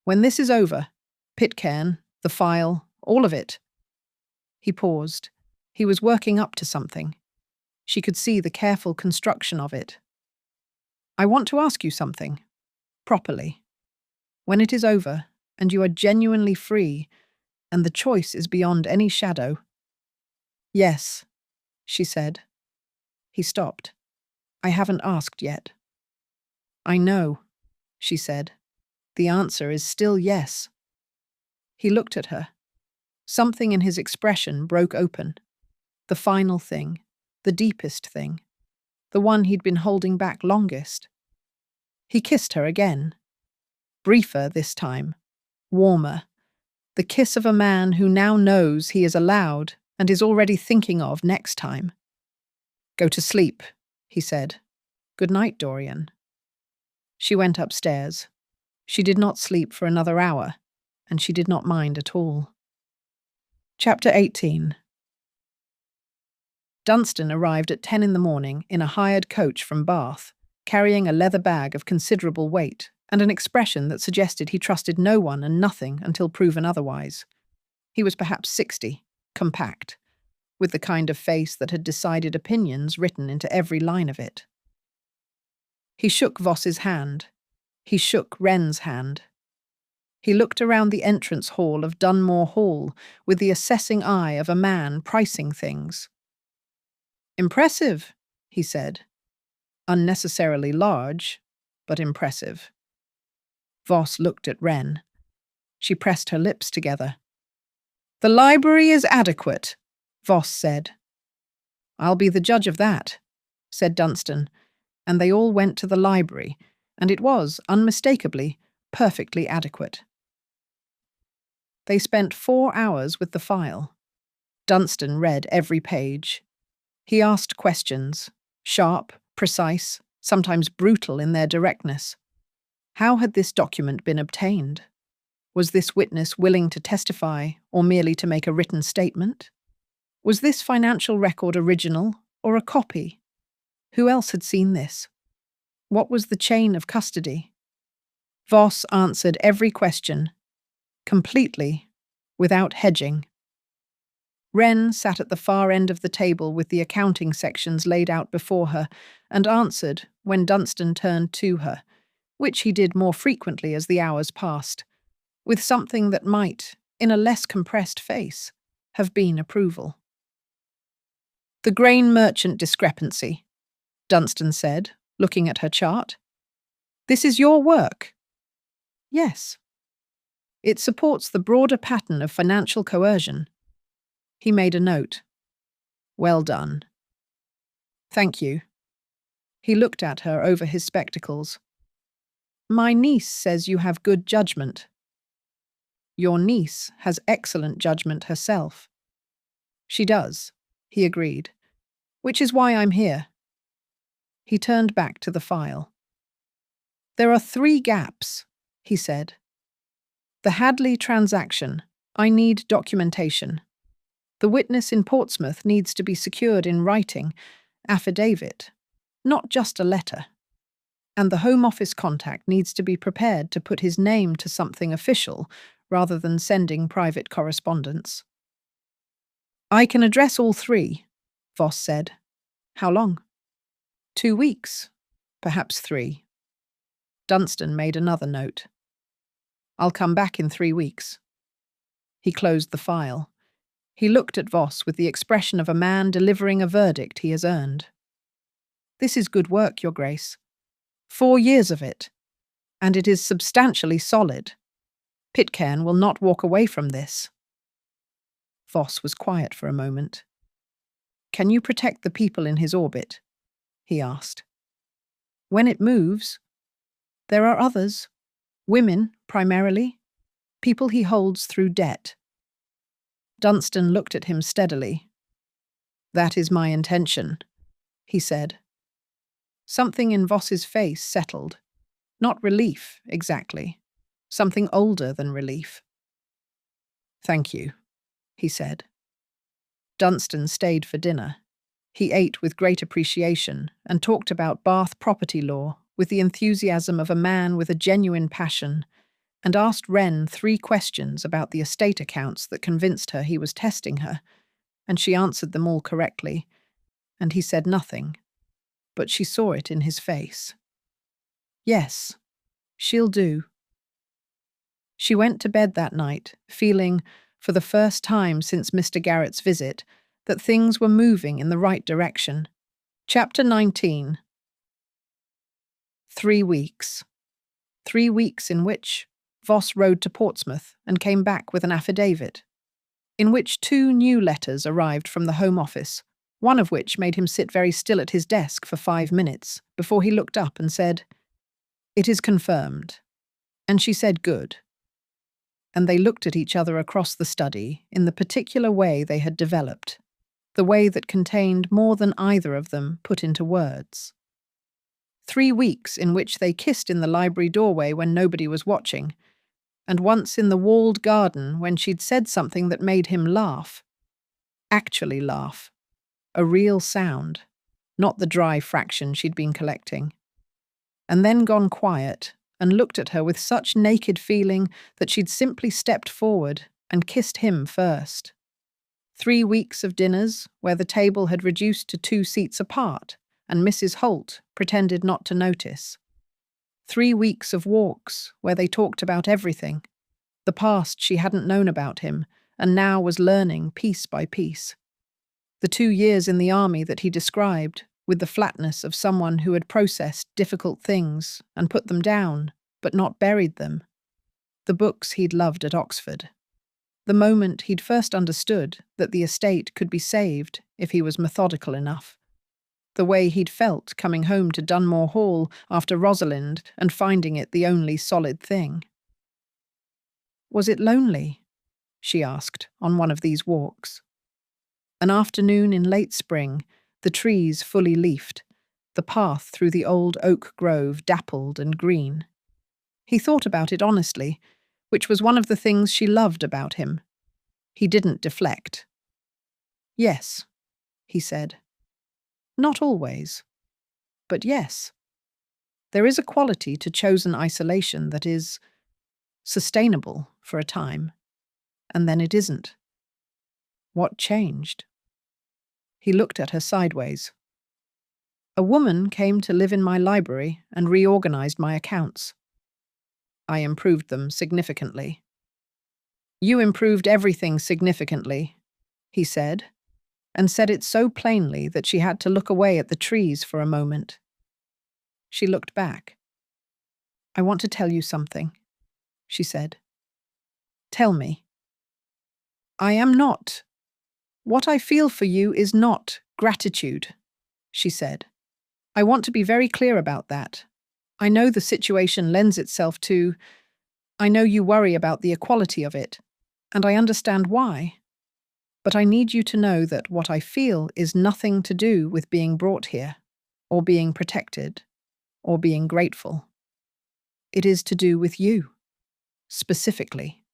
When this is over, Pitken, the file, all of it." He paused. He was working up to something. She could see the careful construction of it. "I want to ask you something. Properly. When it is over, and you are genuinely free, and the choice is beyond any shadow." "Yes," she said. He stopped. "I haven't asked yet." "I know," she said. "The answer is still yes." He looked at her. Something in his expression broke open. The final thing, the deepest thing, the one he'd been holding back longest. He kissed her again. Briefer this time, warmer. The kiss of a man who now knows he is allowed and is already thinking of next time. "Go to sleep," he said. "Good night, Dorian." She went upstairs. She did not sleep for another hour, and she did not mind at all. Chapter 18. Dunstan arrived at 10 in the morning in a hired coach from Bath, carrying a leather bag of considerable weight and an expression that suggested he trusted no one and nothing until proven otherwise. He was perhaps 60, compact, with the kind of face that had decided opinions written into every line of it. He shook Voss's hand. He shook Wren's hand. He looked around the entrance hall of Dunore Hall with the assessing eye of a man pricing things. "Impressive," he said. "Unnecessarily large, but impressive." Voss looked at Wren. She pressed her lips together. "The library is adequate," Voss said. "I'll be the judge of that," said Dunstan, and they all went to the library, and it was, unmistakably, perfectly adequate. They spent 4 hours with the file. Dunstan read every page. He asked questions, sharp, precise, sometimes brutal in their directness. How had this document been obtained? Was this witness willing to testify or merely to make a written statement? Was this financial record original or a copy? Who else had seen this? What was the chain of custody? Voss answered every question, completely, without hedging. Wren sat at the far end of the table with the accounting sections laid out before her and answered when Dunstan turned to her, which he did more frequently as the hours passed, with something that might, in a less compressed face, have been approval. "The grain merchant discrepancy," Dunstan said, looking at her chart. "This is your work." "Yes." "It supports the broader pattern of financial coercion." He made a note. "Well done." "Thank you." He looked at her over his spectacles. "My niece says you have good judgment." "Your niece has excellent judgment herself." "She does," he agreed, "which is why I'm here." He turned back to the file. "There are 3 gaps," he said. "The Hadley transaction. I need documentation. The witness in Portsmouth needs to be secured in writing, affidavit, not just a letter. And the Home Office contact needs to be prepared to put his name to something official rather than sending private correspondence." "I can address all 3, Voss said. "How long?" 2 weeks, perhaps 3. Dunstan made another note. "I'll come back in 3 weeks." He closed the file. He looked at Voss with the expression of a man delivering a verdict he has earned. This is good work, Your Grace. 4 years of it, and it is substantially solid. Pitken will not walk away from this. Voss was quiet for a moment. Can you protect the people in his orbit? He asked. When it moves, there are others. Women, primarily. People he holds through debt. Dunstan looked at him steadily. That is my intention, he said. Something in Voss's face settled. Not relief, exactly. Something older than relief. Thank you, he said. Dunstan stayed for dinner. He ate with great appreciation and talked about Bath property law with the enthusiasm of a man with a genuine passion, and asked Wren 3 questions about the estate accounts that convinced her he was testing her, and she answered them all correctly, and he said nothing, but she saw it in his face. Yes, she'll do. She went to bed that night, feeling, for the first time since Mr. Garrett's visit, that things were moving in the right direction. Chapter 19. 3 weeks. 3 weeks in which Voss rode to Portsmouth and came back with an affidavit, in which 2 new letters arrived from the Home Office, one of which made him sit very still at his desk for 5 minutes before he looked up and said, "It is confirmed." And she said, "Good." And they looked at each other across the study in the particular way they had developed, the way that contained more than either of them put into words. 3 weeks in which they kissed in the library doorway when nobody was watching, and once in the walled garden when she'd said something that made him laugh. Actually laugh. A real sound, not the dry fraction she'd been collecting. And then gone quiet and looked at her with such naked feeling that she'd simply stepped forward and kissed him first. 3 weeks of dinners where the table had reduced to 2 seats apart, and Mrs. Holt pretended not to notice. 3 weeks of walks where they talked about everything, the past she hadn't known about him and now was learning piece by piece. The 2 years in the army that he described, with the flatness of someone who had processed difficult things and put them down, but not buried them. The books he'd loved at Oxford. The moment he'd first understood that the estate could be saved if he was methodical enough. The way he'd felt coming home to Dunmore Hall after Rosalind and finding it the only solid thing. Was it lonely? She asked on one of these walks. An afternoon in late spring, the trees fully leafed, the path through the old oak grove dappled and green. He thought about it honestly, which was one of the things she loved about him. He didn't deflect. Yes, he said. Not always. But yes. There is a quality to chosen isolation that is sustainable for a time, and then it isn't. What changed? He looked at her sideways. A woman came to live in my library and reorganized my accounts. I improved them significantly. You improved everything significantly, he said, and said it so plainly that she had to look away at the trees for a moment. She looked back. I want to tell you something, she said. Tell me. I am not. What I feel for you is not gratitude, she said. I want to be very clear about that. I know the situation lends itself to. I know you worry about the equality of it, and I understand why. But I need you to know that what I feel is nothing to do with being brought here, or being protected, or being grateful. It is to do with you, specifically.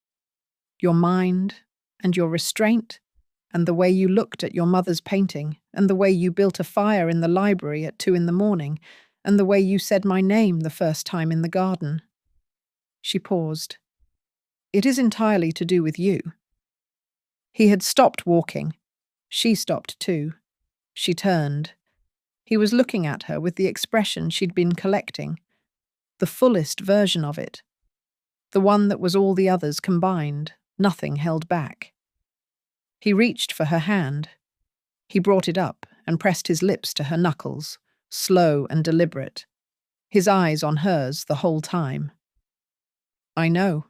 Your mind, and your restraint, and the way you looked at your mother's painting, and the way you built a fire in the library at 2 a.m, and the way you said my name the first time in the garden. She paused. It is entirely to do with you. He had stopped walking. She stopped too. She turned. He was looking at her with the expression she'd been collecting, the fullest version of it, the one that was all the others combined, nothing held back. He reached for her hand. He brought it up and pressed his lips to her knuckles, slow and deliberate, his eyes on hers the whole time. "I know,"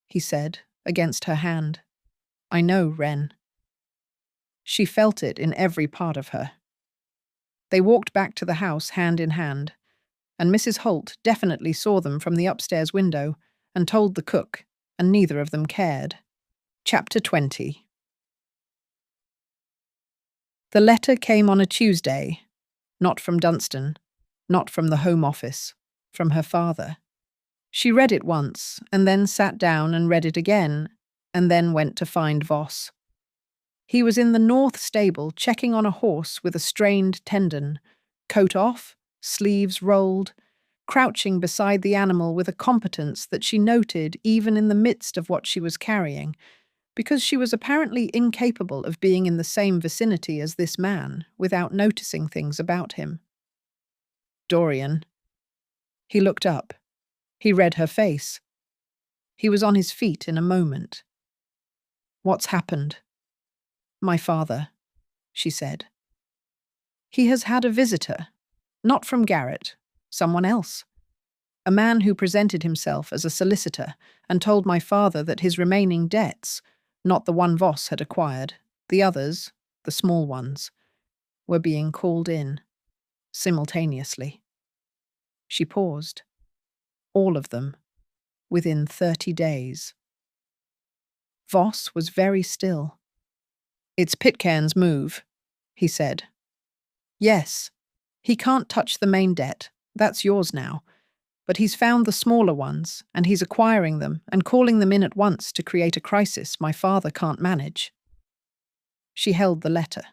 he said, against her hand. "I know, Wren." She felt it in every part of her. They walked back to the house hand in hand, and Mrs. Holt definitely saw them from the upstairs window and told the cook, and neither of them cared. Chapter 20. The letter came on a Tuesday, not from Dunstan, not from the Home Office, from her father. She read it once, and then sat down and read it again, and then went to find Voss. He was in the north stable checking on a horse with a strained tendon, coat off, sleeves rolled, crouching beside the animal with a competence that she noted even in the midst of what she was carrying, because she was apparently incapable of being in the same vicinity as this man without noticing things about him. Dorian. He looked up. He read her face. He was on his feet in a moment. "What's happened?" "My father," she said. "He has had a visitor, not from Garrett, someone else. A man who presented himself as a solicitor and told my father that his remaining debts, not the one Voss had acquired, the others, the small ones, were being called in, simultaneously." She paused. "All of them, within 30 days. Voss was very still. "It's Pitken's move," he said. "Yes, he can't touch the main debt, that's yours now. But he's found the smaller ones, and he's acquiring them and calling them in at once to create a crisis my father can't manage." She held the letter.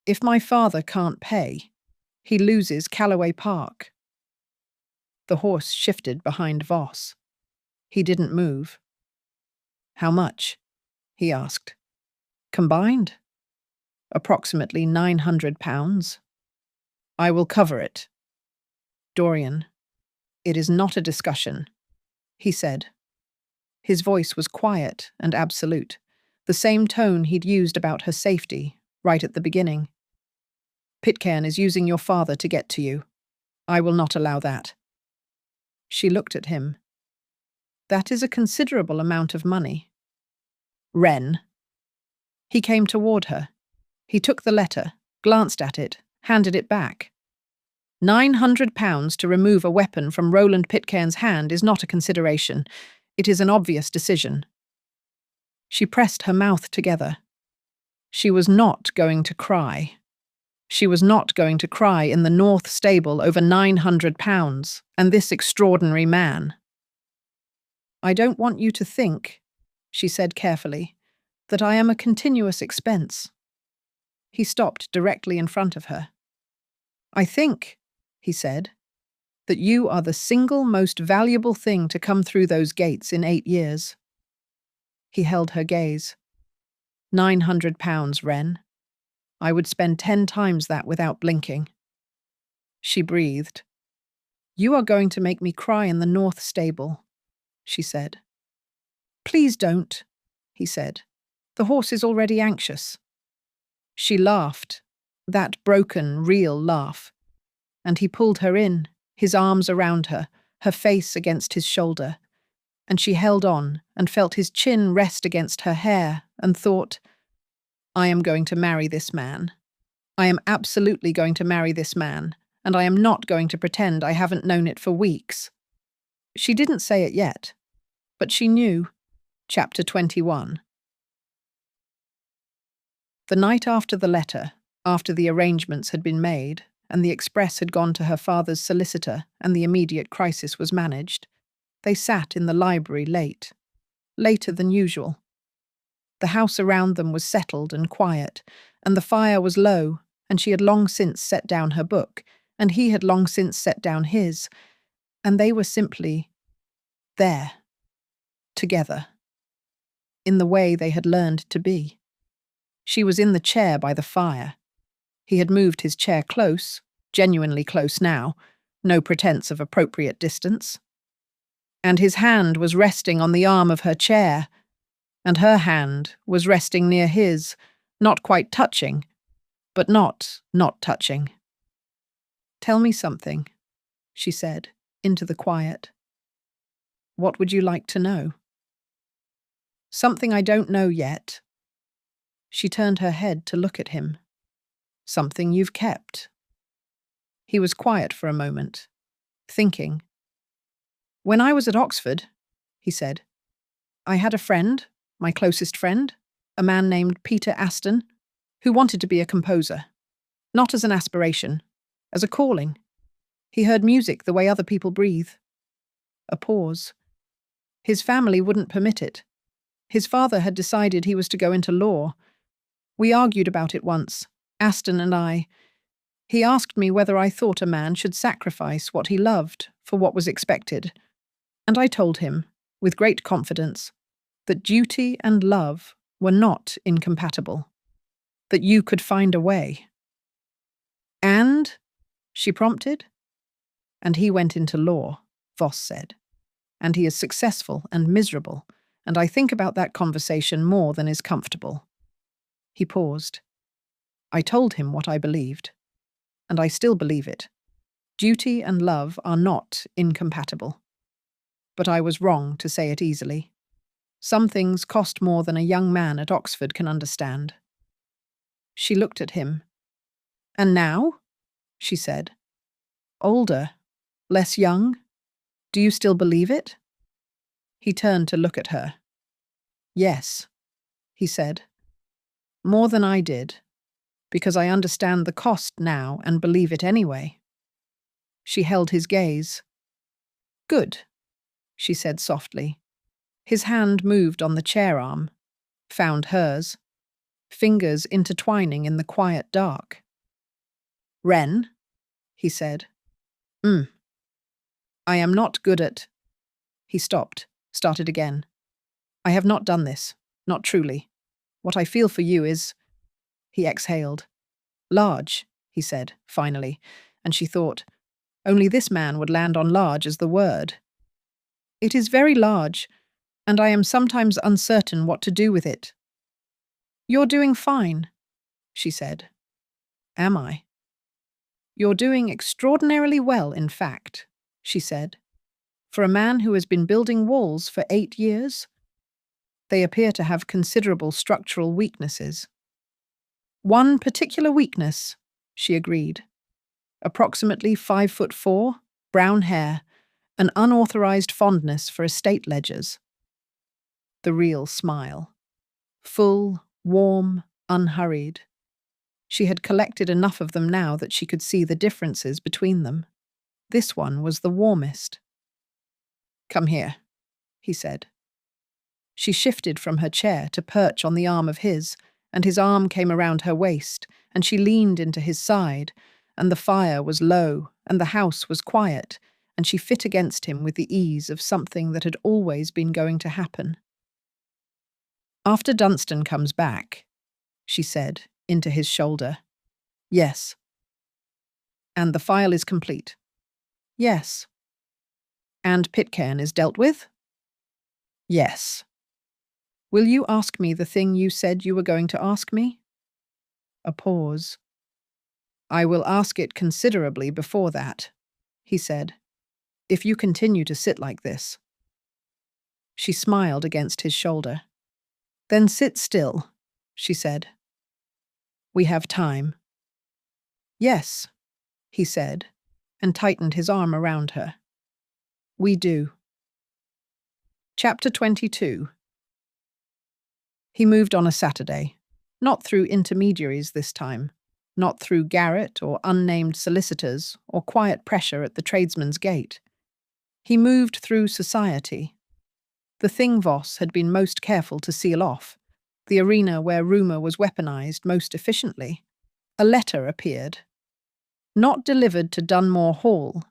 "If my father can't pay, he loses Calloway Park." The horse shifted behind Voss. He didn't move. "How much?" he asked. "Combined?" "Approximately £900. "I will cover it." "Dorian, it is not a discussion," he said. His voice was quiet and absolute, the same tone he'd used about her safety, right at the beginning. "Pitken is using your father to get to you. I will not allow that." She looked at him. "That is a considerable amount of money." "Wren." He came toward her. He took the letter, glanced at it, handed it back. £900 to remove a weapon from Roland Pitken's hand is not a consideration. It is an obvious decision. She pressed her mouth together. She was not going to cry. She was not going to cry in the North Stable over £900 and this extraordinary man. "I don't want you to think," she said carefully, "that I am a continuous expense." He stopped directly in front of her. "I think," he said, "that you are the single most valuable thing to come through those gates in 8 years. He held her gaze. £900, Wren. I would spend 10 times that without blinking." She breathed. "You are going to make me cry in the North Stable," she said. "Please don't," he said. "The horse is already anxious." She laughed, that broken, real laugh, and he pulled her in, his arms around her, her face against his shoulder, and she held on and felt his chin rest against her hair and thought, "I am going to marry this man. I am absolutely going to marry this man, and I am not going to pretend I haven't known it for weeks." She didn't say it yet, but she knew. Chapter 21. The night after the letter, after the arrangements had been made, and the express had gone to her father's solicitor and the immediate crisis was managed, they sat in the library late, later than usual. The house around them was settled and quiet, and the fire was low, and she had long since set down her book, and he had long since set down his, and they were simply there, together, in the way they had learned to be. She was in the chair by the fire. He had moved his chair close, genuinely close now, no pretense of appropriate distance. And his hand was resting on the arm of her chair, and her hand was resting near his, not quite touching, but not touching. Tell me something, she said, into the quiet. What would you like to know? Something I don't know yet. She turned her head to look at him. Something you've kept. He was quiet for a moment, thinking. When I was at Oxford, he said, I had a friend, my closest friend, a man named Peter Aston, who wanted to be a composer. Not as an aspiration, as a calling. He heard music the way other people breathe. A pause. His family wouldn't permit it. His father had decided he was to go into law. We argued about it once, Aston and I. He asked me whether I thought a man should sacrifice what he loved for what was expected. And I told him, with great confidence, that duty and love were not incompatible. That you could find a way. And? She prompted. And he went into law, Voss said. And he is successful and miserable, and I think about that conversation more than is comfortable. He paused. I told him what I believed, and I still believe it. Duty and love are not incompatible. But I was wrong to say it easily. Some things cost more than a young man at Oxford can understand. She looked at him. And now? She said. Older, less young? Do you still believe it? He turned to look at her. Yes, he said. More than I did, because I understand the cost now and believe it anyway. She held his gaze. Good, she said softly. His hand moved on the chair arm, found hers, fingers intertwining in the quiet dark. Wren, he said. I am not good at... He stopped, started again. I have not done this, not truly. What I feel for you is... He exhaled. Large, he said, finally, and she thought, only this man would land on large as the word. It is very large, and I am sometimes uncertain what to do with it. You're doing fine, she said. Am I? You're doing extraordinarily well, in fact, she said. For a man who has been building walls for 8 years, they appear to have considerable structural weaknesses. One particular weakness, she agreed. Approximately 5'4", brown hair, an unauthorized fondness for estate ledgers. The real smile. Full, warm, unhurried. She had collected enough of them now that she could see the differences between them. This one was the warmest. Come here, he said. She shifted from her chair to perch on the arm of his, and his arm came around her waist, and she leaned into his side, and the fire was low, and the house was quiet, and she fit against him with the ease of something that had always been going to happen. After Dunstan comes back, she said, into his shoulder. Yes. And the file is complete. Yes. And Pitken is dealt with? Yes. Will you ask me the thing you said you were going to ask me? A pause. I will ask it considerably before that, he said, if you continue to sit like this. She smiled against his shoulder. Then sit still, she said. We have time. Yes, he said, and tightened his arm around her. We do. Chapter 22. He moved on a Saturday, not through intermediaries this time, not through Garrett or unnamed solicitors or quiet pressure at the tradesman's gate. He moved through society. The thing Voss had been most careful to seal off, the arena where rumour was weaponized most efficiently. A letter appeared. Not delivered to Dunore Hall,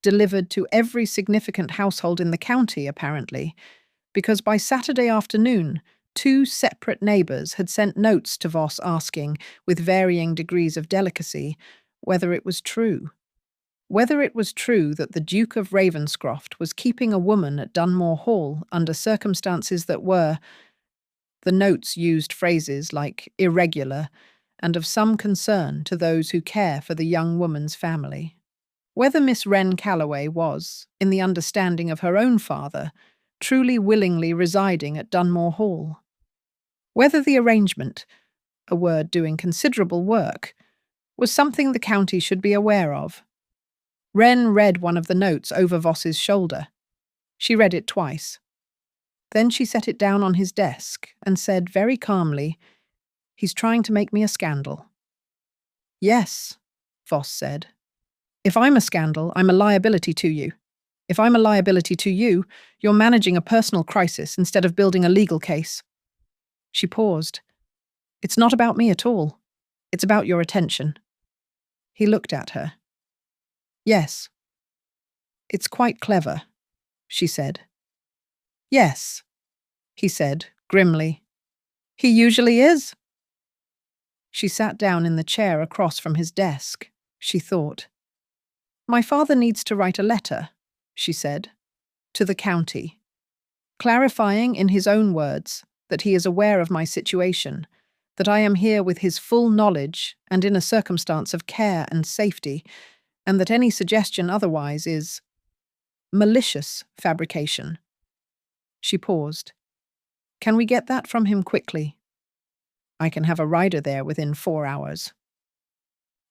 delivered to every significant household in the county, apparently, because by Saturday afternoon, 2 separate neighbours had sent notes to Voss asking, with varying degrees of delicacy, whether it was true. Whether it was true that the Duke of Ravenscroft was keeping a woman at Dunore Hall under circumstances that were... The notes used phrases like irregular and of some concern to those who care for the young woman's family. Whether Miss Wren Calloway was, in the understanding of her own father, truly willingly residing at Dunmore Hall. Whether the arrangement, a word doing considerable work, was something the county should be aware of. Wren read one of the notes over Voss's shoulder. She read it twice. Then she set it down on his desk and said very calmly, "He's trying to make me a scandal." "Yes," Voss said. "If I'm a scandal, I'm a liability to you. If I'm a liability to you, you're managing a personal crisis instead of building a legal case." She paused. "It's not about me at all. It's about your attention." He looked at her. "Yes." "It's quite clever," she said. "Yes," he said, grimly. "He usually is." She sat down in the chair across from his desk. She thought. "My father needs to write a letter," she said, "to the county, clarifying in his own words that he is aware of my situation, that I am here with his full knowledge and in a circumstance of care and safety, and that any suggestion otherwise is malicious fabrication." She paused. "Can we get that from him quickly? I can have a rider there within 4 hours."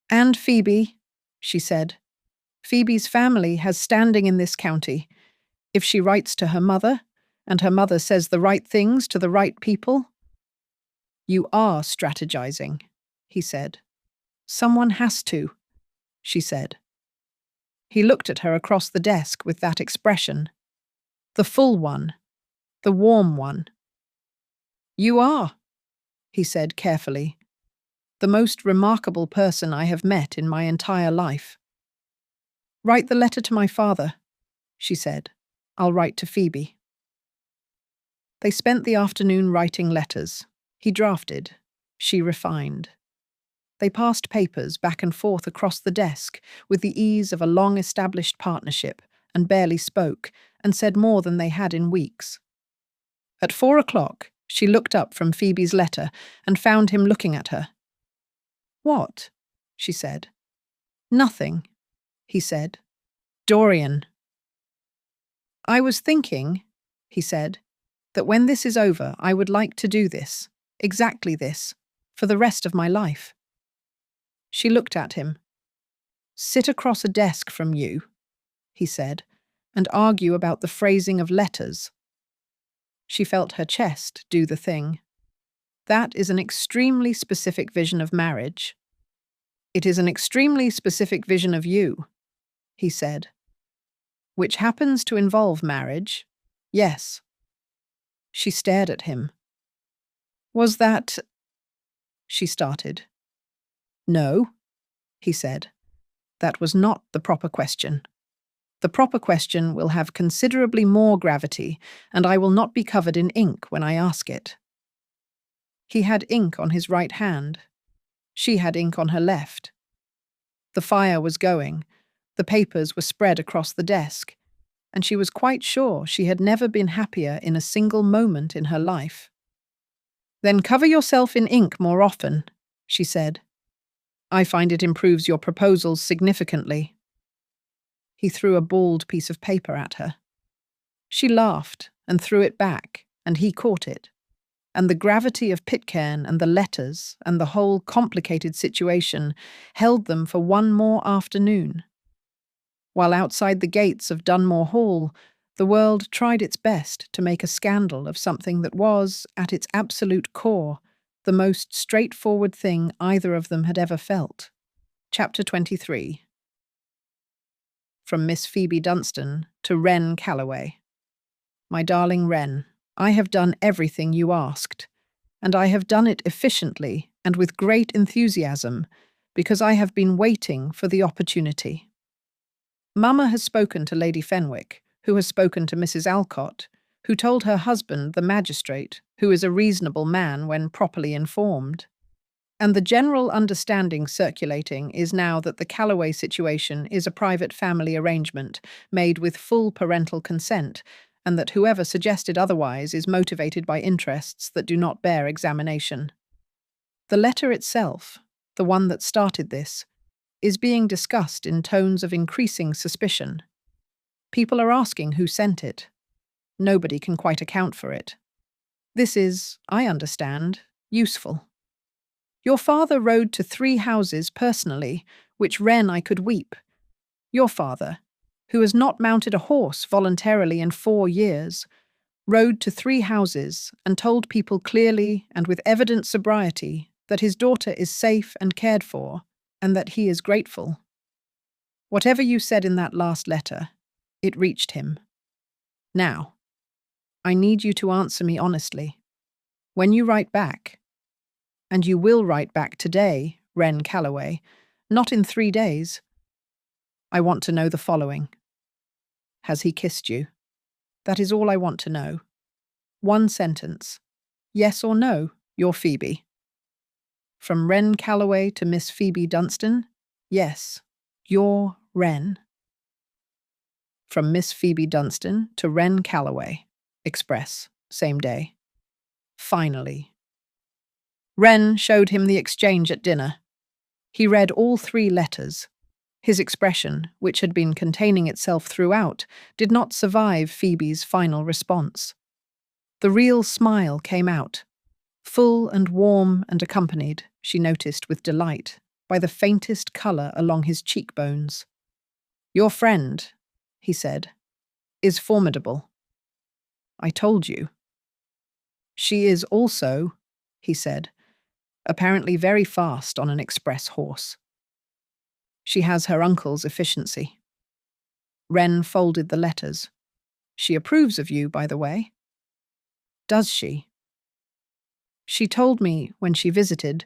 "And Phoebe," she said. "Phoebe's family has standing in this county. If she writes to her mother, and her mother says the right things to the right people—" "You are strategizing," he said. "Someone has to," she said. He looked at her across the desk with that expression. The full one. The warm one. "You are," he said carefully. "The most remarkable person I have met in my entire life." "Write the letter to my father," she said. "I'll write to Phoebe." They spent the afternoon writing letters. He drafted. She refined. They passed papers back and forth across the desk with the ease of a long-established partnership and barely spoke and said more than they had in weeks. At 4 o'clock, she looked up from Phoebe's letter and found him looking at her. "What?" she said. "Nothing," he said. "Dorian." "I was thinking," he said, "that when this is over, I would like to do this, exactly this, for the rest of my life." She looked at him. "Sit across a desk from you," he said, "and argue about the phrasing of letters." She felt her chest do the thing. "That is an extremely specific vision of marriage." "It is an extremely specific vision of you," he said. "Which happens to involve marriage, yes." She stared at him. "Was that—" she started. "No," he said. "That was not the proper question. The proper question will have considerably more gravity, and I will not be covered in ink when I ask it." He had ink on his right hand. She had ink on her left. The fire was going. The papers were spread across the desk, and she was quite sure she had never been happier in a single moment in her life. "Then cover yourself in ink more often," she said. "I find it improves your proposals significantly." He threw a bald piece of paper at her. She laughed and threw it back, and he caught it. And the gravity of Pitken and the letters and the whole complicated situation held them for one more afternoon. While outside the gates of Dunmore Hall, the world tried its best to make a scandal of something that was, at its absolute core, the most straightforward thing either of them had ever felt. Chapter 23. From Miss Phoebe Dunstan to Wren Calloway. My darling Wren, I have done everything you asked, and I have done it efficiently and with great enthusiasm, because I have been waiting for the opportunity. Mamma has spoken to Lady Fenwick, who has spoken to Mrs. Alcott, who told her husband, the magistrate, who is a reasonable man when properly informed. And the general understanding circulating is now that the Calloway situation is a private family arrangement made with full parental consent, and that whoever suggested otherwise is motivated by interests that do not bear examination. The letter itself, the one that started this, is being discussed in tones of increasing suspicion. People are asking who sent it. Nobody can quite account for it. This is, I understand, useful. Your father rode to 3 houses personally, which Wren I could weep. Your father, who has not mounted a horse voluntarily in 4 years, rode to 3 houses and told people clearly and with evident sobriety that his daughter is safe and cared for, and that he is grateful. Whatever you said in that last letter, it reached him. Now, I need you to answer me honestly. When you write back, and you will write back today, Wren Calloway, not in 3 days, I want to know the following. Has he kissed you? That is all I want to know. 1 sentence. Yes or no, you're Phoebe. From Wren Calloway to Miss Phoebe Dunstan? Yes, you're Wren. From Miss Phoebe Dunstan to Wren Calloway. Express, same day. Finally. Wren showed him the exchange at dinner. He read all 3 letters. His expression, which had been containing itself throughout, did not survive Phoebe's final response. The real smile came out, full and warm and accompanied, she noticed with delight, by the faintest colour along his cheekbones. Your friend, he said, is formidable. I told you. She is also, he said, apparently very fast on an express horse. She has her uncle's efficiency. Wren folded the letters. She approves of you, by the way. Does she? She told me, when she visited,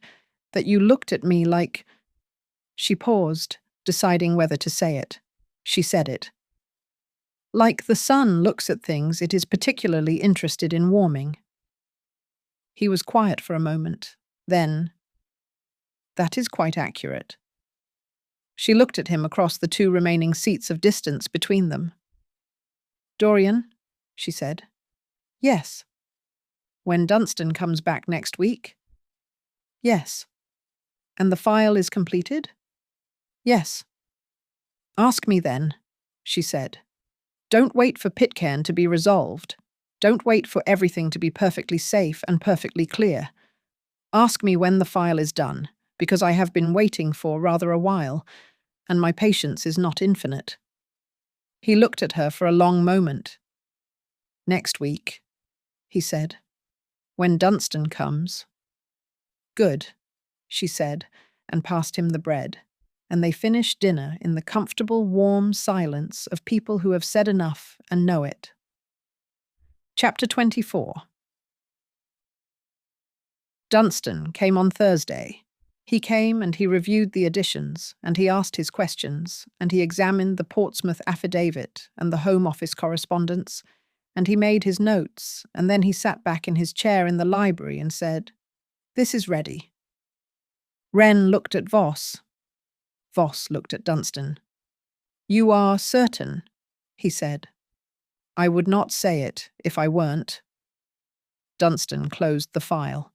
that you looked at me like... She paused, deciding whether to say it. She said it. Like the sun looks at things it is particularly interested in warming. He was quiet for a moment. Then, that is quite accurate. She looked at him across the 2 remaining seats of distance between them. Dorian, she said. Yes. When Dunstan comes back next week? Yes. And the file is completed? Yes. Ask me then, she said. Don't wait for Pitken to be resolved. Don't wait for everything to be perfectly safe and perfectly clear. Ask me when the file is done, because I have been waiting for rather a while, and my patience is not infinite. He looked at her for a long moment. Next week, he said, when Dunstan comes. Good, she said, and passed him the bread, and they finished dinner in the comfortable, warm silence of people who have said enough and know it. Chapter 24. Dunstan came on Thursday. He came and he reviewed the additions, and he asked his questions, and he examined the Portsmouth affidavit and the Home Office correspondence, and he made his notes, and then he sat back in his chair in the library and said, This is ready. Wren looked at Voss. Voss looked at Dunstan. You are certain, he said. I would not say it if I weren't. Dunstan closed the file.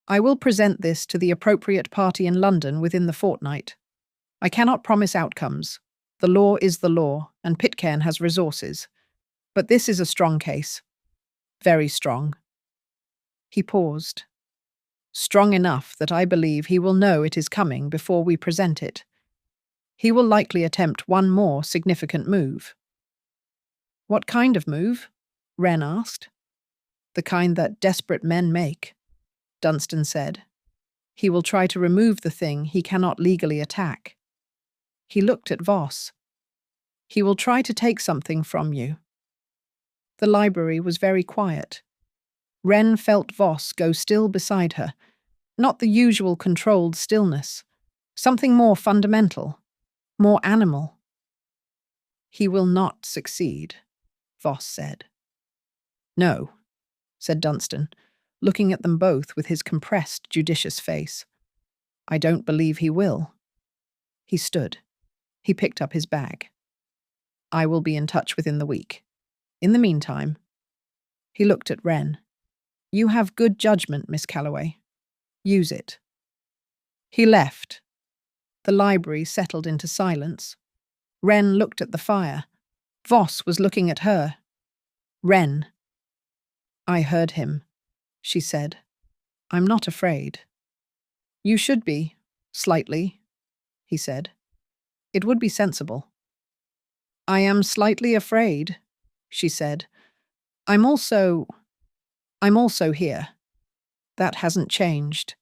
I will present this to the appropriate party in London within the fortnight. I cannot promise outcomes. The law is the law, and Pitken has resources. But this is a strong case. Very strong. He paused. Strong enough that I believe he will know it is coming before we present it. He will likely attempt one more significant move. What kind of move? Wren asked. The kind that desperate men make, Dunstan said. He will try to remove the thing he cannot legally attack. He looked at Voss. He will try to take something from you. The library was very quiet. Wren felt Voss go still beside her, not the usual controlled stillness, something more fundamental, more animal. He will not succeed, Voss said. No, said Dunstan, looking at them both with his compressed, judicious face. I don't believe he will. He stood. He picked up his bag. I will be in touch within the week. In the meantime, he looked at Wren. You have good judgment, Miss Calloway. Use it. He left. The library settled into silence. Wren looked at the fire. Voss was looking at her. Wren. I heard him, she said. I'm not afraid. You should be, slightly, he said. It would be sensible. I am slightly afraid, she said. I'm also here. That hasn't changed.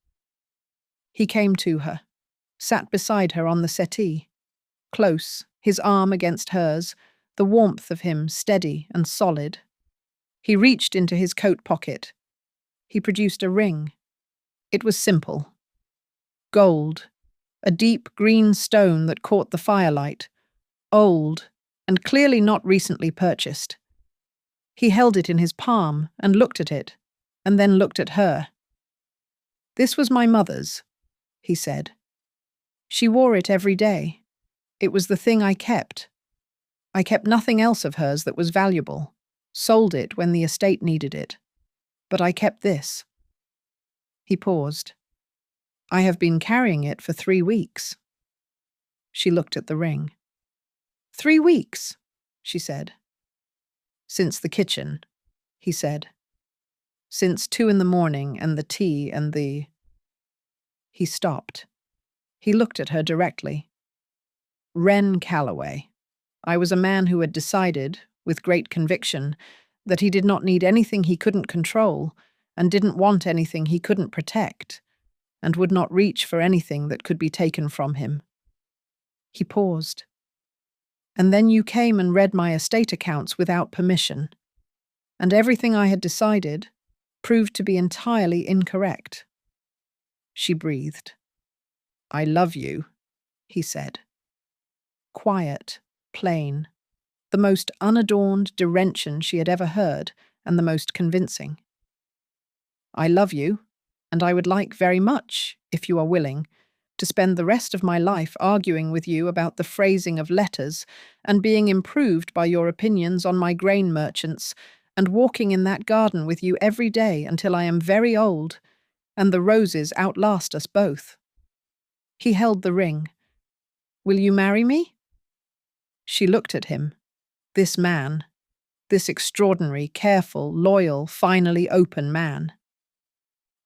He came to her, sat beside her on the settee, close, his arm against hers, the warmth of him steady and solid. He reached into his coat pocket. He produced a ring. It was simple. Gold, a deep green stone that caught the firelight, old, and clearly not recently purchased. He held it in his palm and looked at it, and then looked at her. This was my mother's, he said. She wore it every day. It was the thing I kept. I kept nothing else of hers that was valuable, sold it when the estate needed it. But I kept this. He paused. I have been carrying it for 3 weeks. She looked at the ring. 3 weeks, she said. Since the kitchen, he said. Since 2 in the morning and the tea and the... He stopped. He looked at her directly. Wren Calloway. I was a man who had decided, with great conviction, that he did not need anything he couldn't control, and didn't want anything he couldn't protect, and would not reach for anything that could be taken from him. He paused. And then you came and read my estate accounts without permission, and everything I had decided proved to be entirely incorrect. She breathed. I love you, he said. Quiet, plain, the most unadorned derention she had ever heard, and the most convincing. I love you, and I would like very much, if you are willing, to spend the rest of my life arguing with you about the phrasing of letters, and being improved by your opinions on my grain merchants, and walking in that garden with you every day until I am very old, and the roses outlast us both. He held the ring. Will you marry me? She looked at him. This man, this extraordinary, careful, loyal, finally open man.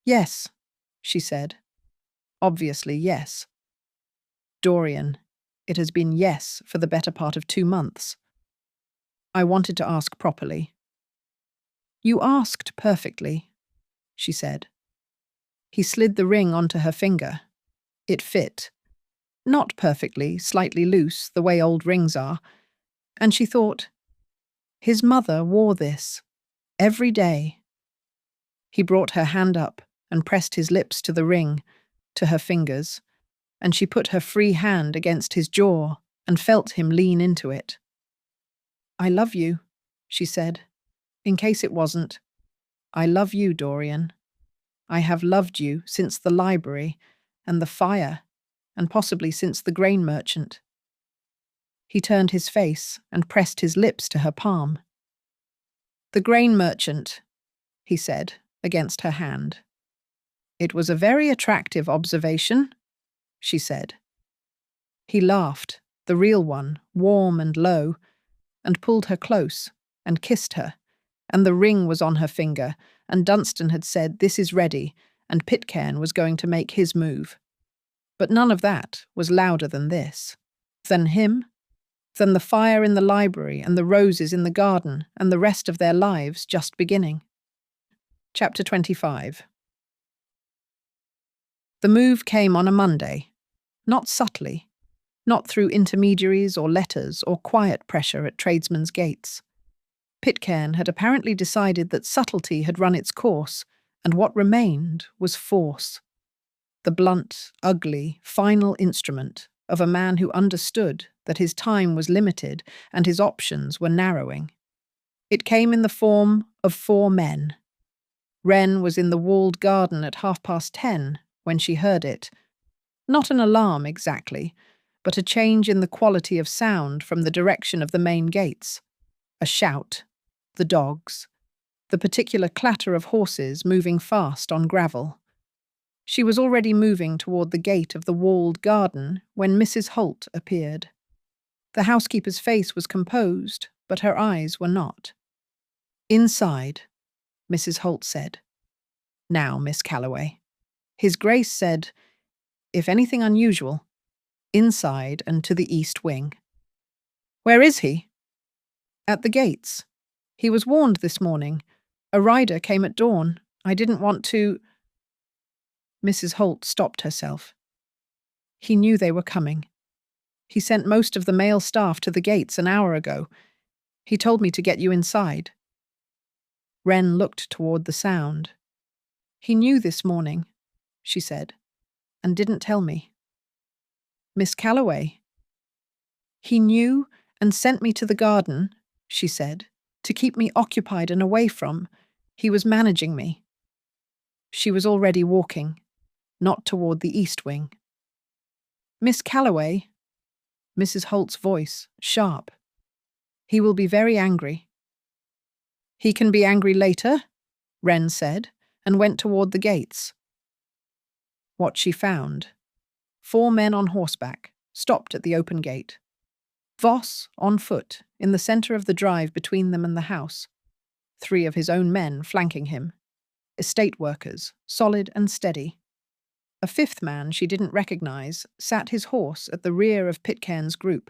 Yes, she said. Obviously, yes. Dorian, it has been yes for the better part of 2 months. I wanted to ask properly. You asked perfectly, she said. He slid the ring onto her finger. It fit. Not perfectly, slightly loose, the way old rings are. And she thought, his mother wore this every day. He brought her hand up and pressed his lips to the ring, to her fingers, and she put her free hand against his jaw and felt him lean into it. I love you, she said, in case it wasn't. I love you, Dorian. I have loved you since the library and the fire, and possibly since the grain merchant. He turned his face and pressed his lips to her palm. The grain merchant, he said, against her hand. It was a very attractive observation, she said. He laughed, the real one, warm and low, and pulled her close, and kissed her, and the ring was on her finger, and Dunstan had said, this is ready, and Pitken was going to make his move. But none of that was louder than this. Than him, than the fire in the library and the roses in the garden and the rest of their lives just beginning. Chapter 25. The move came on a Monday, not subtly, not through intermediaries or letters or quiet pressure at tradesmen's gates. Pitken had apparently decided that subtlety had run its course, and what remained was force. The blunt, ugly, final instrument of a man who understood that his time was limited and his options were narrowing. It came in the form of 4 men. Wren was in the walled garden at 10:30 when she heard it. Not an alarm exactly, but a change in the quality of sound from the direction of the main gates. A shout, the dogs, the particular clatter of horses moving fast on gravel. She was already moving toward the gate of the walled garden when Mrs. Holt appeared. The housekeeper's face was composed, but her eyes were not. "Inside," Mrs. Holt said. "Now, Miss Calloway." His Grace said, "If anything unusual, inside and to the east wing." "Where is he?" "At the gates. He was warned this morning. A rider came at dawn. I didn't want to—" Mrs. Holt stopped herself. "He knew they were coming. He sent most of the male staff to the gates an hour ago. He told me to get you inside." Wren looked toward the sound. "He knew this morning," she said, "and didn't tell me." "Miss Calloway." "He knew and sent me to the garden," she said, "to keep me occupied and away from. He was managing me." She was already walking, not toward the east wing. "Miss Calloway," Mrs. Holt's voice, sharp. "He will be very angry." "He can be angry later," Wren said, and went toward the gates. What she found: 4 men on horseback, stopped at the open gate. Voss, on foot, in the center of the drive between them and the house. 3 of his own men flanking him. Estate workers, solid and steady. A 5th man she didn't recognize sat his horse at the rear of Pitken's group,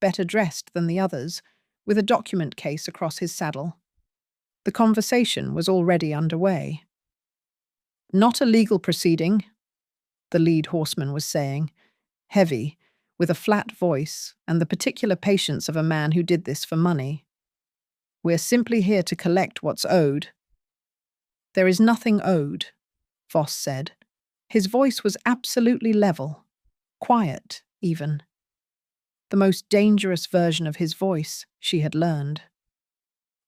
better dressed than the others, with a document case across his saddle. The conversation was already underway. "Not a legal proceeding," the lead horseman was saying, heavy, with a flat voice and the particular patience of a man who did this for money. "We're simply here to collect what's owed." "There is nothing owed," Voss said. His voice was absolutely level, quiet, even. The most dangerous version of his voice, she had learned.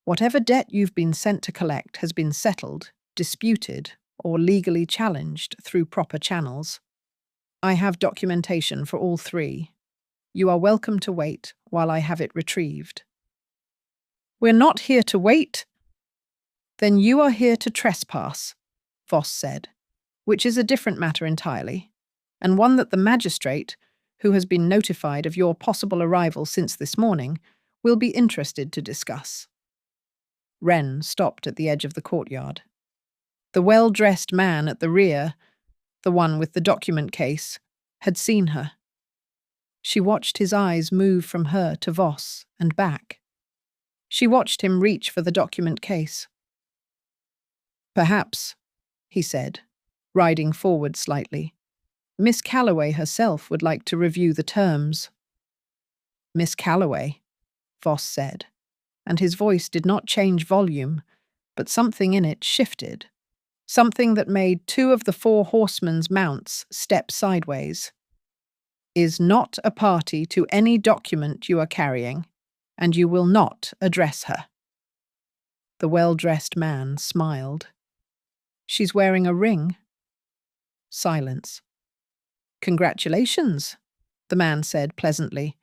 "Whatever debt you've been sent to collect has been settled, disputed, or legally challenged through proper channels. I have documentation for all 3. You are welcome to wait while I have it retrieved." "We're not here to wait." "Then you are here to trespass," Voss said, "which is a different matter entirely, and one that the magistrate, who has been notified of your possible arrival since this morning, will be interested to discuss." Wren stopped at the edge of the courtyard. The well-dressed man at the rear, the one with the document case, had seen her. She watched his eyes move from her to Voss and back. She watched him reach for the document case. "Perhaps," he said, riding forward slightly, "Miss Calloway herself would like to review the terms." "Miss Calloway," Voss said, and his voice did not change volume, but something in it shifted, something that made 2 of the 4 horsemen's mounts step sideways, "is not a party to any document you are carrying, and you will not address her." The well-dressed man smiled. "She's wearing a ring." Silence. "Congratulations," the man said pleasantly,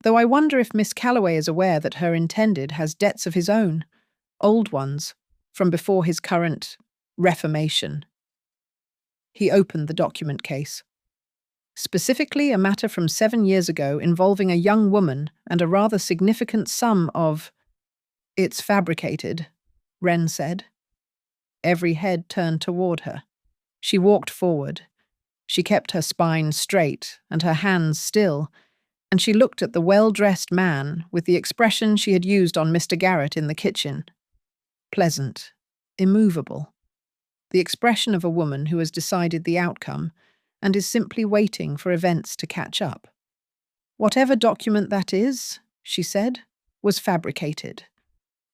"though I wonder if Miss Calloway is aware that her intended has debts of his own, old ones, from before his current reformation." He opened the document case. "Specifically a matter from 7 years ago involving a young woman and a rather significant sum of—" "It's fabricated," Wren said. Every head turned toward her. She walked forward. She kept her spine straight and her hands still, and she looked at the well-dressed man with the expression she had used on Mr. Garrett in the kitchen. Pleasant, immovable. The expression of a woman who has decided the outcome and is simply waiting for events to catch up. "Whatever document that is," she said, "was fabricated.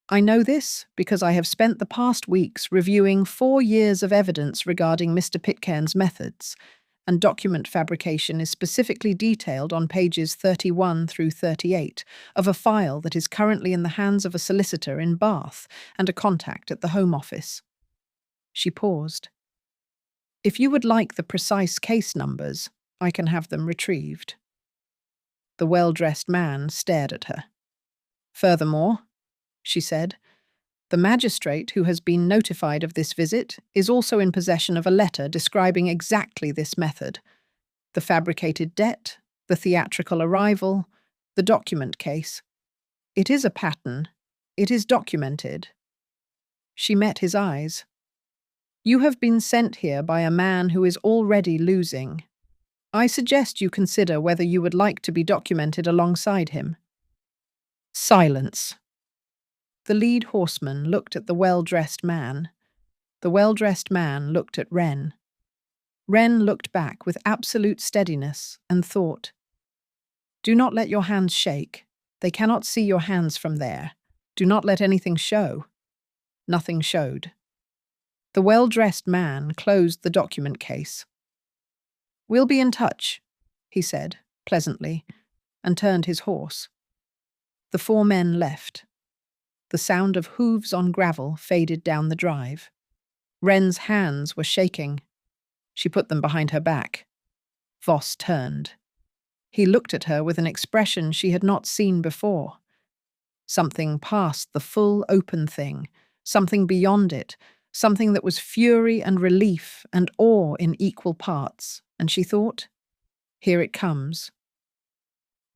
I know this because I have spent the past weeks reviewing 4 years of evidence regarding Mr. Pitken's methods, and document fabrication is specifically detailed on pages 31 through 38 of a file that is currently in the hands of a solicitor in Bath and a contact at the Home Office." She paused. "If you would like the precise case numbers, I can have them retrieved." The well-dressed man stared at her. "Furthermore," she said, The magistrate who has been notified of this visit is also in possession of a letter describing exactly this method: the fabricated debt, the theatrical arrival, the document case. It is a pattern. It is documented. She met his eyes. You have been sent here by a man who is already losing. I suggest you consider whether you would like to be documented alongside him. Silence. The lead horseman looked at the well-dressed man. The well-dressed man looked at Wren. Wren looked back with absolute steadiness and thought, "Do not let your hands shake. They cannot see your hands from there. Do not let anything show." Nothing showed. The well-dressed man closed the document case. "We'll be in touch," he said, pleasantly, and turned his horse. The four men left. The sound of hooves on gravel faded down the drive. Wren's hands were shaking. She put them behind her back. Voss turned. He looked at her with an expression she had not seen before. Something past the full open thing, something beyond it, something that was fury and relief and awe in equal parts, and she thought, "Here it comes."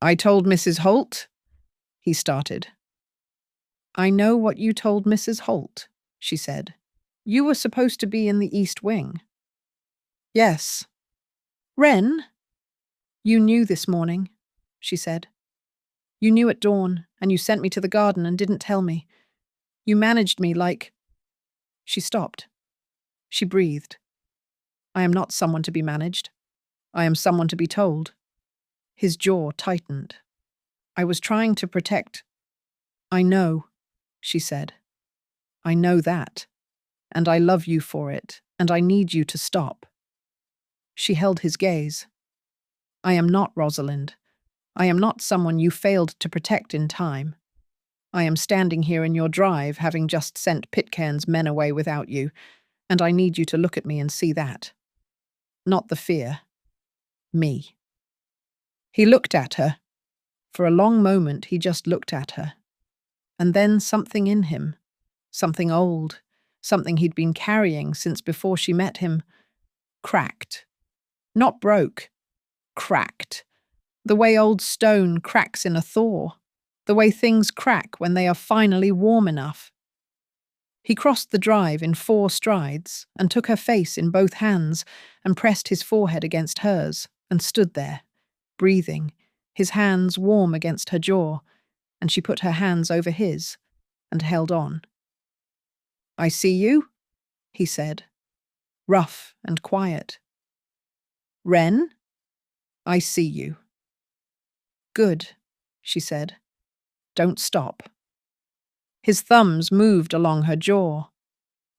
"I told Mrs. Holt," he started. "I know what you told Mrs. Holt," she said. "You were supposed to be in the East Wing." "Yes." "Wren?" "You knew this morning," she said. "You knew at dawn, and you sent me to the garden and didn't tell me. You managed me like—" She stopped. She breathed. "I am not someone to be managed. I am someone to be told." His jaw tightened. "I was trying to protect—" "I know," she said. "I know that. And I love you for it, and I need you to stop." She held his gaze. "I am not Rosalind. I am not someone you failed to protect in time. I am standing here in your drive, having just sent Pitken's men away without you, and I need you to look at me and see that. Not the fear. Me." He looked at her. For a long moment he just looked at her. And then something in him, something old, something he'd been carrying since before she met him, cracked. Not broke. Cracked. The way old stone cracks in a thaw. The way things crack when they are finally warm enough. He crossed the drive in 4 strides and took her face in both hands and pressed his forehead against hers and stood there, breathing, his hands warm against her jaw, and she put her hands over his and held on. "I see you," he said, rough and quiet. "Wren, I see you." "Good," she said. "Don't stop." His thumbs moved along her jaw.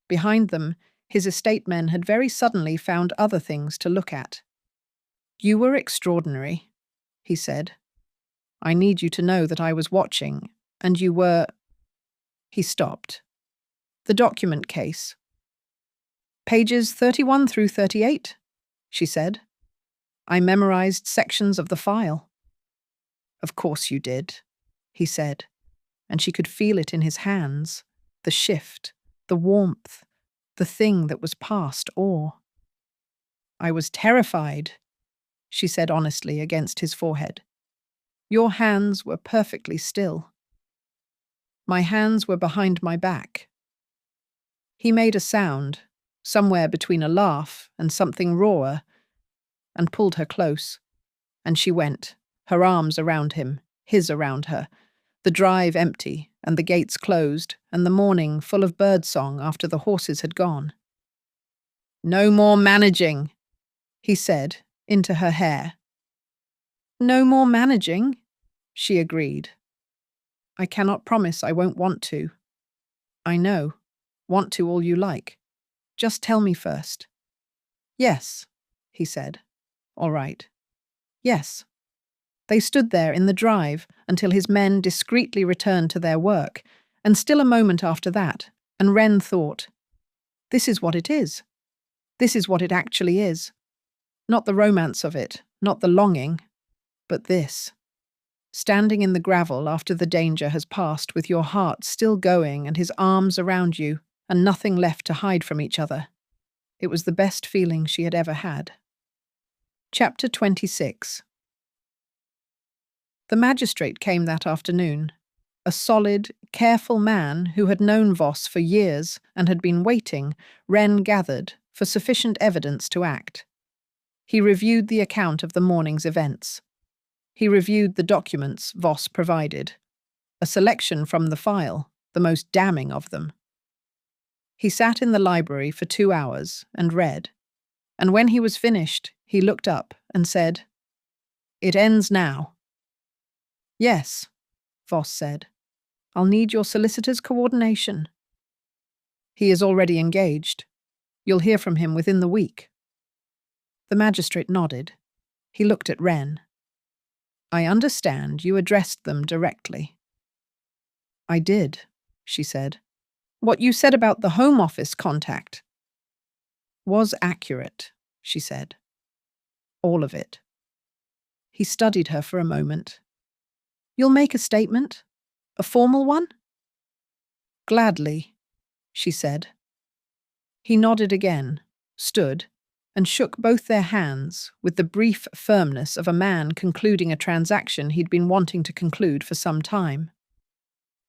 Behind them, his estate men had very suddenly found other things to look at. "You were extraordinary," he said. "I need you to know that I was watching, and you were—" He stopped. "The document case." "Pages 31 through 38, she said. "I memorized sections of the file." "Of course you did," he said, and she could feel it in his hands, the shift, the warmth, the thing that was past awe. "I was terrified," she said honestly against his forehead. "Your hands were perfectly still." "My hands were behind my back." He made a sound, somewhere between a laugh and something rawer, and pulled her close, and she went, her arms around him, his around her, the drive empty and the gates closed and the morning full of birdsong after the horses had gone. "No more managing," he said, into her hair. "No more managing," she agreed. "I cannot promise I won't want to." "I know. Want to all you like. Just tell me first." "Yes," he said. "All right. Yes." They stood there in the drive until his men discreetly returned to their work, and still a moment after that, and Wren thought, "This is what it is. This is what it actually is. Not the romance of it, not the longing, but this." standing in the gravel after the danger has passed with your heart still going and his arms around you and nothing left to hide from each other. It was the best feeling she had ever had. Chapter 26. The magistrate came that afternoon. A solid, careful man who had known Voss for years and had been waiting, Wren gathered, for sufficient evidence to act. He reviewed the account of the morning's events. He reviewed the documents Voss provided, a selection from the file, the most damning of them. He sat in the library for 2 hours and read, and when he was finished, he looked up and said, "It ends now." "Yes," Voss said. "I'll need your solicitor's coordination." "He is already engaged. You'll hear from him within the week." The magistrate nodded. He looked at Wren. "I understand you addressed them directly." "I did," she said. "What you said about the Home Office contact was accurate," she said. "All of it." He studied her for a moment. "You'll make a statement? A formal one?" "Gladly," she said. He nodded again, stood, and shook both their hands with the brief firmness of a man concluding a transaction he'd been wanting to conclude for some time.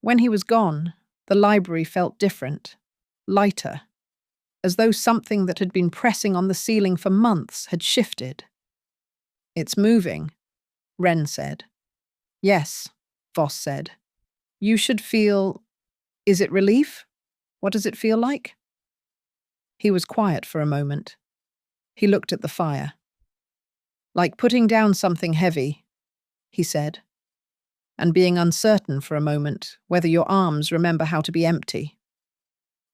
When he was gone, the library felt different, lighter, as though something that had been pressing on the ceiling for months had shifted. "It's moving," Wren said. "Yes," Voss said. "You should feel— Is it relief? What does it feel like?" He was quiet for a moment. He looked at the fire. "Like putting down something heavy," he said, "and being uncertain for a moment whether your arms remember how to be empty."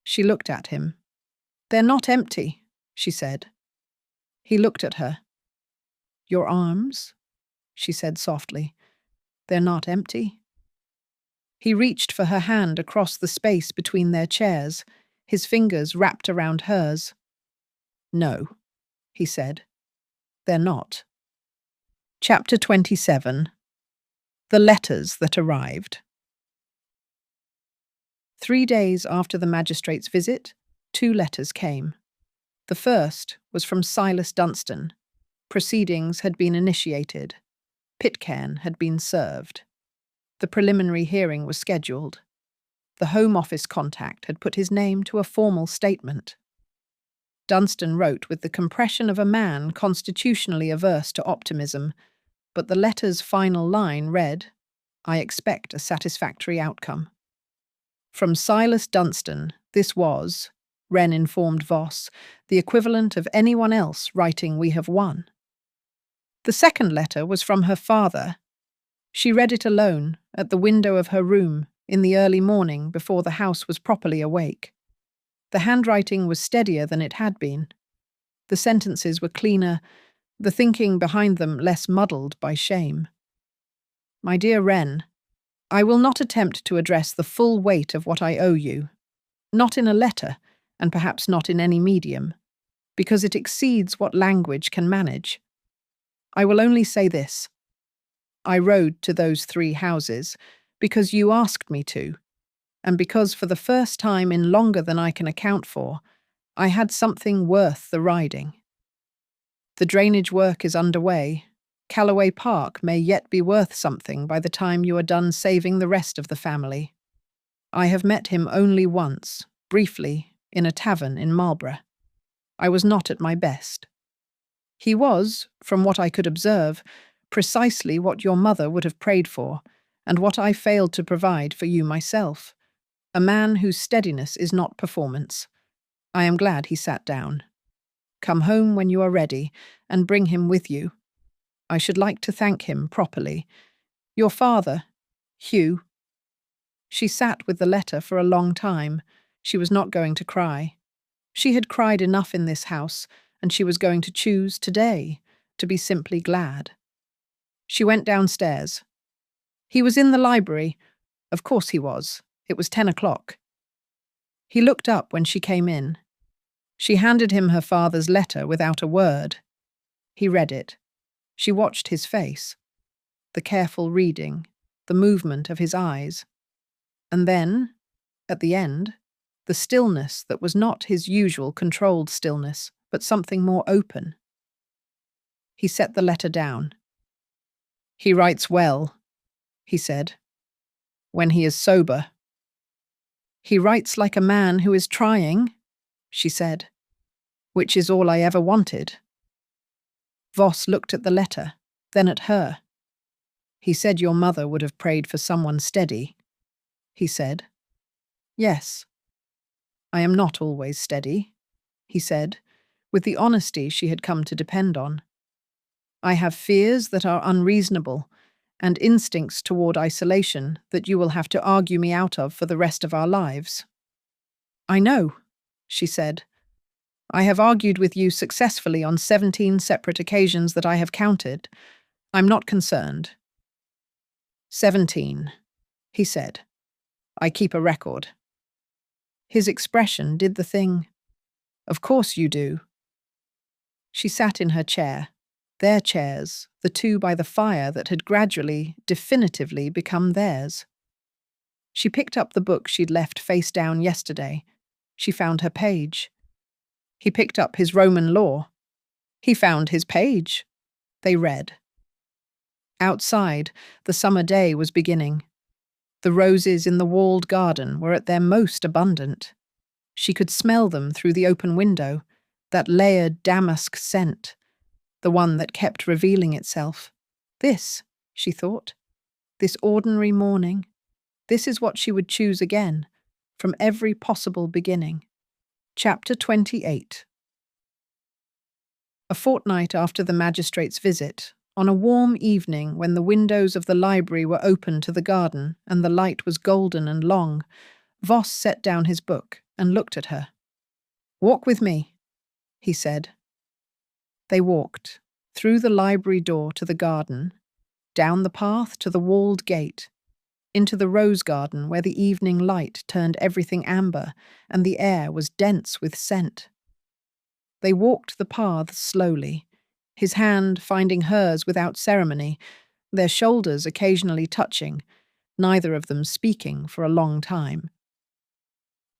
She looked at him. "They're not empty," she said. He looked at her. "Your arms?" she said softly. "They're not empty." He reached for her hand across the space between their chairs, his fingers wrapped around hers. "No," he said. "They're not." Chapter 27. The letters that arrived. 3 days after the magistrate's visit, 2 letters came. The first was from Silas Dunstan. Proceedings had been initiated. Pitken had been served. The preliminary hearing was scheduled. The Home Office contact had put his name to a formal statement. Dunstan wrote with the compression of a man constitutionally averse to optimism, but the letter's final line read, "I expect a satisfactory outcome." From Silas Dunstan, this was, Wren informed Voss, the equivalent of anyone else writing "We have won." The second letter was from her father. She read it alone, at the window of her room, in the early morning before the house was properly awake. The handwriting was steadier than it had been. The sentences were cleaner, the thinking behind them less muddled by shame. "My dear Wren, I will not attempt to address the full weight of what I owe you, not in a letter, and perhaps not in any medium, because it exceeds what language can manage. I will only say this. I rode to those 3 houses because you asked me to, and because for the first time in longer than I can account for, I had something worth the riding. The drainage work is underway. Calloway Park may yet be worth something by the time you are done saving the rest of the family. I have met him only once, briefly, in a tavern in Marlborough. I was not at my best. He was, from what I could observe, precisely what your mother would have prayed for, and what I failed to provide for you myself. A man whose steadiness is not performance. I am glad he sat down. Come home when you are ready, and bring him with you. I should like to thank him properly. Your father, Hugh." She sat with the letter for a long time. She was not going to cry. She had cried enough in this house, and she was going to choose today to be simply glad. She went downstairs. He was in the library. Of course he was. It was 10 o'clock. He looked up when she came in. She handed him her father's letter without a word. He read it. She watched his face. the careful reading, the movement of his eyes. And then, at the end, the stillness that was not his usual controlled stillness, but something more open. He set the letter down. "He writes well," he said, "when he is sober." "He writes like a man who is trying," she said, "which is all I ever wanted." Voss looked at the letter, then at her. "He said your mother would have prayed for someone steady," he said. "Yes. I am not always steady," he said, with the honesty she had come to depend on. "I have fears that are unreasonable, and instincts toward isolation that you will have to argue me out of for the rest of our lives." "I know," she said. "I have argued with you successfully on 17 separate occasions that I have counted. I'm not concerned." 17, he said. "I keep a record." His expression did the thing. "Of course you do." She sat in her chair, their chairs, the two by the fire that had gradually, definitively become theirs. She picked up the book she'd left face down yesterday. She found her page. He picked up his Roman law. He found his page. They read. Outside, the summer day was beginning. The roses in the walled garden were at their most abundant. She could smell them through the open window, that layered damask scent, the one that kept revealing itself. This, she thought, this ordinary morning, this is what she would choose again, from every possible beginning. Chapter 28. A fortnight after the magistrate's visit, on a warm evening when the windows of the library were open to the garden and the light was golden and long, Voss set down his book and looked at her. "Walk with me," he said. They walked, through the library door to the garden, down the path to the walled gate, into the rose garden where the evening light turned everything amber and the air was dense with scent. They walked the paths slowly, his hand finding hers without ceremony, their shoulders occasionally touching, neither of them speaking for a long time.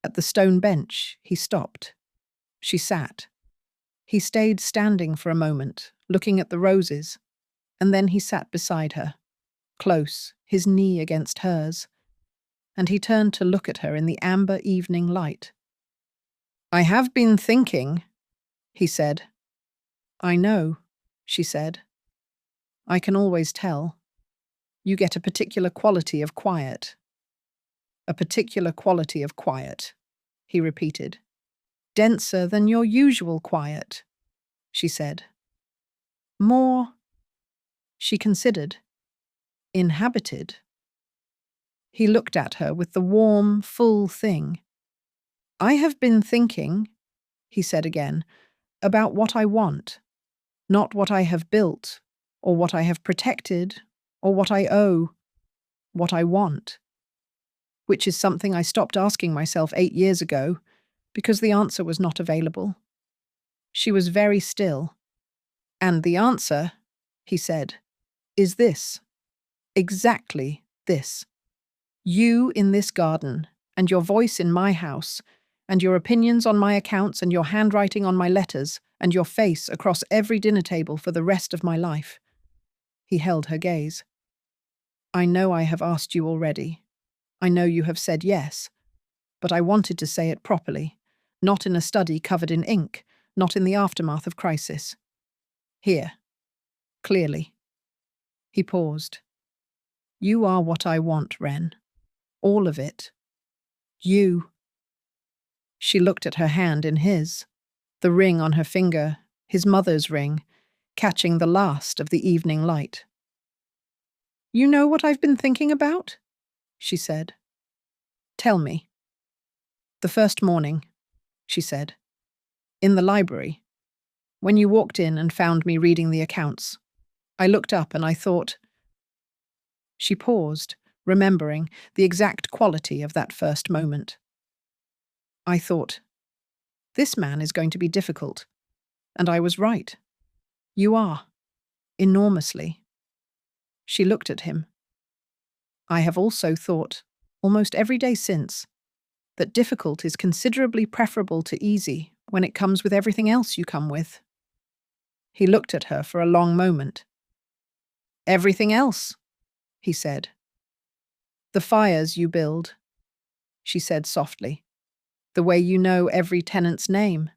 At the stone bench, he stopped. She sat. He stayed standing for a moment, looking at the roses, and then he sat beside her, close, his knee against hers, and he turned to look at her in the amber evening light. "I have been thinking," he said. "I know," she said. "I can always tell. You get a particular quality of quiet." "A particular quality of quiet," he repeated. "Denser than your usual quiet," she said. "More," she considered, "inhabited." He looked at her with the warm, full thing. "I have been thinking," he said again, "about what I want, not what I have built, or what I have protected, or what I owe, what I want. Which is something I stopped asking myself 8 years ago, because the answer was not available." She was very still. "And the answer," he said, "is this. Exactly this. You in this garden, and your voice in my house, and your opinions on my accounts, and your handwriting on my letters, and your face across every dinner table for the rest of my life." He held her gaze. "I know I have asked you already. I know you have said yes, but I wanted to say it properly, not in a study covered in ink, not in the aftermath of crisis. Here, clearly." He paused. "You are what I want, Wren. All of it. You." She looked at her hand in his, the ring on her finger, his mother's ring, catching the last of the evening light. "You know what I've been thinking about?" she said. "Tell me." "The first morning," she said. "In the library. When you walked in and found me reading the accounts. I looked up and I thought—" She paused, remembering the exact quality of that first moment. "I thought, this man is going to be difficult. And I was right. You are. Enormously." She looked at him. I have also thought, almost every day since, that difficult is considerably preferable to easy when it comes with everything else you come with. He looked at her for a long moment. Everything else, he said. The fires you build, she said softly. The way you know every tenant's name.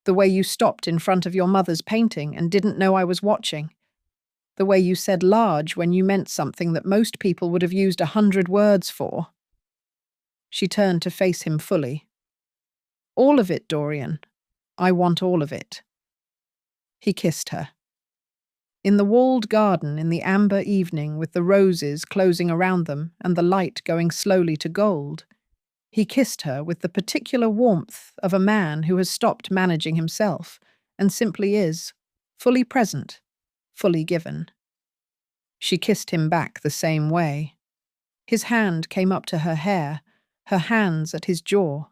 The way you stopped in front of your mother's painting and didn't know I was watching. The way you said large when you meant something that most people would have used 100 words for. She turned to face him fully. All of it, Dorian. I want all of it. He kissed her. In the walled garden in the amber evening with the roses closing around them and the light going slowly to gold, he kissed her with the particular warmth of a man who has stopped managing himself and simply is, fully present, fully given. She kissed him back the same way. His hand came up to her hair, her hands at his jaw,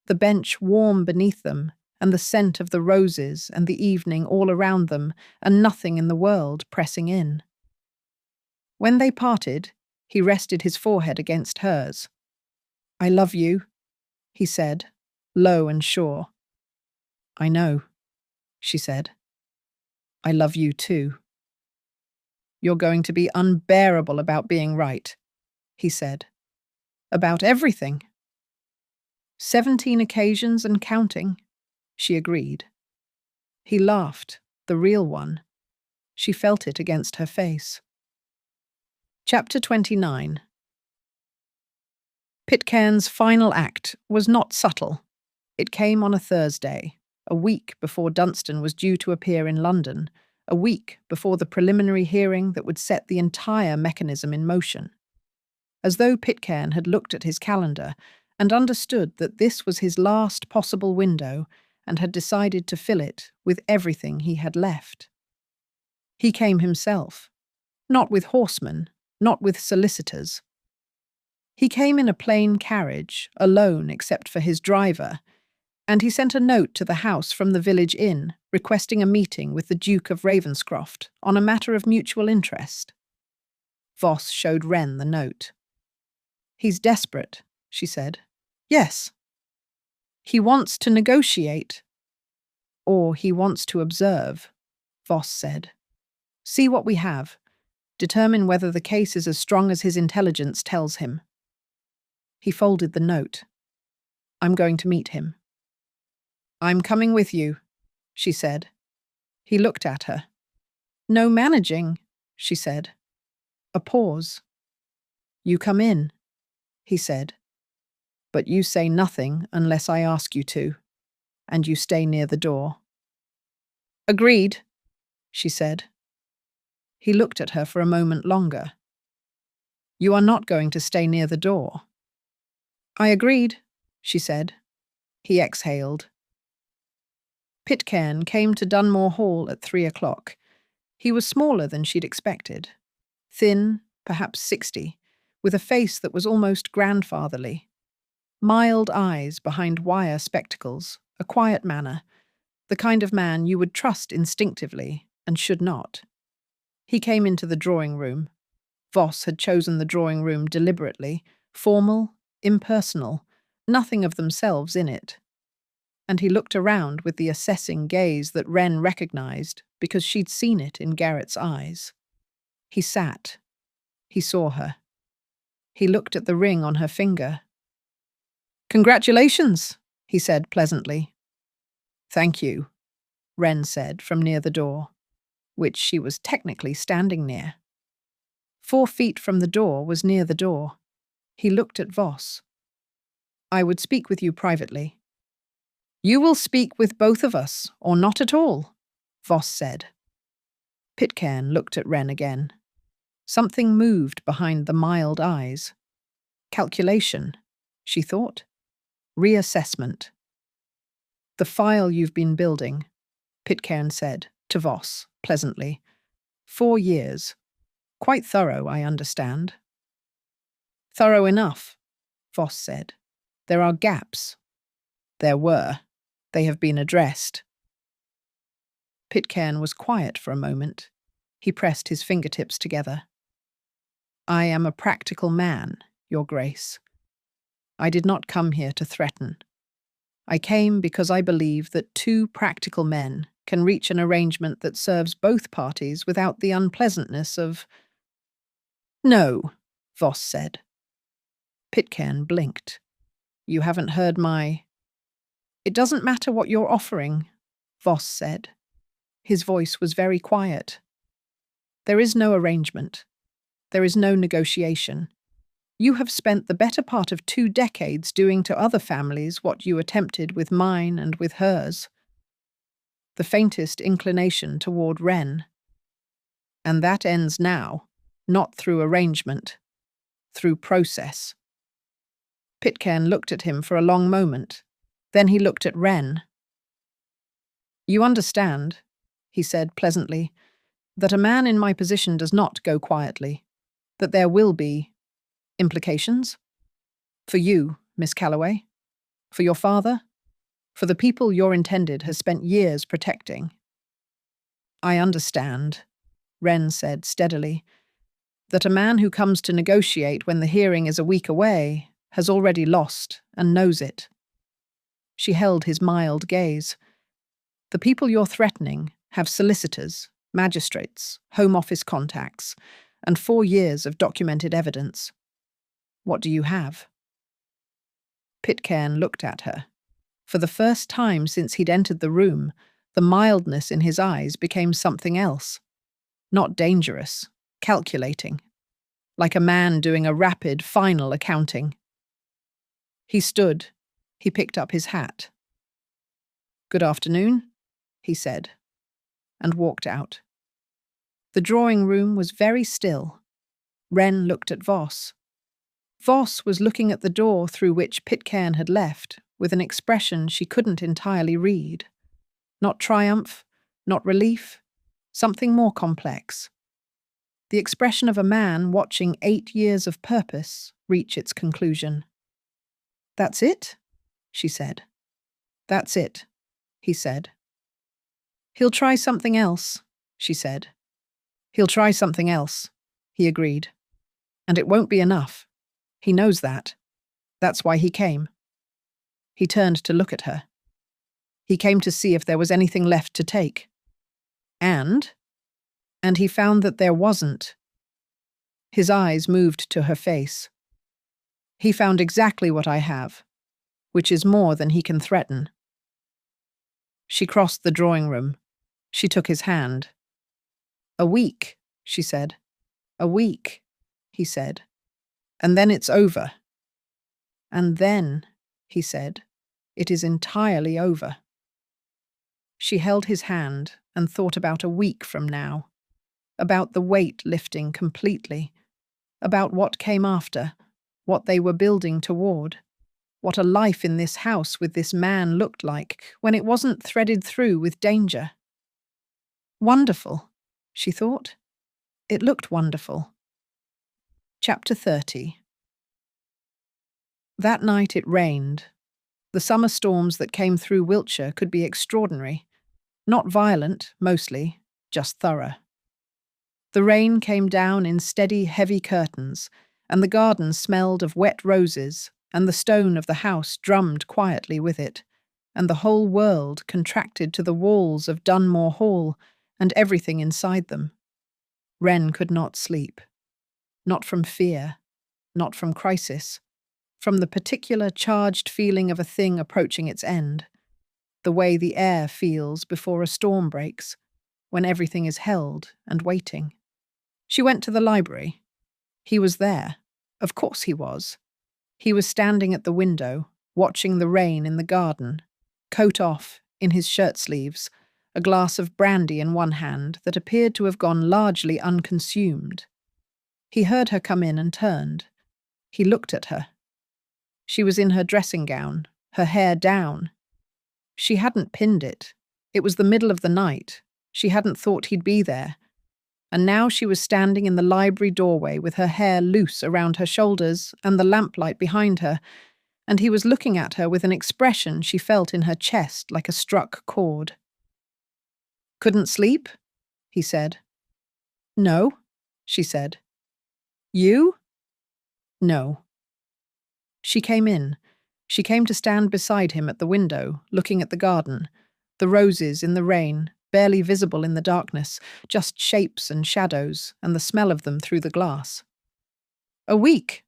the bench warm beneath them, and the scent of the roses and the evening all around them, and nothing in the world pressing in. When they parted, he rested his forehead against hers. I love you, he said, low and sure. I know, she said. I love you too. You're going to be unbearable about being right, he said. About everything. 17 occasions and counting, she agreed. He laughed, the real one. She felt it against her face. Chapter 29. Pitcairn's final act was not subtle. It came on a Thursday, a week before Dunstan was due to appear in London, a week before the preliminary hearing that would set the entire mechanism in motion. As though Pitcairn had looked at his calendar and understood that this was his last possible window and had decided to fill it with everything he had left. He came himself, not with horsemen, not with solicitors. He came in a plain carriage, alone except for his driver, and he sent a note to the house from the village inn requesting a meeting with the Duke of Ravenscroft on a matter of mutual interest. Voss showed Wren the note. He's desperate, she said. Yes. He wants to negotiate. Or he wants to observe, Voss said. See what we have. Determine whether the case is as strong as his intelligence tells him. He folded the note. I'm going to meet him. I'm coming with you, she said. He looked at her. No managing, she said. A pause. You come in, he said. But you say nothing unless I ask you to, and you stay near the door. Agreed, she said. He looked at her for a moment longer. You are not going to stay near the door. I agreed, she said. He exhaled. Pitcairn came to Dunore Hall at 3 o'clock. He was smaller than she'd expected. Thin, perhaps 60, with a face that was almost grandfatherly. Mild eyes behind wire spectacles, a quiet manner, the kind of man you would trust instinctively and should not. He came into the drawing room. Voss had chosen the drawing room deliberately, formal, impersonal, nothing of themselves in it. And he looked around with the assessing gaze that Wren recognized because she'd seen it in Garrett's eyes. He sat. He saw her. He looked at the ring on her finger. Congratulations, he said pleasantly. Thank you, Wren said from near the door, which she was technically standing near. 4 feet from the door was near the door. He looked at Voss. I would speak with you privately. You will speak with both of us, or not at all, Voss said. Pitcairn looked at Wren again. Something moved behind the mild eyes. Calculation, she thought. Reassessment. The file you've been building, Pitcairn said to Voss, pleasantly. 4 years. Quite thorough, I understand. Thorough enough, Voss said. There are gaps. There were. They have been addressed. Pitcairn was quiet for a moment. He pressed his fingertips together. I am a practical man, Your Grace. I did not come here to threaten. I came because I believe that two practical men can reach an arrangement that serves both parties without the unpleasantness of— No, Voss said. Pitken blinked. You haven't heard my— It doesn't matter what you're offering, Voss said. His voice was very quiet. There is no arrangement. There is no negotiation. You have spent the better part of 2 decades doing to other families what you attempted with mine and with hers. The faintest inclination toward Wren. And that ends now, not through arrangement, through process. Pitken looked at him for a long moment. Then he looked at Wren. You understand, he said pleasantly, that a man in my position does not go quietly, that there will be implications? For you, Miss Calloway? For your father? For the people your intended has spent years protecting? I understand, Wren said steadily, that a man who comes to negotiate when the hearing is a week away has already lost and knows it. She held his mild gaze. The people you're threatening have solicitors, magistrates, Home Office contacts, and 4 years of documented evidence. What do you have? Pitken looked at her. For the first time since he'd entered the room, the mildness in his eyes became something else. Not dangerous, calculating. Like a man doing a rapid, final accounting. He stood. He picked up his hat. Good afternoon, he said, and walked out. The drawing room was very still. Wren looked at Voss. Voss was looking at the door through which Pitken had left, with an expression she couldn't entirely read. Not triumph, not relief, something more complex. The expression of a man watching 8 years of purpose reach its conclusion. That's it? She said. That's it, he said. He'll try something else, she said. He'll try something else, he agreed. And it won't be enough. He knows that. That's why he came. He turned to look at her. He came to see if there was anything left to take. And he found that there wasn't. His eyes moved to her face. He found exactly what I have, which is more than he can threaten. She crossed the drawing room. She took his hand. A week, she said. A week, he said. And then it's over. And then, he said, it is entirely over. She held his hand and thought about a week from now, about the weight lifting completely, about what came after, what they were building toward, what a life in this house with this man looked like when it wasn't threaded through with danger. Wonderful, she thought. It looked wonderful. Chapter 30. That night it rained. The summer storms that came through Wiltshire could be extraordinary. Not violent, mostly, just thorough. The rain came down in steady, heavy curtains, and the garden smelled of wet roses, and the stone of the house drummed quietly with it, and the whole world contracted to the walls of Dunore Hall and everything inside them. Wren could not sleep. Not from fear, not from crisis, from the particular charged feeling of a thing approaching its end, the way the air feels before a storm breaks, when everything is held and waiting. She went to the library. He was there. Of course he was. He was standing at the window, watching the rain in the garden, coat off, in his shirt sleeves, a glass of brandy in one hand that appeared to have gone largely unconsumed. He heard her come in and turned. He looked at her. She was in her dressing gown, her hair down. She hadn't pinned it. It was the middle of the night. She hadn't thought he'd be there. And now she was standing in the library doorway with her hair loose around her shoulders and the lamplight behind her, and he was looking at her with an expression she felt in her chest like a struck chord. Couldn't sleep? He said. No, she said. You? No. She came in. She came to stand beside him at the window, looking at the garden, the roses in the rain, barely visible in the darkness, just shapes and shadows, and the smell of them through the glass. "A week,"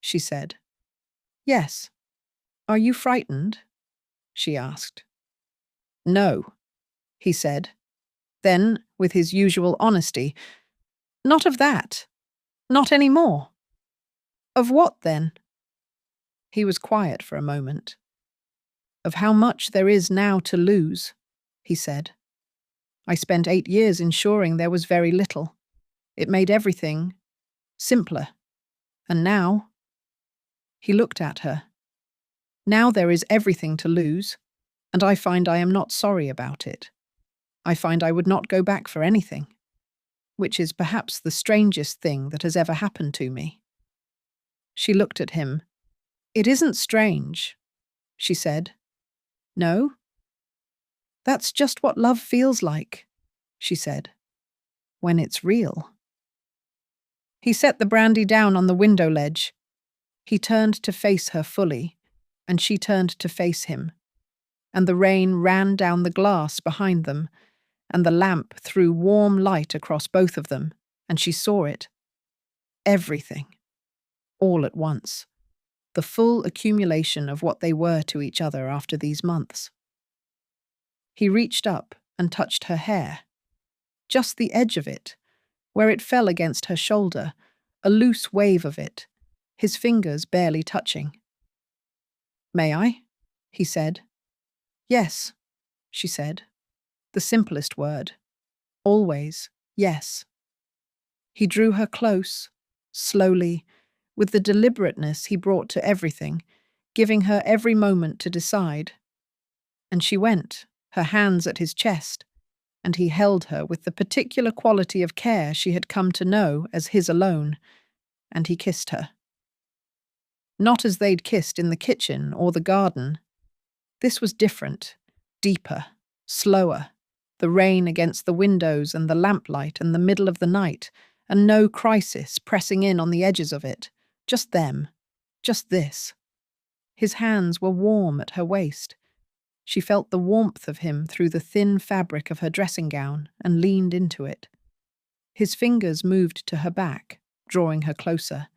she said. "Yes. Are you frightened?" she asked. "No," he said. Then, with his usual honesty, "Not of that. Not any more." "Of what, then?" He was quiet for a moment. "Of how much there is now to lose," he said. "I spent 8 years ensuring there was very little. It made everything simpler. And now—" He looked at her. "Now there is everything to lose, and I find I am not sorry about it. I find I would not go back for anything, which is perhaps the strangest thing that has ever happened to me." She looked at him. "It isn't strange," she said. "No? That's just what love feels like," she said, "when it's real." He set the brandy down on the window ledge. He turned to face her fully, and she turned to face him, and the rain ran down the glass behind them, and the lamp threw warm light across both of them, and she saw it. Everything. All at once. The full accumulation of what they were to each other after these months. He reached up and touched her hair. Just the edge of it, where it fell against her shoulder, a loose wave of it, his fingers barely touching. "May I?" he said. "Yes," she said. The simplest word. Always, yes. He drew her close, slowly, with the deliberateness he brought to everything, giving her every moment to decide. And she went, her hands at his chest, and he held her with the particular quality of care she had come to know as his alone, and he kissed her. Not as they'd kissed in the kitchen or the garden. This was different, deeper, slower, the rain against the windows and the lamplight and the middle of the night, and no crisis pressing in on the edges of it, just them, just this. His hands were warm at her waist. She felt the warmth of him through the thin fabric of her dressing gown and leaned into it. His fingers moved to her back, drawing her closer,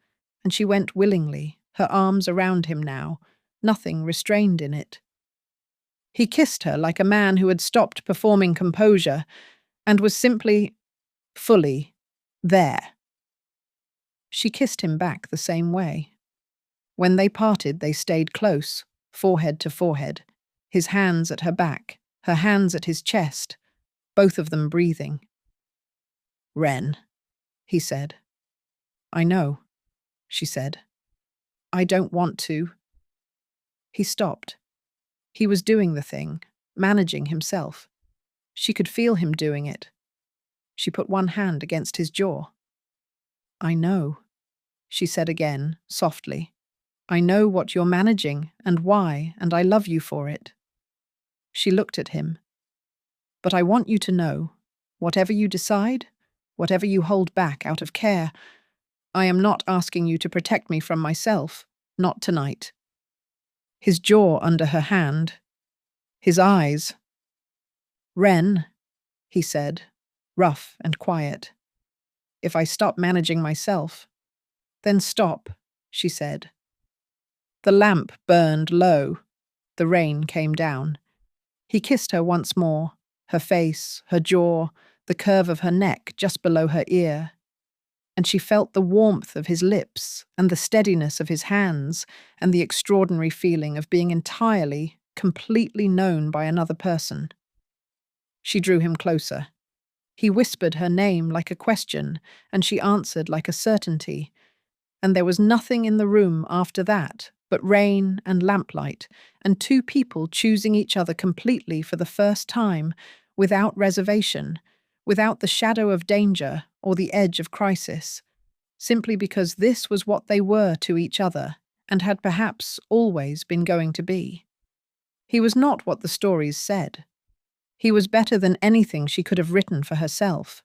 and she went willingly, her arms around him now, nothing restrained in it. He kissed her like a man who had stopped performing composure and was simply, fully, there. She kissed him back the same way. When they parted, they stayed close, forehead to forehead, his hands at her back, her hands at his chest, both of them breathing. "Wren," he said. "I know," she said. "I don't want to." He stopped. He was doing the thing, managing himself. She could feel him doing it. She put one hand against his jaw. "I know," she said again, softly. "I know what you're managing and why, and I love you for it." She looked at him. "But I want you to know, whatever you decide, whatever you hold back out of care, I am not asking you to protect me from myself, not tonight." His jaw under her hand. His eyes. "Wren," he said, rough and quiet. "If I stop managing myself—" "Then stop," she said. The lamp burned low. The rain came down. He kissed her once more, her face, her jaw, the curve of her neck just below her ear. And she felt the warmth of his lips and the steadiness of his hands and the extraordinary feeling of being entirely, completely known by another person. She drew him closer. He whispered her name like a question, and she answered like a certainty. And there was nothing in the room after that but rain and lamplight, and two people choosing each other completely for the first time, without reservation, without the shadow of danger or the edge of crisis, simply because this was what they were to each other and had perhaps always been going to be. He was not what the stories said. He was better than anything she could have written for herself.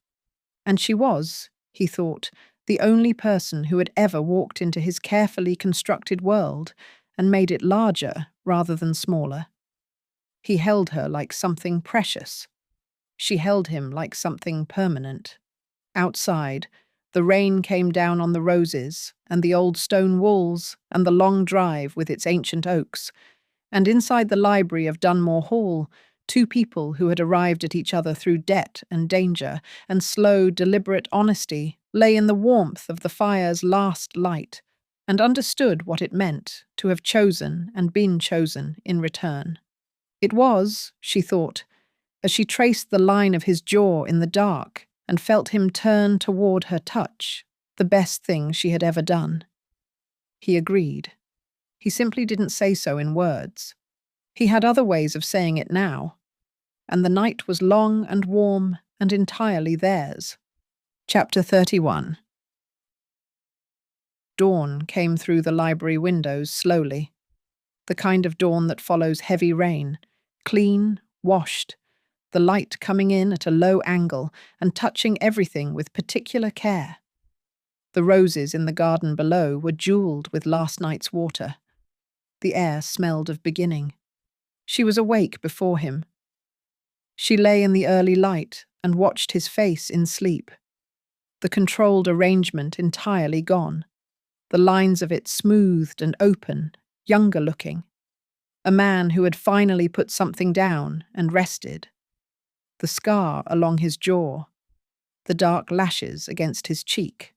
And she was, he thought, the only person who had ever walked into his carefully constructed world and made it larger rather than smaller. He held her like something precious. She held him like something permanent. Outside, the rain came down on the roses and the old stone walls and the long drive with its ancient oaks, and inside the library of Dunore Hall, two people who had arrived at each other through debt and danger and slow, deliberate honesty lay in the warmth of the fire's last light and understood what it meant to have chosen and been chosen in return. It was, she thought, as she traced the line of his jaw in the dark and felt him turn toward her touch, the best thing she had ever done. He agreed. He simply didn't say so in words. He had other ways of saying it now, and the night was long and warm and entirely theirs. Chapter 31. Dawn came through the library windows slowly, the kind of dawn that follows heavy rain, clean, washed, the light coming in at a low angle and touching everything with particular care. The roses in the garden below were jeweled with last night's water. The air smelled of beginning. She was awake before him. She lay in the early light and watched his face in sleep. The controlled arrangement entirely gone, the lines of it smoothed and open, younger looking. A man who had finally put something down and rested. The scar along his jaw, the dark lashes against his cheek.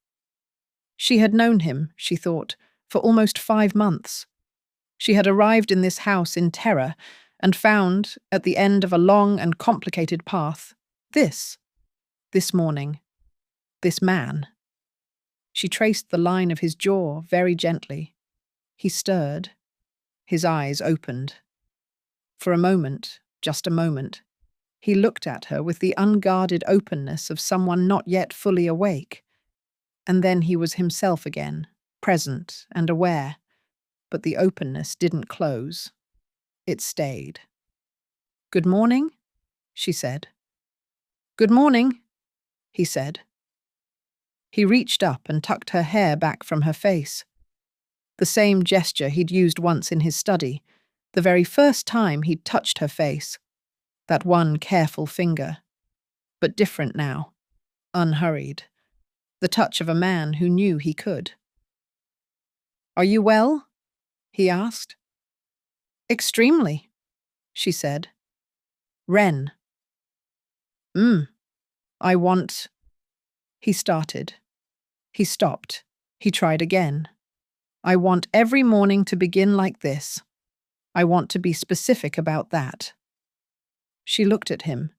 She had known him, she thought, for almost 5 months. She had arrived in this house in terror and found, at the end of a long and complicated path, this morning, this man. She traced the line of his jaw very gently. He stirred. His eyes opened. For a moment, just a moment, he looked at her with the unguarded openness of someone not yet fully awake. And then he was himself again, present and aware. But the openness didn't close. It stayed. "Good morning," she said. "Good morning," he said. He reached up and tucked her hair back from her face. The same gesture he'd used once in his study, the very first time he'd touched her face. That one careful finger. But different now. Unhurried. The touch of a man who knew he could. "Are you well?" he asked. "Extremely," she said. "Wren." I want—" He started. He stopped. He tried again. "I want every morning to begin like this. I want to be specific about that." She looked at him.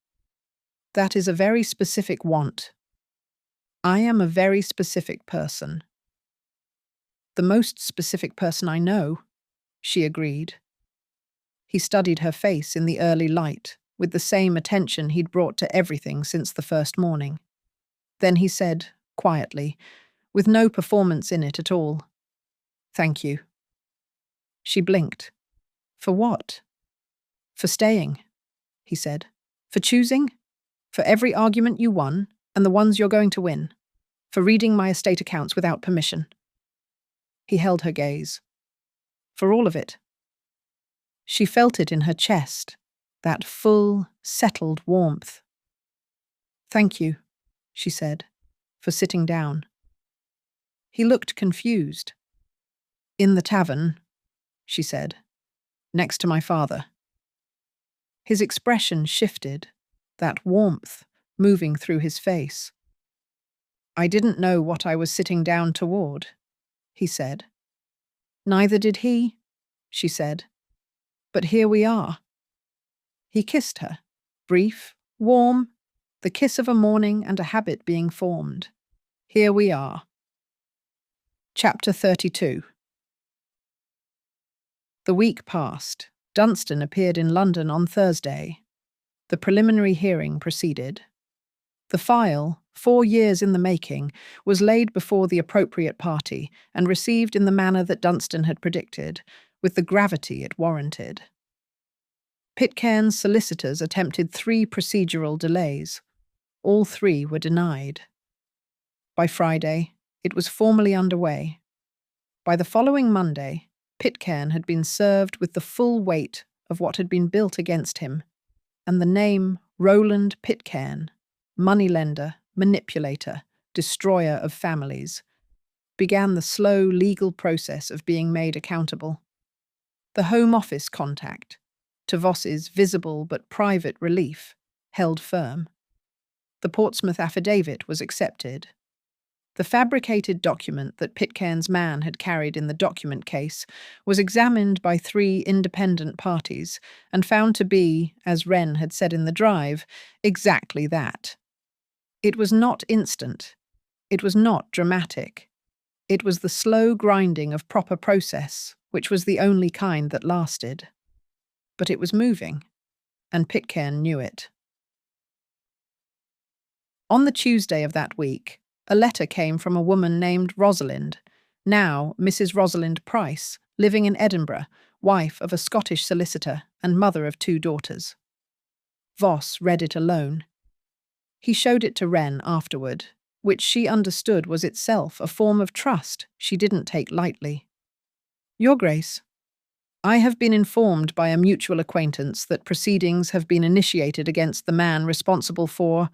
"That is a very specific want. I am a very specific person." "The most specific person I know," she agreed. He studied her face in the early light, with the same attention he'd brought to everything since the first morning. Then he said, quietly, with no performance in it at all, "Thank you." She blinked. "For what?" "For staying," he said. "For choosing? For every argument you won, and the ones you're going to win. For reading my estate accounts without permission." He held her gaze. "For all of it." She felt it in her chest, that full, settled warmth. "Thank you," she said, "for sitting down." He looked confused. "In the tavern," she said, "next to my father." His expression shifted, that warmth moving through his face. "I didn't know what I was sitting down toward," he said. "Neither did he," she said. "But here we are." He kissed her, brief, warm, the kiss of a morning and a habit being formed. Here we are. Chapter 32. The week passed. Dunstan appeared in London on Thursday. The preliminary hearing proceeded. The file, 4 years in the making, was laid before the appropriate party and received in the manner that Dunstan had predicted, with the gravity it warranted. Pitken's solicitors attempted 3 procedural delays. All 3 were denied. By Friday, It was formally underway. By the following Monday, Pitken had been served with the full weight of what had been built against him, and the name Roland Pitken, moneylender, manipulator, destroyer of families, began the slow legal process of being made accountable. The Home Office contact, to Voss's visible but private relief, held firm. The Portsmouth affidavit was accepted. The fabricated document that Pitcairn's man had carried in the document case was examined by 3 independent parties and found to be, as Wren had said in the drive, exactly that. It was not instant. It was not dramatic. It was the slow grinding of proper process, which was the only kind that lasted. But it was moving, and Pitcairn knew it. On the Tuesday of that week, a letter came from a woman named Rosalind, now Mrs. Rosalind Price, living in Edinburgh, wife of a Scottish solicitor and mother of 2 daughters. Voss read it alone. He showed it to Wren afterward, which she understood was itself a form of trust she didn't take lightly. Your Grace, I have been informed by a mutual acquaintance that proceedings have been initiated against the man responsible for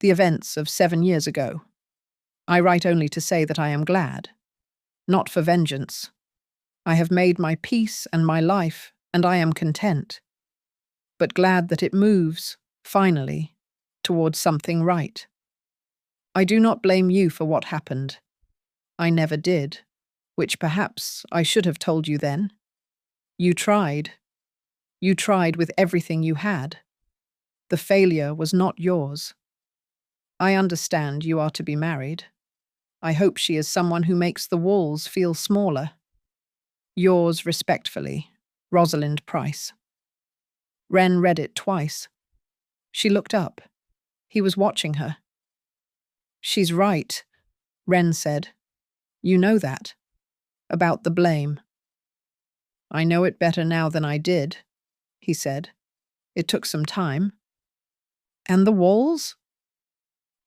the events of 7 years ago. I write only to say that I am glad, not for vengeance. I have made my peace and my life, and I am content, but glad that it moves, finally, towards something right. I do not blame you for what happened. I never did, which perhaps I should have told you then. You tried. You tried with everything you had. The failure was not yours. I understand you are to be married. I hope she is someone who makes the walls feel smaller. Yours respectfully, Rosalind Price. Wren read it twice. She looked up. He was watching her. She's right, Wren said. You know that. About the blame. I know it better now than I did, he said. It took some time. And the walls?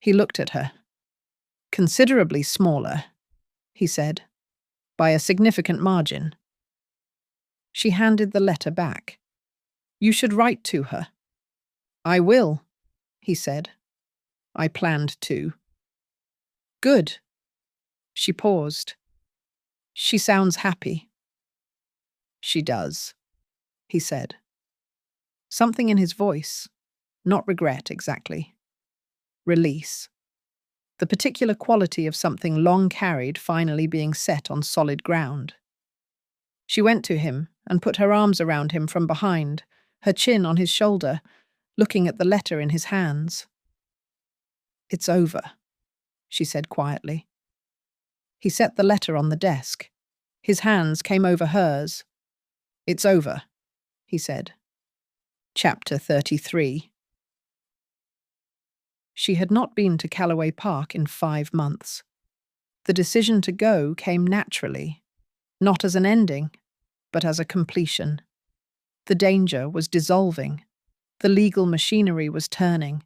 He looked at her. Considerably smaller, he said, by a significant margin. She handed the letter back. You should write to her. I will, he said. I planned to. Good. She paused. She sounds happy. She does, he said. Something in his voice, not regret exactly. Release. The particular quality of something long carried finally being set on solid ground. She went to him and put her arms around him from behind, her chin on his shoulder, looking at the letter in his hands. It's over, she said quietly. He set the letter on the desk. His hands came over hers. It's over, he said. Chapter 33. She had not been to Calloway Park in 5 months. The decision to go came naturally, not as an ending, but as a completion. The danger was dissolving. The legal machinery was turning.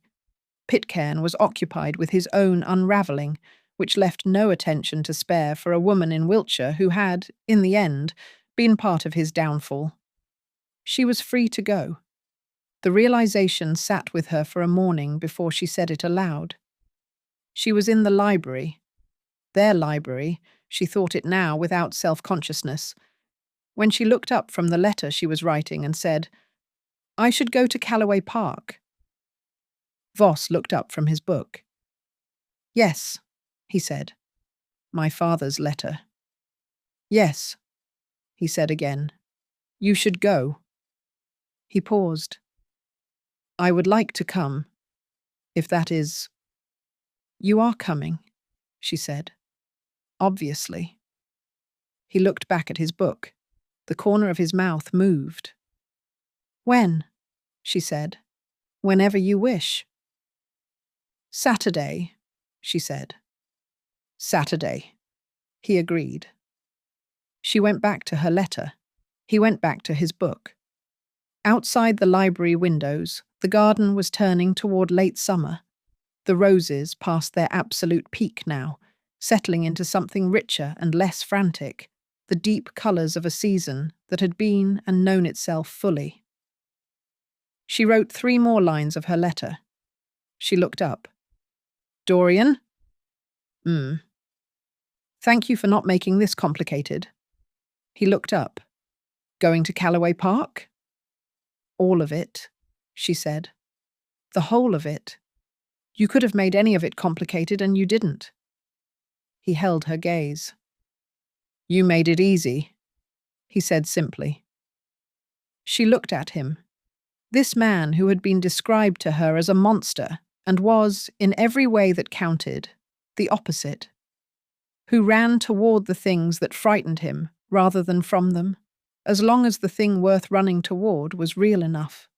Pitcairn was occupied with his own unravelling, which left no attention to spare for a woman in Wiltshire who had, in the end, been part of his downfall. She was free to go. The realization sat with her for a morning before she said it aloud. She was in the library. Their library, she thought it now without self-consciousness, when she looked up from the letter she was writing and said, I should go to Calloway Park. Voss looked up from his book. Yes, he said. My father's letter. Yes, he said again. You should go. He paused. I would like to come, if that is... You are coming, she said. Obviously. He looked back at his book. The corner of his mouth moved. When? She said. Whenever you wish. Saturday, she said. Saturday, he agreed. She went back to her letter. He went back to his book. Outside the library windows, the garden was turning toward late summer. The roses past their absolute peak now, settling into something richer and less frantic, the deep colours of a season that had been and known itself fully. She wrote 3 more lines of her letter. She looked up. "Dorian? Thank you for not making this complicated." He looked up. "Going to Calloway Park?" "All of it," she said. "The whole of it. You could have made any of it complicated and you didn't." He held her gaze. "You made it easy," he said simply. She looked at him. This man who had been described to her as a monster and was, in every way that counted, the opposite. Who ran toward the things that frightened him rather than from them, as long as the thing worth running toward was real enough.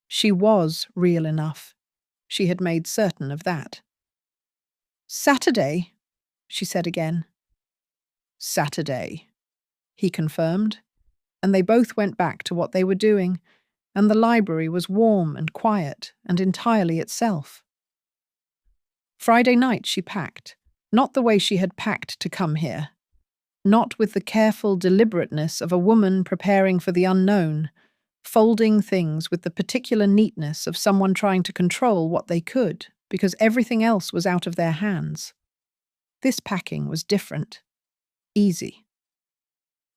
She was real enough. She had made certain of that. "Saturday," she said again. "Saturday," he confirmed, and they both went back to what they were doing, and the library was warm and quiet and entirely itself. Friday night she packed, not the way she had packed to come here, not with the careful deliberateness of a woman preparing for the unknown, folding things with the particular neatness of someone trying to control what they could, because everything else was out of their hands. This packing was different. Easy.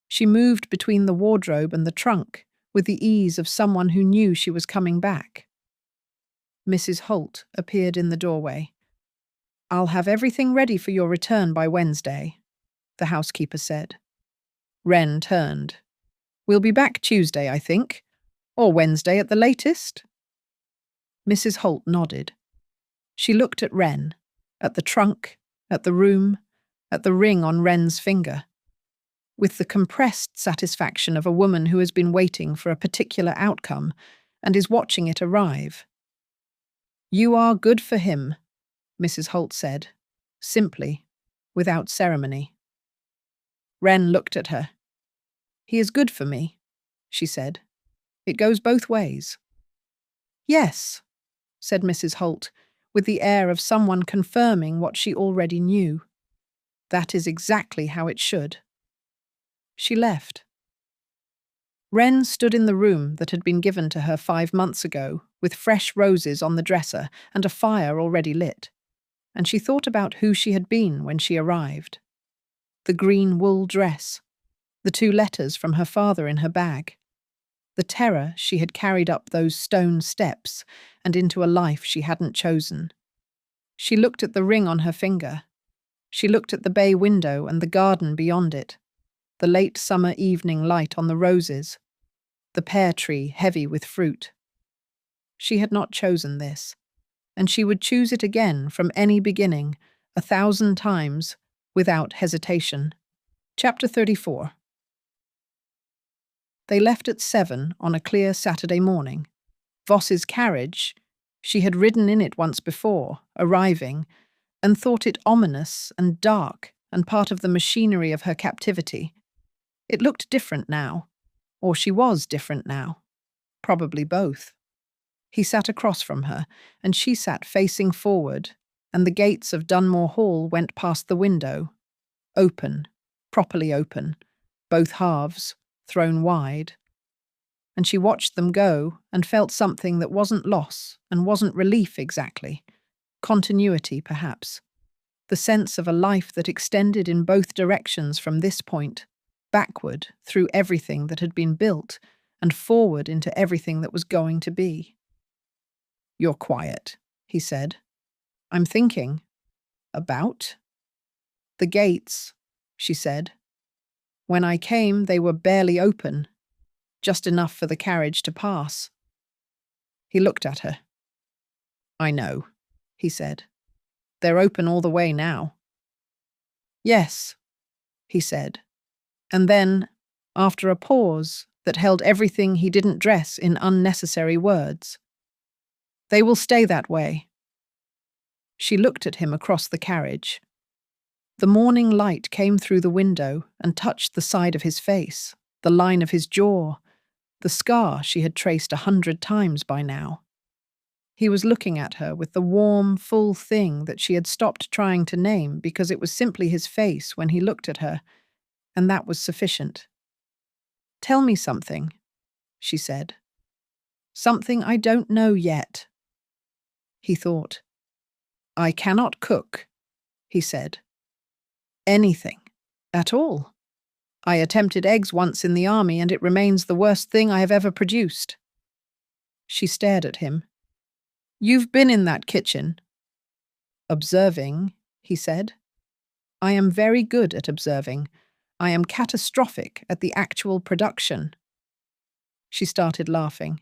She moved between the wardrobe and the trunk with the ease of someone who knew she was coming back. Mrs. Holt appeared in the doorway. "I'll have everything ready for your return by Wednesday," the housekeeper said. Wren turned. "We'll be back Tuesday, I think, or Wednesday at the latest." Mrs. Holt nodded. She looked at Wren, at the trunk, at the room, at the ring on Wren's finger, with the compressed satisfaction of a woman who has been waiting for a particular outcome and is watching it arrive. "You are good for him," Mrs. Holt said, simply, without ceremony. Wren looked at her. "He is good for me," she said. "It goes both ways." "Yes," said Mrs. Holt, with the air of someone confirming what she already knew. "That is exactly how it should." She left. Wren stood in the room that had been given to her 5 months ago, with fresh roses on the dresser and a fire already lit, and she thought about who she had been when she arrived. The green wool dress, the 2 letters from her father in her bag, the terror she had carried up those stone steps and into a life she hadn't chosen. She looked at the ring on her finger. She looked at the bay window and the garden beyond it, the late summer evening light on the roses, the pear tree heavy with fruit. She had not chosen this, and she would choose it again from any beginning, 1,000 times, without hesitation. Chapter 34. They left at 7 on a clear Saturday morning. Voss's carriage, she had ridden in it once before, arriving, and thought it ominous and dark and part of the machinery of her captivity. It looked different now, or she was different now. Probably both. He sat across from her, and she sat facing forward, and the gates of Dunore Hall went past the window. Open, properly open, both halves, thrown wide. And she watched them go and felt something that wasn't loss and wasn't relief exactly. Continuity, perhaps. The sense of a life that extended in both directions from this point, backward through everything that had been built and forward into everything that was going to be. "You're quiet," he said. "I'm thinking." "About?" "The gates," she said. "When I came, they were barely open, just enough for the carriage to pass." He looked at her. "I know," he said. "They're open all the way now." "Yes," he said. And then, after a pause that held everything he didn't dress in unnecessary words, "They will stay that way." She looked at him across the carriage. The morning light came through the window and touched the side of his face, the line of his jaw, the scar she had traced 100 times by now. He was looking at her with the warm, full thing that she had stopped trying to name because it was simply his face when he looked at her, and that was sufficient. "Tell me something," she said. "Something I don't know yet." He thought. "I cannot cook," he said. "Anything. At all. I attempted eggs once in the army, and it remains the worst thing I have ever produced." She stared at him. "You've been in that kitchen." "Observing," he said. "I am very good at observing. I am catastrophic at the actual production." She started laughing.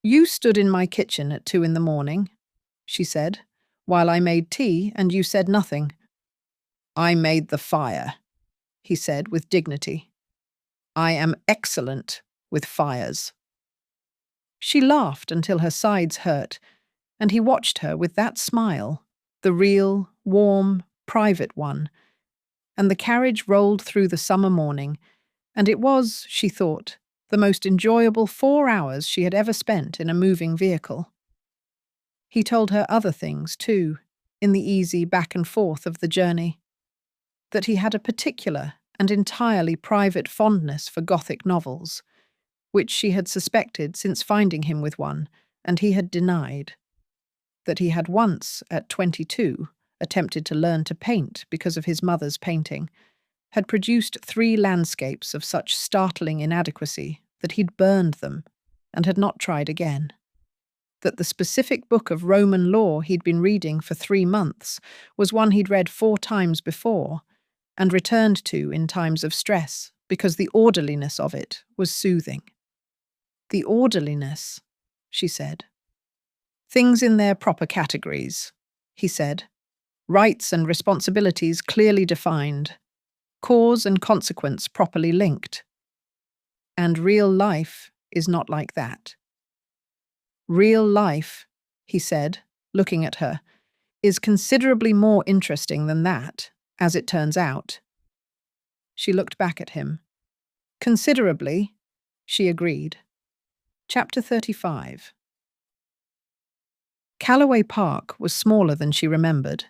"You stood in my kitchen at 2 in the morning," she said, "while I made tea, and you said nothing." "I made the fire," he said with dignity. "I am excellent with fires." She laughed until her sides hurt, and he watched her with that smile, the real, warm, private one, and the carriage rolled through the summer morning, and it was, she thought, the most enjoyable 4 hours she had ever spent in a moving vehicle. He told her other things, too, in the easy back and forth of the journey. That he had a particular and entirely private fondness for Gothic novels, which she had suspected since finding him with one, and he had denied. That he had once, at 22, attempted to learn to paint because of his mother's painting, had produced 3 landscapes of such startling inadequacy that he'd burned them, and had not tried again. That the specific book of Roman law he'd been reading for 3 months was one he'd read 4 times before, and returned to in times of stress, because the orderliness of it was soothing. "The orderliness," she said. "Things in their proper categories," he said. "Rights and responsibilities clearly defined. Cause and consequence properly linked. And real life is not like that. Real life," he said, looking at her, "is considerably more interesting than that, as it turns out." She looked back at him. "Considerably," she agreed. Chapter 35. Calloway Park was smaller than she remembered,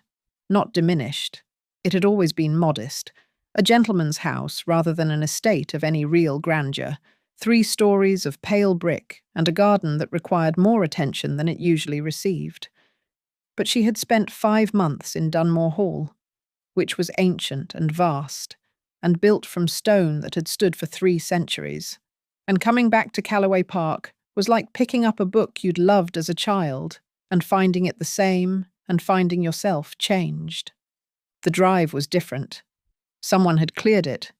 not diminished. It had always been modest, a gentleman's house rather than an estate of any real grandeur, 3 stories of pale brick and a garden that required more attention than it usually received. But she had spent 5 months in Dunore Hall, which was ancient and vast, and built from stone that had stood for 3 centuries. And coming back to Calloway Park was like picking up a book you'd loved as a child, and finding it the same, and finding yourself changed. The drive was different. Someone had cleared it.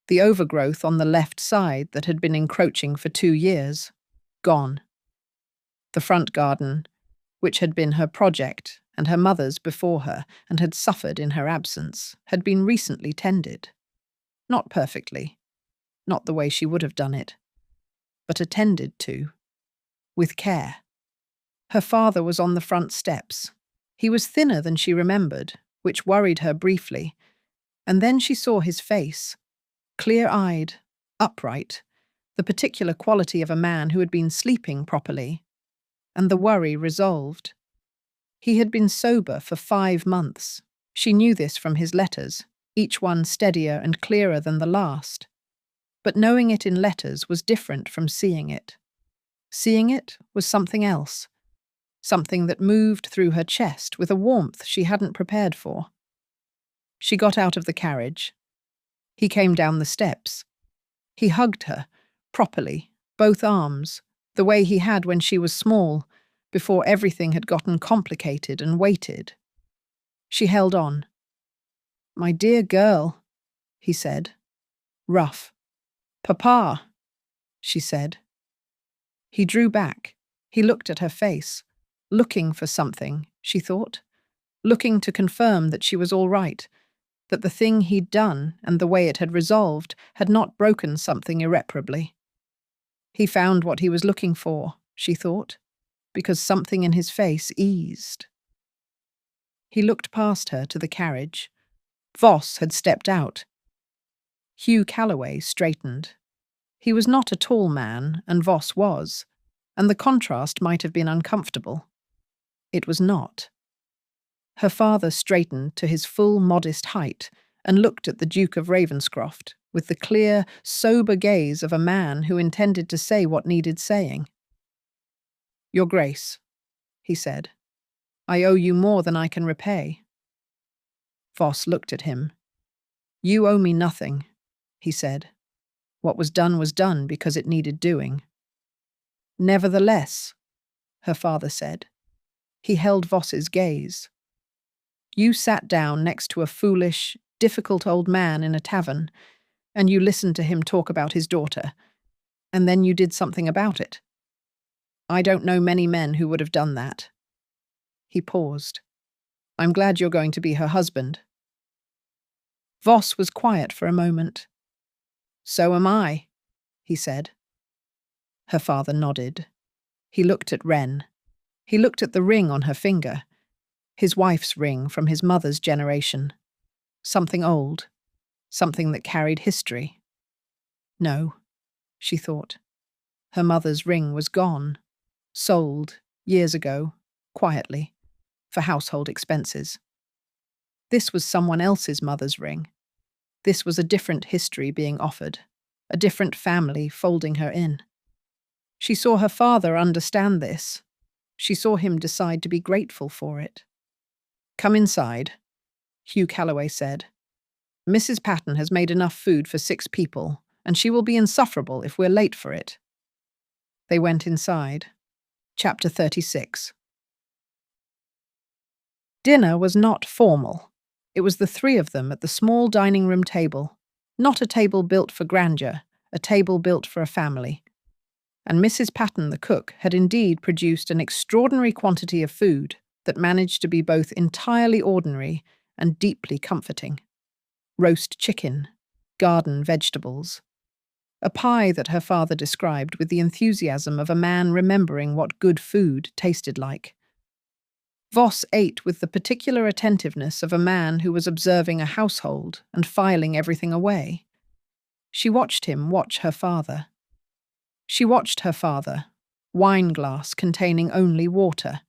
The overgrowth on the left side that had been encroaching for 2 years, gone. The front garden, which had been her project and her mother's before her and had suffered in her absence, had been recently tended. Not perfectly, not the way she would have done it, but attended to, with care. Her father was on the front steps. He was thinner than she remembered, which worried her briefly, and then she saw his face, clear-eyed, upright, the particular quality of a man who had been sleeping properly, and the worry resolved. He had been sober for 5 months. She knew this from his letters, each one steadier and clearer than the last. But knowing it in letters was different from seeing it. Seeing it was something else, something that moved through her chest with a warmth she hadn't prepared for. She got out of the carriage. He came down the steps. He hugged her, properly, both arms, the way he had when she was small, before everything had gotten complicated and weighted. She held on. "My dear girl," he said. Rough. "Papa," she said. He drew back. He looked at her face, looking for something, she thought, looking to confirm that she was all right, that the thing he'd done and the way it had resolved had not broken something irreparably. He found what he was looking for, she thought, because something in his face eased. He looked past her to the carriage. Voss had stepped out. Hugh Calloway straightened. He was not a tall man, and Voss was, and the contrast might have been uncomfortable. It was not. Her father straightened to his full modest height and looked at the Duke of Ravenscroft with the clear, sober gaze of a man who intended to say what needed saying. "Your Grace," he said, "I owe you more than I can repay." Voss looked at him. "You owe me nothing," he said. "What was done because it needed doing." "Nevertheless," her father said. He held Voss's gaze. "You sat down next to a foolish, difficult old man in a tavern, and you listened to him talk about his daughter, and then you did something about it. I don't know many men who would have done that." He paused. "I'm glad you're going to be her husband." Voss was quiet for a moment. "So am I," he said. Her father nodded. He looked at Wren. He looked at the ring on her finger, his wife's ring from his mother's generation. Something old, something that carried history. No, she thought. Her mother's ring was gone, sold, years ago, quietly, for household expenses. This was someone else's mother's ring. This was a different history being offered, a different family folding her in. She saw her father understand this. She saw him decide to be grateful for it. "Come inside," Hugh Calloway said. "Mrs. Patton has made enough food for 6 people, and she will be insufferable if we're late for it." They went inside. Chapter 36. Dinner was not formal. It was the 3 of them at the small dining room table, not a table built for grandeur, a table built for a family. And Mrs. Patton, the cook, had indeed produced an extraordinary quantity of food that managed to be both entirely ordinary and deeply comforting. Roast chicken, garden vegetables, a pie that her father described with the enthusiasm of a man remembering what good food tasted like. Voss ate with the particular attentiveness of a man who was observing a household and filing everything away. She watched him watch her father. She watched her father, wine glass containing only water.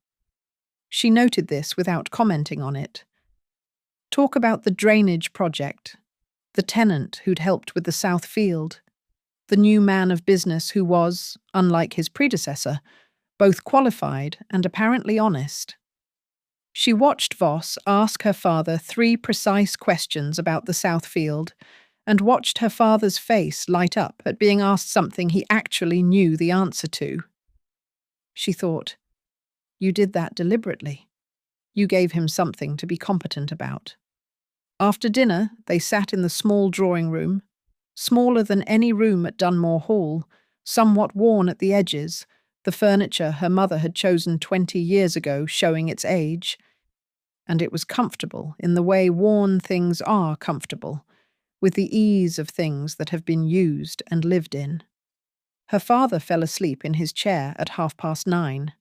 She noted this without commenting on it. Talk about the drainage project, the tenant who'd helped with the south field, the new man of business who was, unlike his predecessor, both qualified and apparently honest. She watched Voss ask her father 3 precise questions about the south field, and watched her father's face light up at being asked something he actually knew the answer to. She thought, "You did that deliberately. You gave him something to be competent about." After dinner, they sat in the small drawing room, smaller than any room at Dunore Hall, somewhat worn at the edges, the furniture her mother had chosen 20 years ago showing its age. And it was comfortable in the way worn things are comfortable, with the ease of things that have been used and lived in. Her father fell asleep in his chair at 9:30.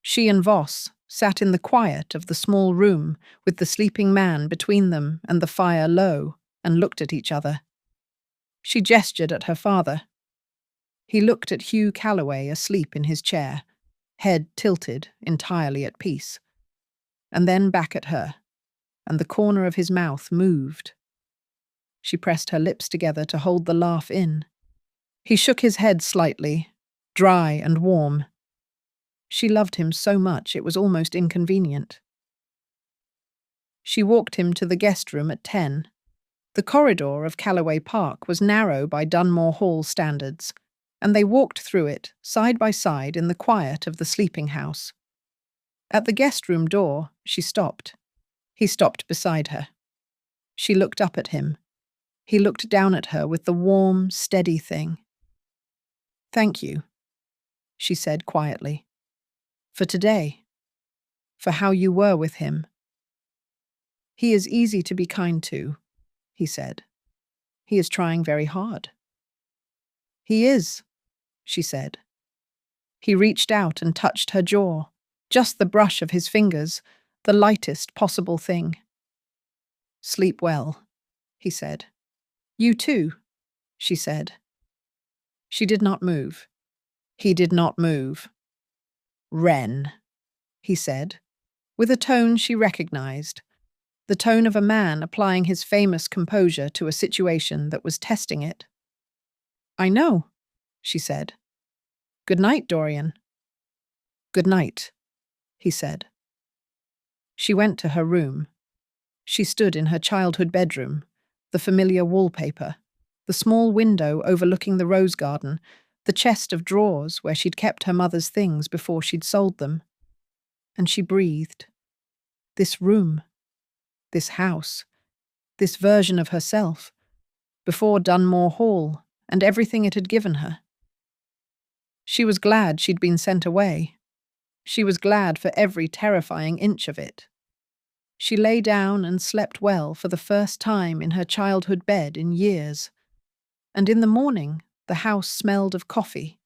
She and Voss sat in the quiet of the small room with the sleeping man between them and the fire low, and looked at each other. She gestured at her father. He looked at Hugh Calloway asleep in his chair, head tilted, entirely at peace, and then back at her, and the corner of his mouth moved. She pressed her lips together to hold the laugh in. He shook his head slightly, dry and warm. She loved him so much it was almost inconvenient. She walked him to the guest room at 10. The corridor of Calloway Park was narrow by Dunmore Hall standards, and they walked through it, side by side in the quiet of the sleeping house. At the guest room door, she stopped. He stopped beside her. She looked up at him. He looked down at her with the warm, steady thing. "Thank you," she said quietly. "For today. For how you were with him." "He is easy to be kind to," he said. "He is trying very hard." "He is," she said. He reached out and touched her jaw, just the brush of his fingers, the lightest possible thing. "Sleep well," he said. "You too," she said. She did not move. He did not move. Wren, he said, with a tone she recognized, the tone of a man applying his famous composure to a situation that was testing it. I know, she said. Good night, Dorian. Good night, he said. She went to her room. She stood in her childhood bedroom, the familiar wallpaper, the small window overlooking the rose garden, the chest of drawers where she'd kept her mother's things before she'd sold them. And she breathed. This room, this house, this version of herself, before Dunmore Hall and everything it had given her. She was glad she'd been sent away. She was glad for every terrifying inch of it. She lay down and slept well for the first time in her childhood bed in years. And in the morning, the house smelled of coffee,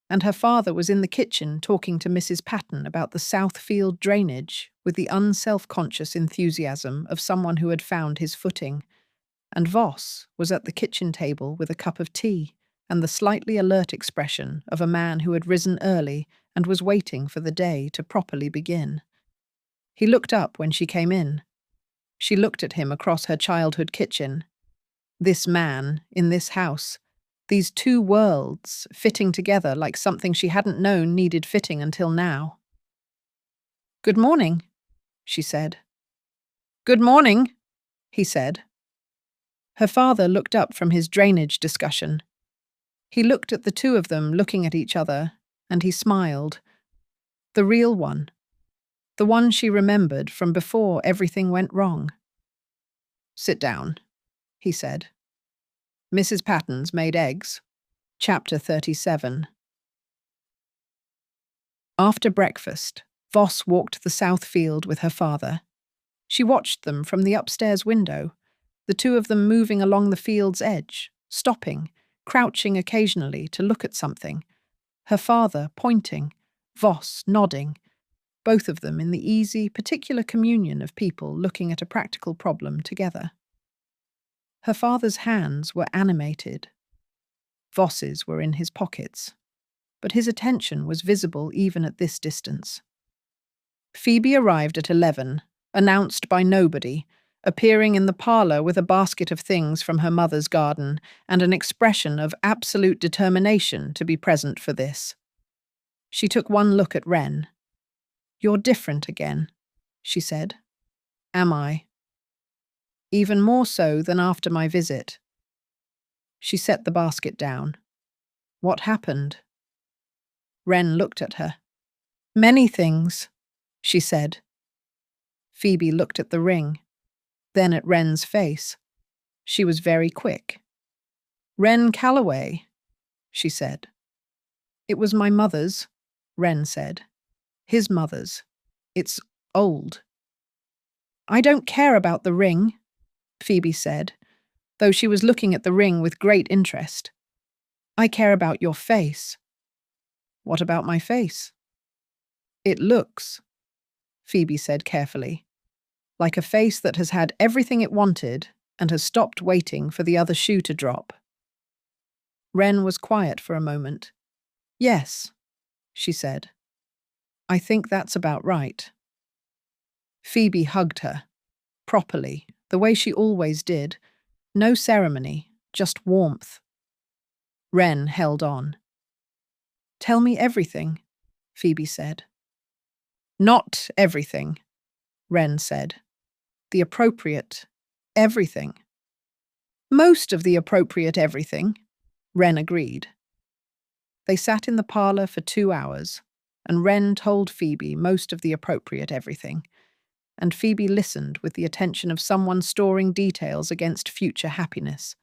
and her father was in the kitchen talking to Mrs. Patton about the Southfield drainage with the unself-conscious enthusiasm of someone who had found his footing, and Voss was at the kitchen table with a cup of tea and the slightly alert expression of a man who had risen early and was waiting for the day to properly begin. He looked up when she came in. She looked at him across her childhood kitchen. This man, in this house, these two worlds fitting together like something she hadn't known needed fitting until now. Good morning, she said. Good morning, he said. Her father looked up from his drainage discussion. He looked at the two of them looking at each other, and he smiled. The real one. The one she remembered from before everything went wrong. Sit down, he said. Mrs. Patton's made eggs. Chapter 37. After breakfast, Voss walked the south field with her father. She watched them from the upstairs window, the two of them moving along the field's edge, stopping, crouching occasionally to look at something, her father pointing, Voss nodding, both of them in the easy, particular communion of people looking at a practical problem together. Her father's hands were animated. Voss's were in his pockets, but his attention was visible even at this distance. Phoebe arrived at 11, announced by nobody, appearing in the parlour with a basket of things from her mother's garden and an expression of absolute determination to be present for this. She took one look at Wren. You're different again, she said. Am I? Even more so than after my visit. She set the basket down. What happened? Wren looked at her. Many things, she said. Phoebe looked at the ring, then at Wren's face. She was very quick. Wren Calloway, she said. It was my mother's, Wren said. His mother's. It's old. I don't care about the ring, Phoebe said, though she was looking at the ring with great interest. I care about your face. What about my face? It looks, Phoebe said carefully, like a face that has had everything it wanted and has stopped waiting for the other shoe to drop. Wren was quiet for a moment. Yes, she said. I think that's about right. Phoebe hugged her, properly, the way she always did. No ceremony, just warmth. Wren held on. Tell me everything, Phoebe said. Not everything, Wren said. The appropriate everything. Most of the appropriate everything, Wren agreed. They sat in the parlour for 2 hours, and Wren told Phoebe most of the appropriate everything, and Phoebe listened with the attention of someone storing details against future happiness.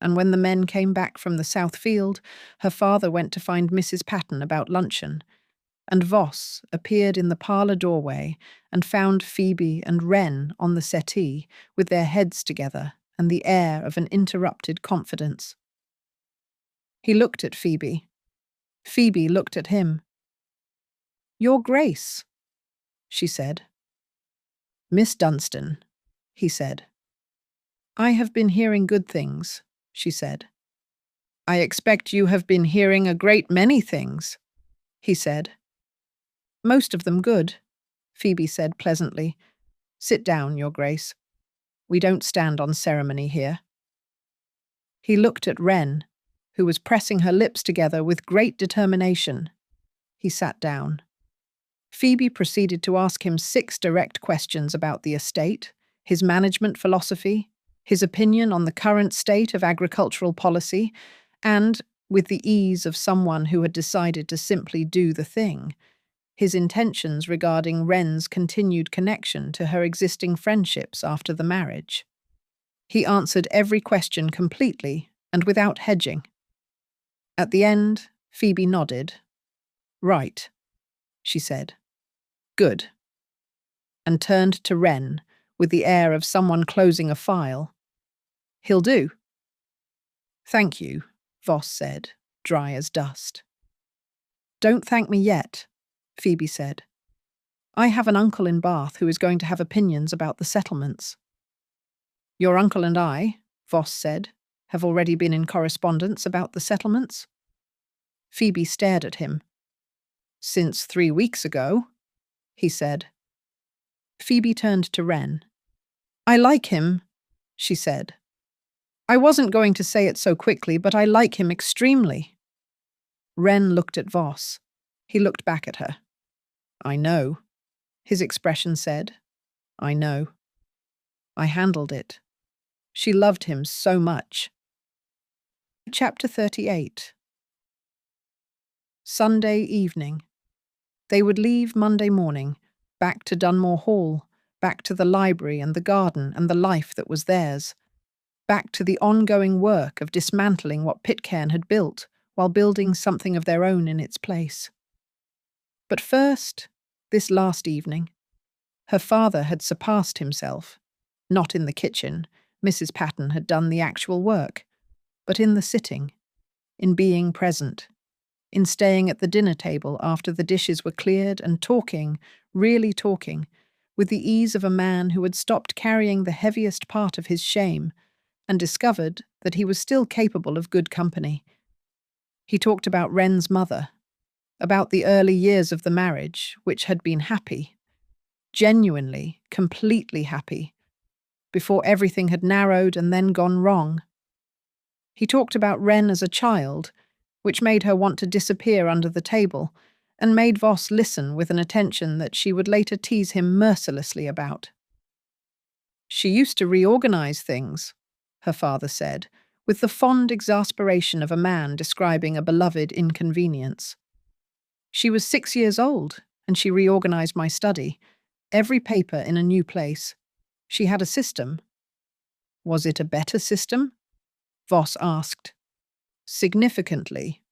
And when the men came back from the south field, her father went to find Mrs. Patton about luncheon, and Voss appeared in the parlour doorway and found Phoebe and Wren on the settee with their heads together and the air of an interrupted confidence. He looked at Phoebe. Phoebe looked at him. Your Grace, she said. Miss Dunstan, he said. I have been hearing good things, she said. I expect you have been hearing a great many things, he said. Most of them good, Phoebe said pleasantly. Sit down, Your Grace. We don't stand on ceremony here. He looked at Wren, who was pressing her lips together with great determination. He sat down. Phoebe proceeded to ask him 6 direct questions about the estate, his management philosophy, his opinion on the current state of agricultural policy, and, with the ease of someone who had decided to simply do the thing, his intentions regarding Wren's continued connection to her existing friendships after the marriage. He answered every question completely and without hedging. At the end, Phoebe nodded. Right, she said. Good. And turned to Wren with the air of someone closing a file. He'll do. Thank you, Voss said, dry as dust. Don't thank me yet, Phoebe said. I have an uncle in Bath who is going to have opinions about the settlements. Your uncle and I, Voss said, have already been in correspondence about the settlements. Phoebe stared at him. Since 3 weeks ago, he said. Phoebe turned to Wren. I like him, she said. I wasn't going to say it so quickly, but I like him extremely. Wren looked at Voss. He looked back at her. I know, his expression said. I know. I handled it. She loved him so much. Chapter 38. Sunday evening. They would leave Monday morning, back to Dunore Hall, back to the library and the garden and the life that was theirs, back to the ongoing work of dismantling what Pitken had built while building something of their own in its place. But first, this last evening, her father had surpassed himself, not in the kitchen. Mrs. Patten had done the actual work, but in the sitting, in being present, in staying at the dinner table after the dishes were cleared and talking, really talking, with the ease of a man who had stopped carrying the heaviest part of his shame and discovered that he was still capable of good company. He talked about Wren's mother, about the early years of the marriage, which had been happy, genuinely, completely happy, before everything had narrowed and then gone wrong. He talked about Wren as a child, which made her want to disappear under the table, and made Voss listen with an attention that she would later tease him mercilessly about. She used to reorganize things, her father said, with the fond exasperation of a man describing a beloved inconvenience. She was 6 years old, and she reorganized my study, every paper in a new place. She had a system. Was it a better system? Voss asked. Significantly,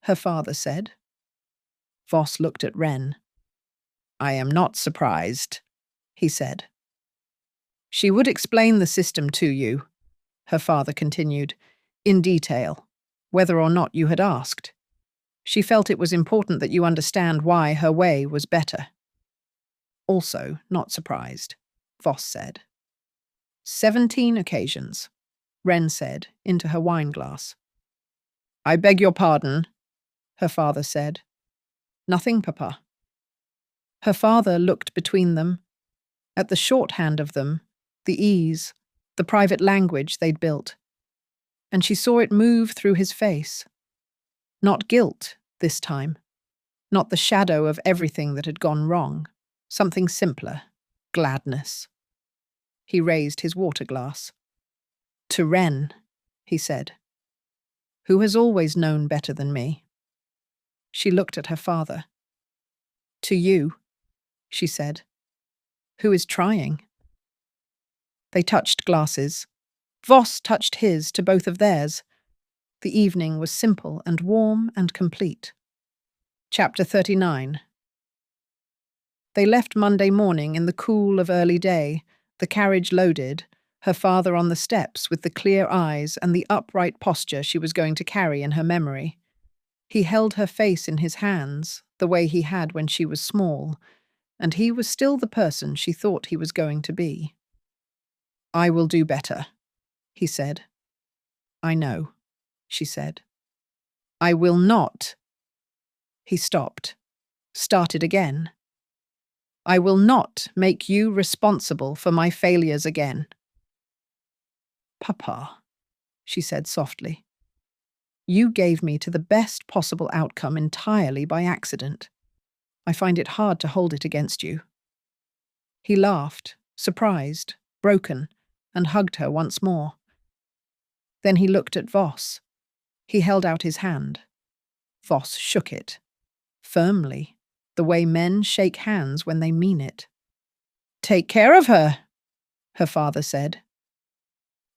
her father said. Voss looked at Wren. I am not surprised, he said. She would explain the system to you, her father continued, in detail, whether or not you had asked. She felt it was important that you understand why her way was better. Also not surprised, Voss said. 17 occasions, Wren said into her wineglass. I beg your pardon, her father said. Nothing, Papa. Her father looked between them, at the shorthand of them, the ease, the private language they'd built, and she saw it move through his face. Not guilt, this time. Not the shadow of everything that had gone wrong. Something simpler. Gladness. He raised his water glass. To Wren, he said, who has always known better than me. She looked at her father. To you, she said, who is trying. They touched glasses. Voss touched his to both of theirs. The evening was simple and warm and complete. Chapter 39. They left Monday morning in the cool of early day, the carriage loaded, her father on the steps with the clear eyes and the upright posture she was going to carry in her memory. He held her face in his hands, the way he had when she was small, and he was still the person she thought he was going to be. I will do better, he said. I know, she said. I will not. He stopped, started again, I will not make you responsible for my failures again." "Papa," she said softly, "you gave me to the best possible outcome entirely by accident. I find it hard to hold it against you." He laughed, surprised, broken, and hugged her once more. Then he looked at Voss. He held out his hand. Voss shook it, firmly, the way men shake hands when they mean it. "Take care of her," her father said.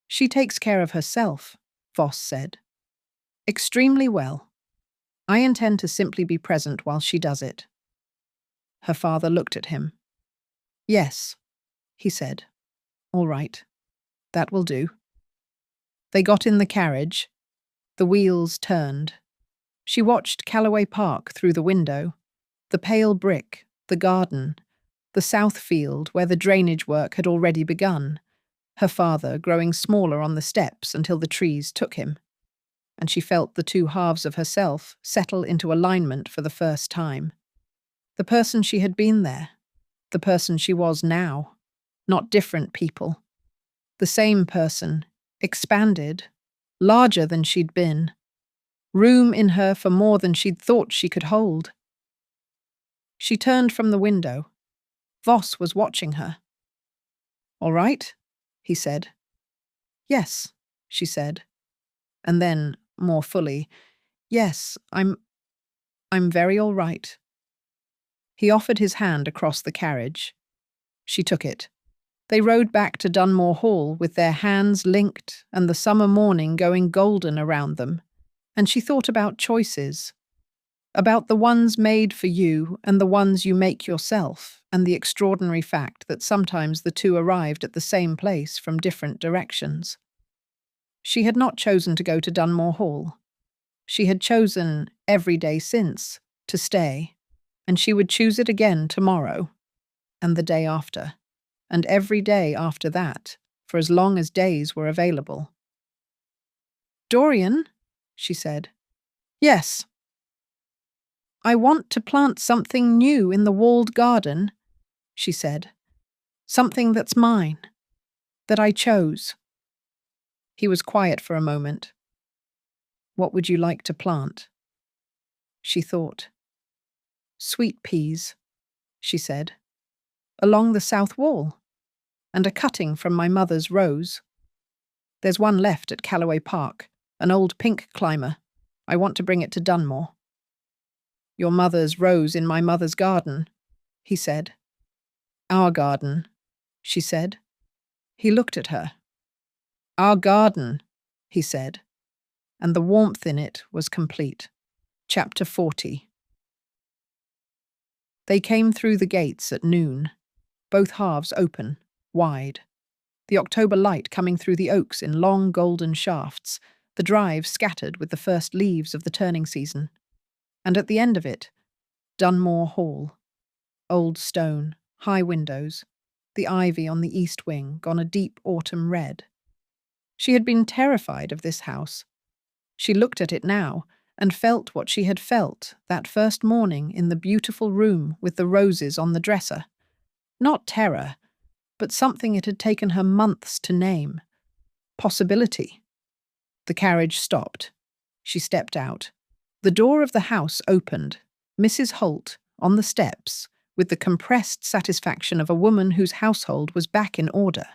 "She takes care of herself," Voss said. "Extremely well. I intend to simply be present while she does it." Her father looked at him. "Yes," he said. "All right. That will do." They got in the carriage. The wheels turned. She watched Calloway Park through the window, the pale brick, the garden, the south field where the drainage work had already begun, her father growing smaller on the steps until the trees took him. And she felt the two halves of herself settle into alignment for the first time. The person she had been there, the person she was now, not different people. The same person, expanded, larger than she'd been. Room in her for more than she'd thought she could hold. She turned from the window. Voss was watching her. "All right?" he said. "Yes," she said. And then, more fully, "Yes, I'm very all right." He offered his hand across the carriage. She took it. They rode back to Dunore Hall with their hands linked and the summer morning going golden around them. And she thought about choices, about the ones made for you and the ones you make yourself, and the extraordinary fact that sometimes the two arrived at the same place from different directions. She had not chosen to go to Dunore Hall. She had chosen, every day since, to stay, and she would choose it again tomorrow, and the day after, and every day after that, for as long as days were available. "Dorian," she said. "Yes." "I want to plant something new in the walled garden," she said. "Something that's mine, that I chose." He was quiet for a moment. "What would you like to plant?" She thought. "Sweet peas," she said. "Along the south wall, and a cutting from my mother's rose. There's one left at Calloway Park, an old pink climber. I want to bring it to Dunmore." "Your mother's rose in my mother's garden," he said. "Our garden," she said. He looked at her. "Our garden," he said, and the warmth in it was complete. Chapter 40. They came through the gates at noon, both halves open, wide. The October light coming through the oaks in long golden shafts, the drive scattered with the first leaves of the turning season. And at the end of it, Dunmore Hall. Old stone, high windows, the ivy on the east wing gone a deep autumn red. She had been terrified of this house. She looked at it now and felt what she had felt that first morning in the beautiful room with the roses on the dresser. Not terror, but something it had taken her months to name. Possibility. The carriage stopped. She stepped out. The door of the house opened. Mrs. Holt, on the steps, with the compressed satisfaction of a woman whose household was back in order.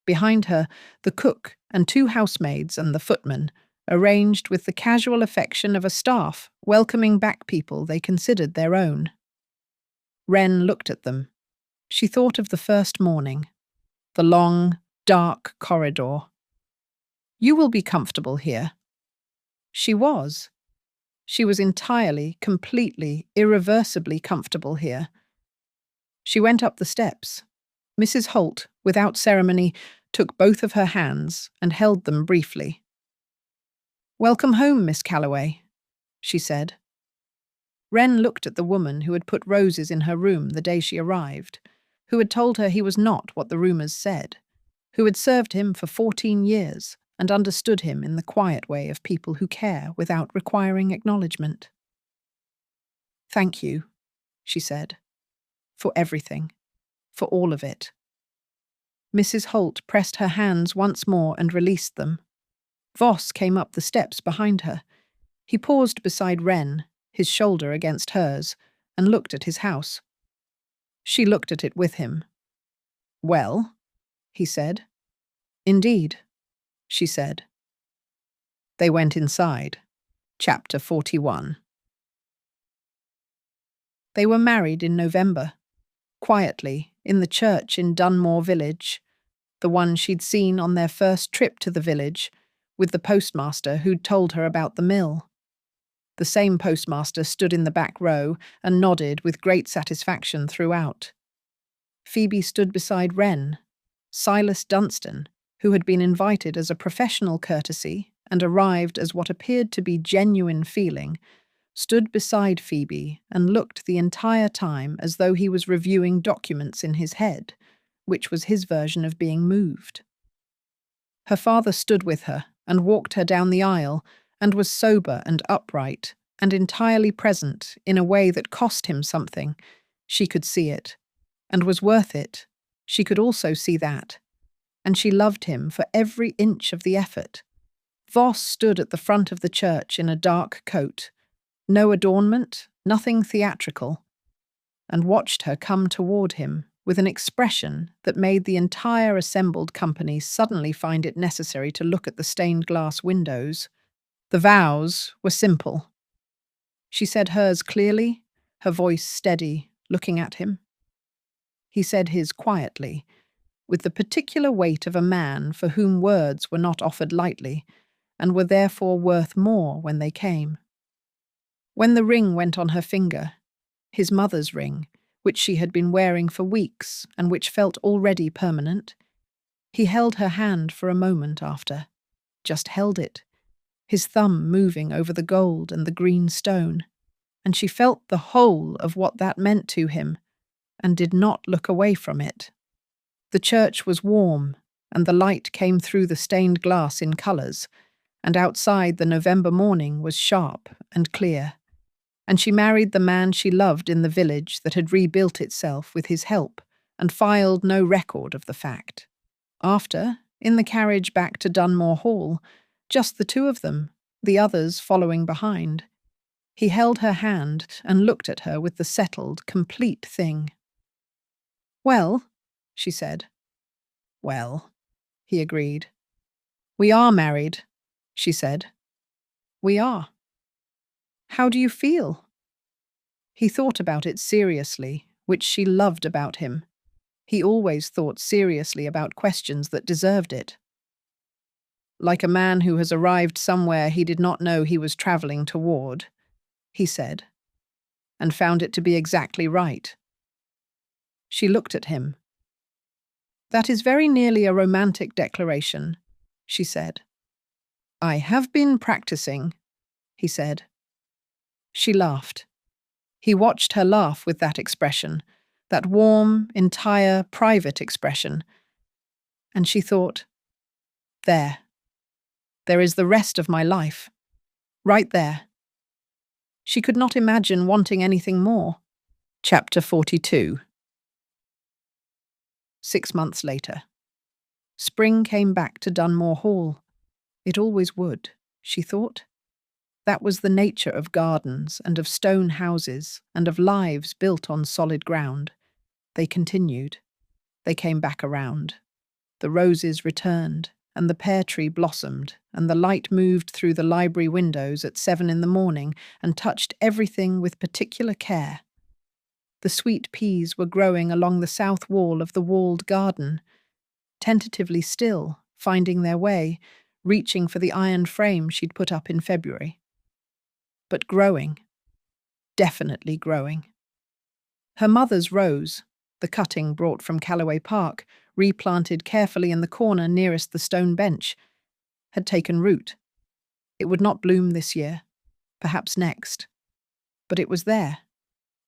Behind her, the cook and two housemaids and the footman, arranged with the casual affection of a staff welcoming back people they considered their own. Wren looked at them. She thought of the first morning, the long, dark corridor. "You will be comfortable here." She was. She was entirely, completely, irreversibly comfortable here. She went up the steps. Mrs. Holt, without ceremony, took both of her hands and held them briefly. "Welcome home, Miss Calloway," she said. Wren looked at the woman who had put roses in her room the day she arrived, who had told her he was not what the rumours said, who had served him for 14 years and understood him in the quiet way of people who care without requiring acknowledgement. "Thank you," she said. For everything. For all of it. Mrs. Holt pressed her hands once more and released them. Voss came up the steps behind her. He paused beside Wren, his shoulder against hers, and looked at his house. She looked at it with him. "Well?" he said. "Indeed," she said. They went inside. Chapter 41. They were married in November, quietly, in the church in Dunore village, the one she'd seen on their first trip to the village, with the postmaster who'd told her about the mill. The same postmaster stood in the back row and nodded with great satisfaction throughout. Phoebe stood beside Wren, Silas Dunstan, who had been invited as a professional courtesy and arrived as what appeared to be genuine feeling, stood beside Phoebe and looked the entire time as though he was reviewing documents in his head, which was his version of being moved. Her father stood with her and walked her down the aisle and was sober and upright and entirely present in a way that cost him something. She could see it, and was worth it. She could also see that. And she loved him for every inch of the effort. Voss stood at the front of the church in a dark coat, no adornment, nothing theatrical, and watched her come toward him with an expression that made the entire assembled company suddenly find it necessary to look at the stained glass windows. The vows were simple. She said hers clearly, her voice steady, looking at him. He said his quietly, with the particular weight of a man for whom words were not offered lightly, and were therefore worth more when they came. When the ring went on her finger, his mother's ring, which she had been wearing for weeks and which felt already permanent, he held her hand for a moment after, just held it, his thumb moving over the gold and the green stone, and she felt the whole of what that meant to him, and did not look away from it. The church was warm, and the light came through the stained glass in colours, and outside the November morning was sharp and clear, and she married the man she loved in the village that had rebuilt itself with his help, and filed no record of the fact. After, in the carriage back to Dunmore Hall, just the two of them, the others following behind, he held her hand and looked at her with the settled, complete thing. "Well," she said. "Well," he agreed. "We are married," she said. "We are. How do you feel?" He thought about it seriously, which she loved about him. He always thought seriously about questions that deserved it. "Like a man who has arrived somewhere he did not know he was travelling toward," he said, and found it to be exactly right. She looked at him. "That is very nearly a romantic declaration," she said. "I have been practicing," he said. She laughed. He watched her laugh with that expression, that warm, entire, private expression. And she thought, there is the rest of my life. Right there. She could not imagine wanting anything more. Chapter 42. 6 months later. Spring came back to Dunmore Hall. It always would, she thought. That was the nature of gardens and of stone houses and of lives built on solid ground. They continued. They came back around. The roses returned, and the pear tree blossomed, and the light moved through the library windows at 7 in the morning and touched everything with particular care. The sweet peas were growing along the south wall of the walled garden, tentatively still, finding their way, reaching for the iron frame she'd put up in February. But growing. Definitely growing. Her mother's rose, the cutting brought from Calloway Park, replanted carefully in the corner nearest the stone bench, had taken root. It would not bloom this year, perhaps next. But it was there.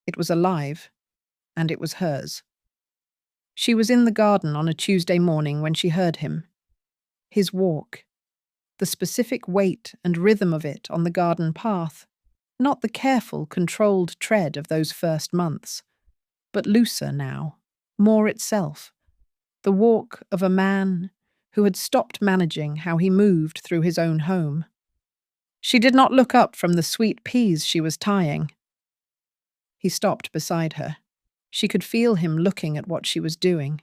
It was alive, and it was hers. She was in the garden on a Tuesday morning when she heard him. His walk. The specific weight and rhythm of it on the garden path, not the careful, controlled tread of those first months, but looser now, more itself. The walk of a man who had stopped managing how he moved through his own home. She did not look up from the sweet peas she was tying. He stopped beside her. She could feel him looking at what she was doing.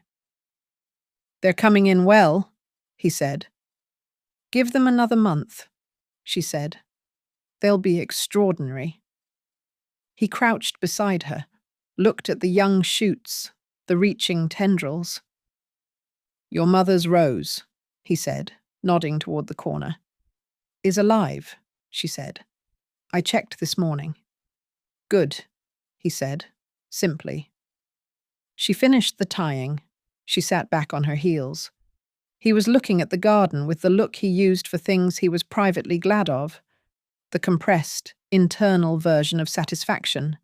"They're coming in well," he said. "Give them another month," she said. "They'll be extraordinary." He crouched beside her, looked at the young shoots, the reaching tendrils. "Your mother's rose," he said, nodding toward the corner. "Is alive," she said. "I checked this morning." "Good," he said, simply. She finished the tying. She sat back on her heels. He was looking at the garden with the look he used for things he was privately glad of, the compressed, internal version of satisfaction,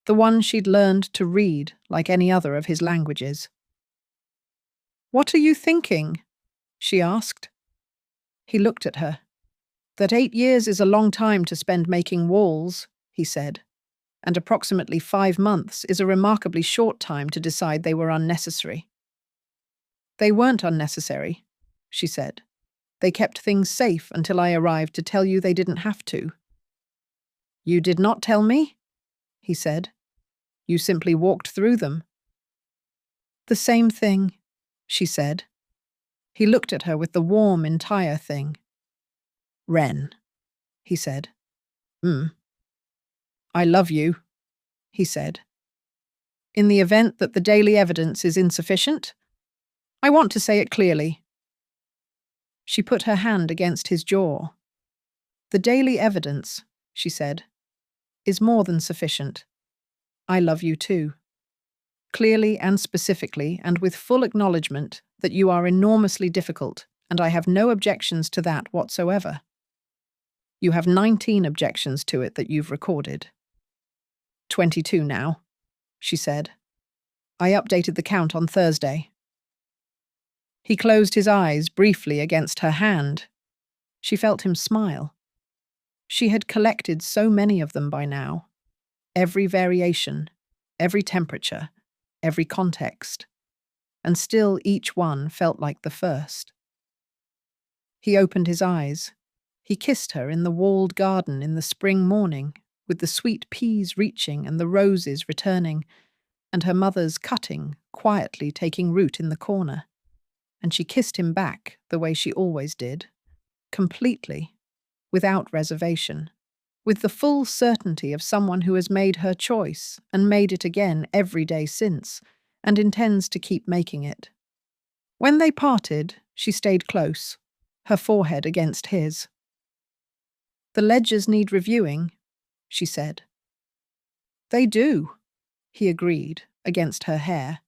the one she'd learned to read like any other of his languages. "What are you thinking?" she asked. He looked at her. "That 8 years is a long time to spend making walls," he said, "and approximately 5 months is a remarkably short time to decide they were unnecessary." "They weren't unnecessary," she said. "They kept things safe until I arrived to tell you they didn't have to." "You did not tell me?" he said. "You simply walked through them." "The same thing," she said. He looked at her with the warm, entire thing. "Wren," he said. "I love you," he said. "In the event that the daily evidence is insufficient, I want to say it clearly." She put her hand against his jaw. "The daily evidence," she said, "is more than sufficient. I love you too. Clearly and specifically and with full acknowledgement that you are enormously difficult, and I have no objections to that whatsoever. You have 19 objections to it that you've recorded." 22 now, she said. "I updated the count on Thursday." He closed his eyes briefly against her hand. She felt him smile. She had collected so many of them by now. Every variation, every temperature, every context. And still each one felt like the first. He opened his eyes. He kissed her in the walled garden in the spring morning, with the sweet peas reaching and the roses returning, and her mother's cutting quietly taking root in the corner. And she kissed him back the way she always did, completely, without reservation, with the full certainty of someone who has made her choice and made it again every day since, and intends to keep making it. When they parted, she stayed close, her forehead against his. "The ledgers need reviewing," she said. "They do," he agreed, against her hair.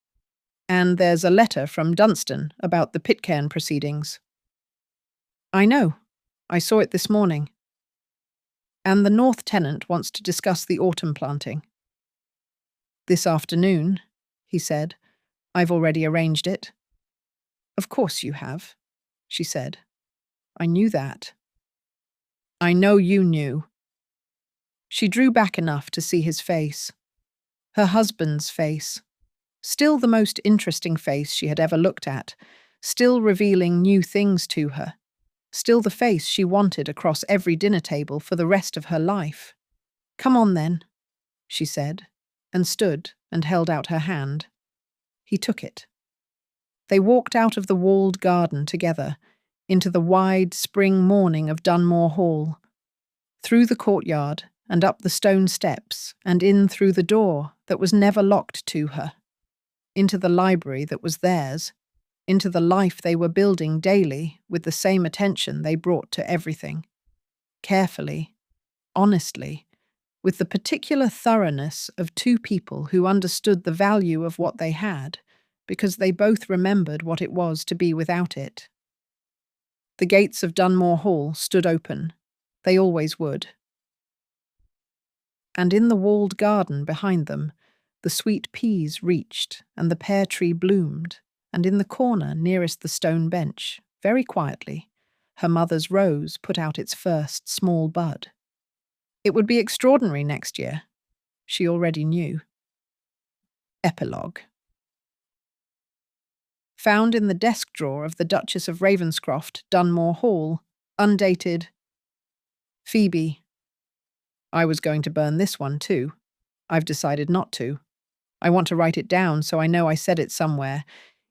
"And there's a letter from Dunstan about the Pitken proceedings." "I know. I saw it this morning." "And the North tenant wants to discuss the autumn planting." "This afternoon," he said. "I've already arranged it." "Of course you have," she said. "I knew that." "I know you knew." She drew back enough to see his face. Her husband's face. Still the most interesting face she had ever looked at, still revealing new things to her, still the face she wanted across every dinner table for the rest of her life. "Come on then," she said, and stood and held out her hand. He took it. They walked out of the walled garden together, into the wide spring morning of Dunore Hall, through the courtyard and up the stone steps and in through the door that was never locked to her, into the library that was theirs, into the life they were building daily with the same attention they brought to everything. Carefully, honestly, with the particular thoroughness of two people who understood the value of what they had, because they both remembered what it was to be without it. The gates of Dunore Hall stood open. They always would. And in the walled garden behind them, the sweet peas reached, and the pear tree bloomed, and in the corner nearest the stone bench, very quietly, her mother's rose put out its first small bud. It would be extraordinary next year, she already knew. Epilogue. Found in the desk drawer of the Duchess of Ravenscroft, Dunore Hall, undated. Phoebe. I was going to burn this one too. I've decided not to. I want to write it down so I know I said it somewhere,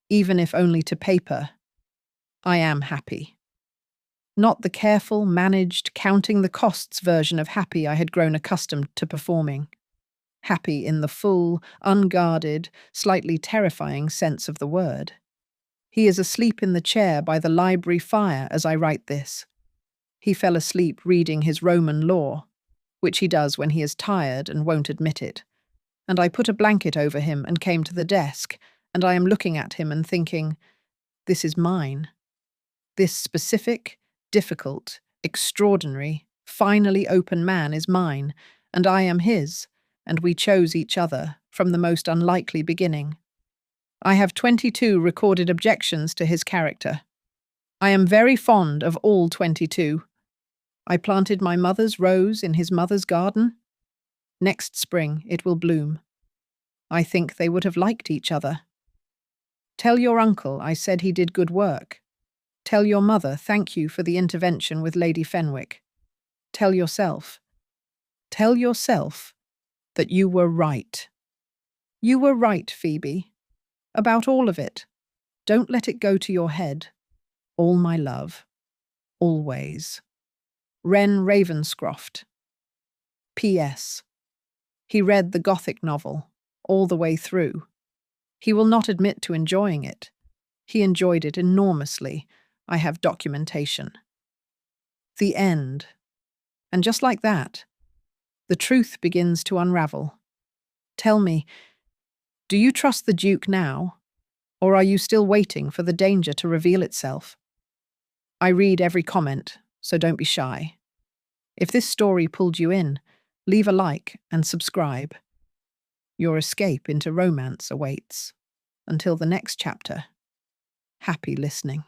even if only to paper. I am happy. Not the careful, managed, counting the costs version of happy I had grown accustomed to performing. Happy in the full, unguarded, slightly terrifying sense of the word. He is asleep in the chair by the library fire as I write this. He fell asleep reading his Roman law, which he does when he is tired and won't admit it. And I put a blanket over him and came to the desk, and I am looking at him and thinking, this is mine. This specific, difficult, extraordinary, finally open man is mine, and I am his, and we chose each other from the most unlikely beginning. I have 22 recorded objections to his character. I am very fond of all 22. I planted my mother's rose in his mother's garden. Next spring it will bloom. I think they would have liked each other. Tell your uncle I said he did good work. Tell your mother thank you for the intervention with Lady Fenwick. Tell yourself that you were right. You were right, Phoebe. About all of it. Don't let it go to your head. All my love. Always. Wren Ravenscroft. P.S. He read the Gothic novel, all the way through. He will not admit to enjoying it. He enjoyed it enormously. I have documentation. The end. And just like that, the truth begins to unravel. Tell me, do you trust the Duke now, or are you still waiting for the danger to reveal itself? I read every comment, so don't be shy. If this story pulled you in, leave a like and subscribe. Your escape into romance awaits. Until the next chapter, happy listening.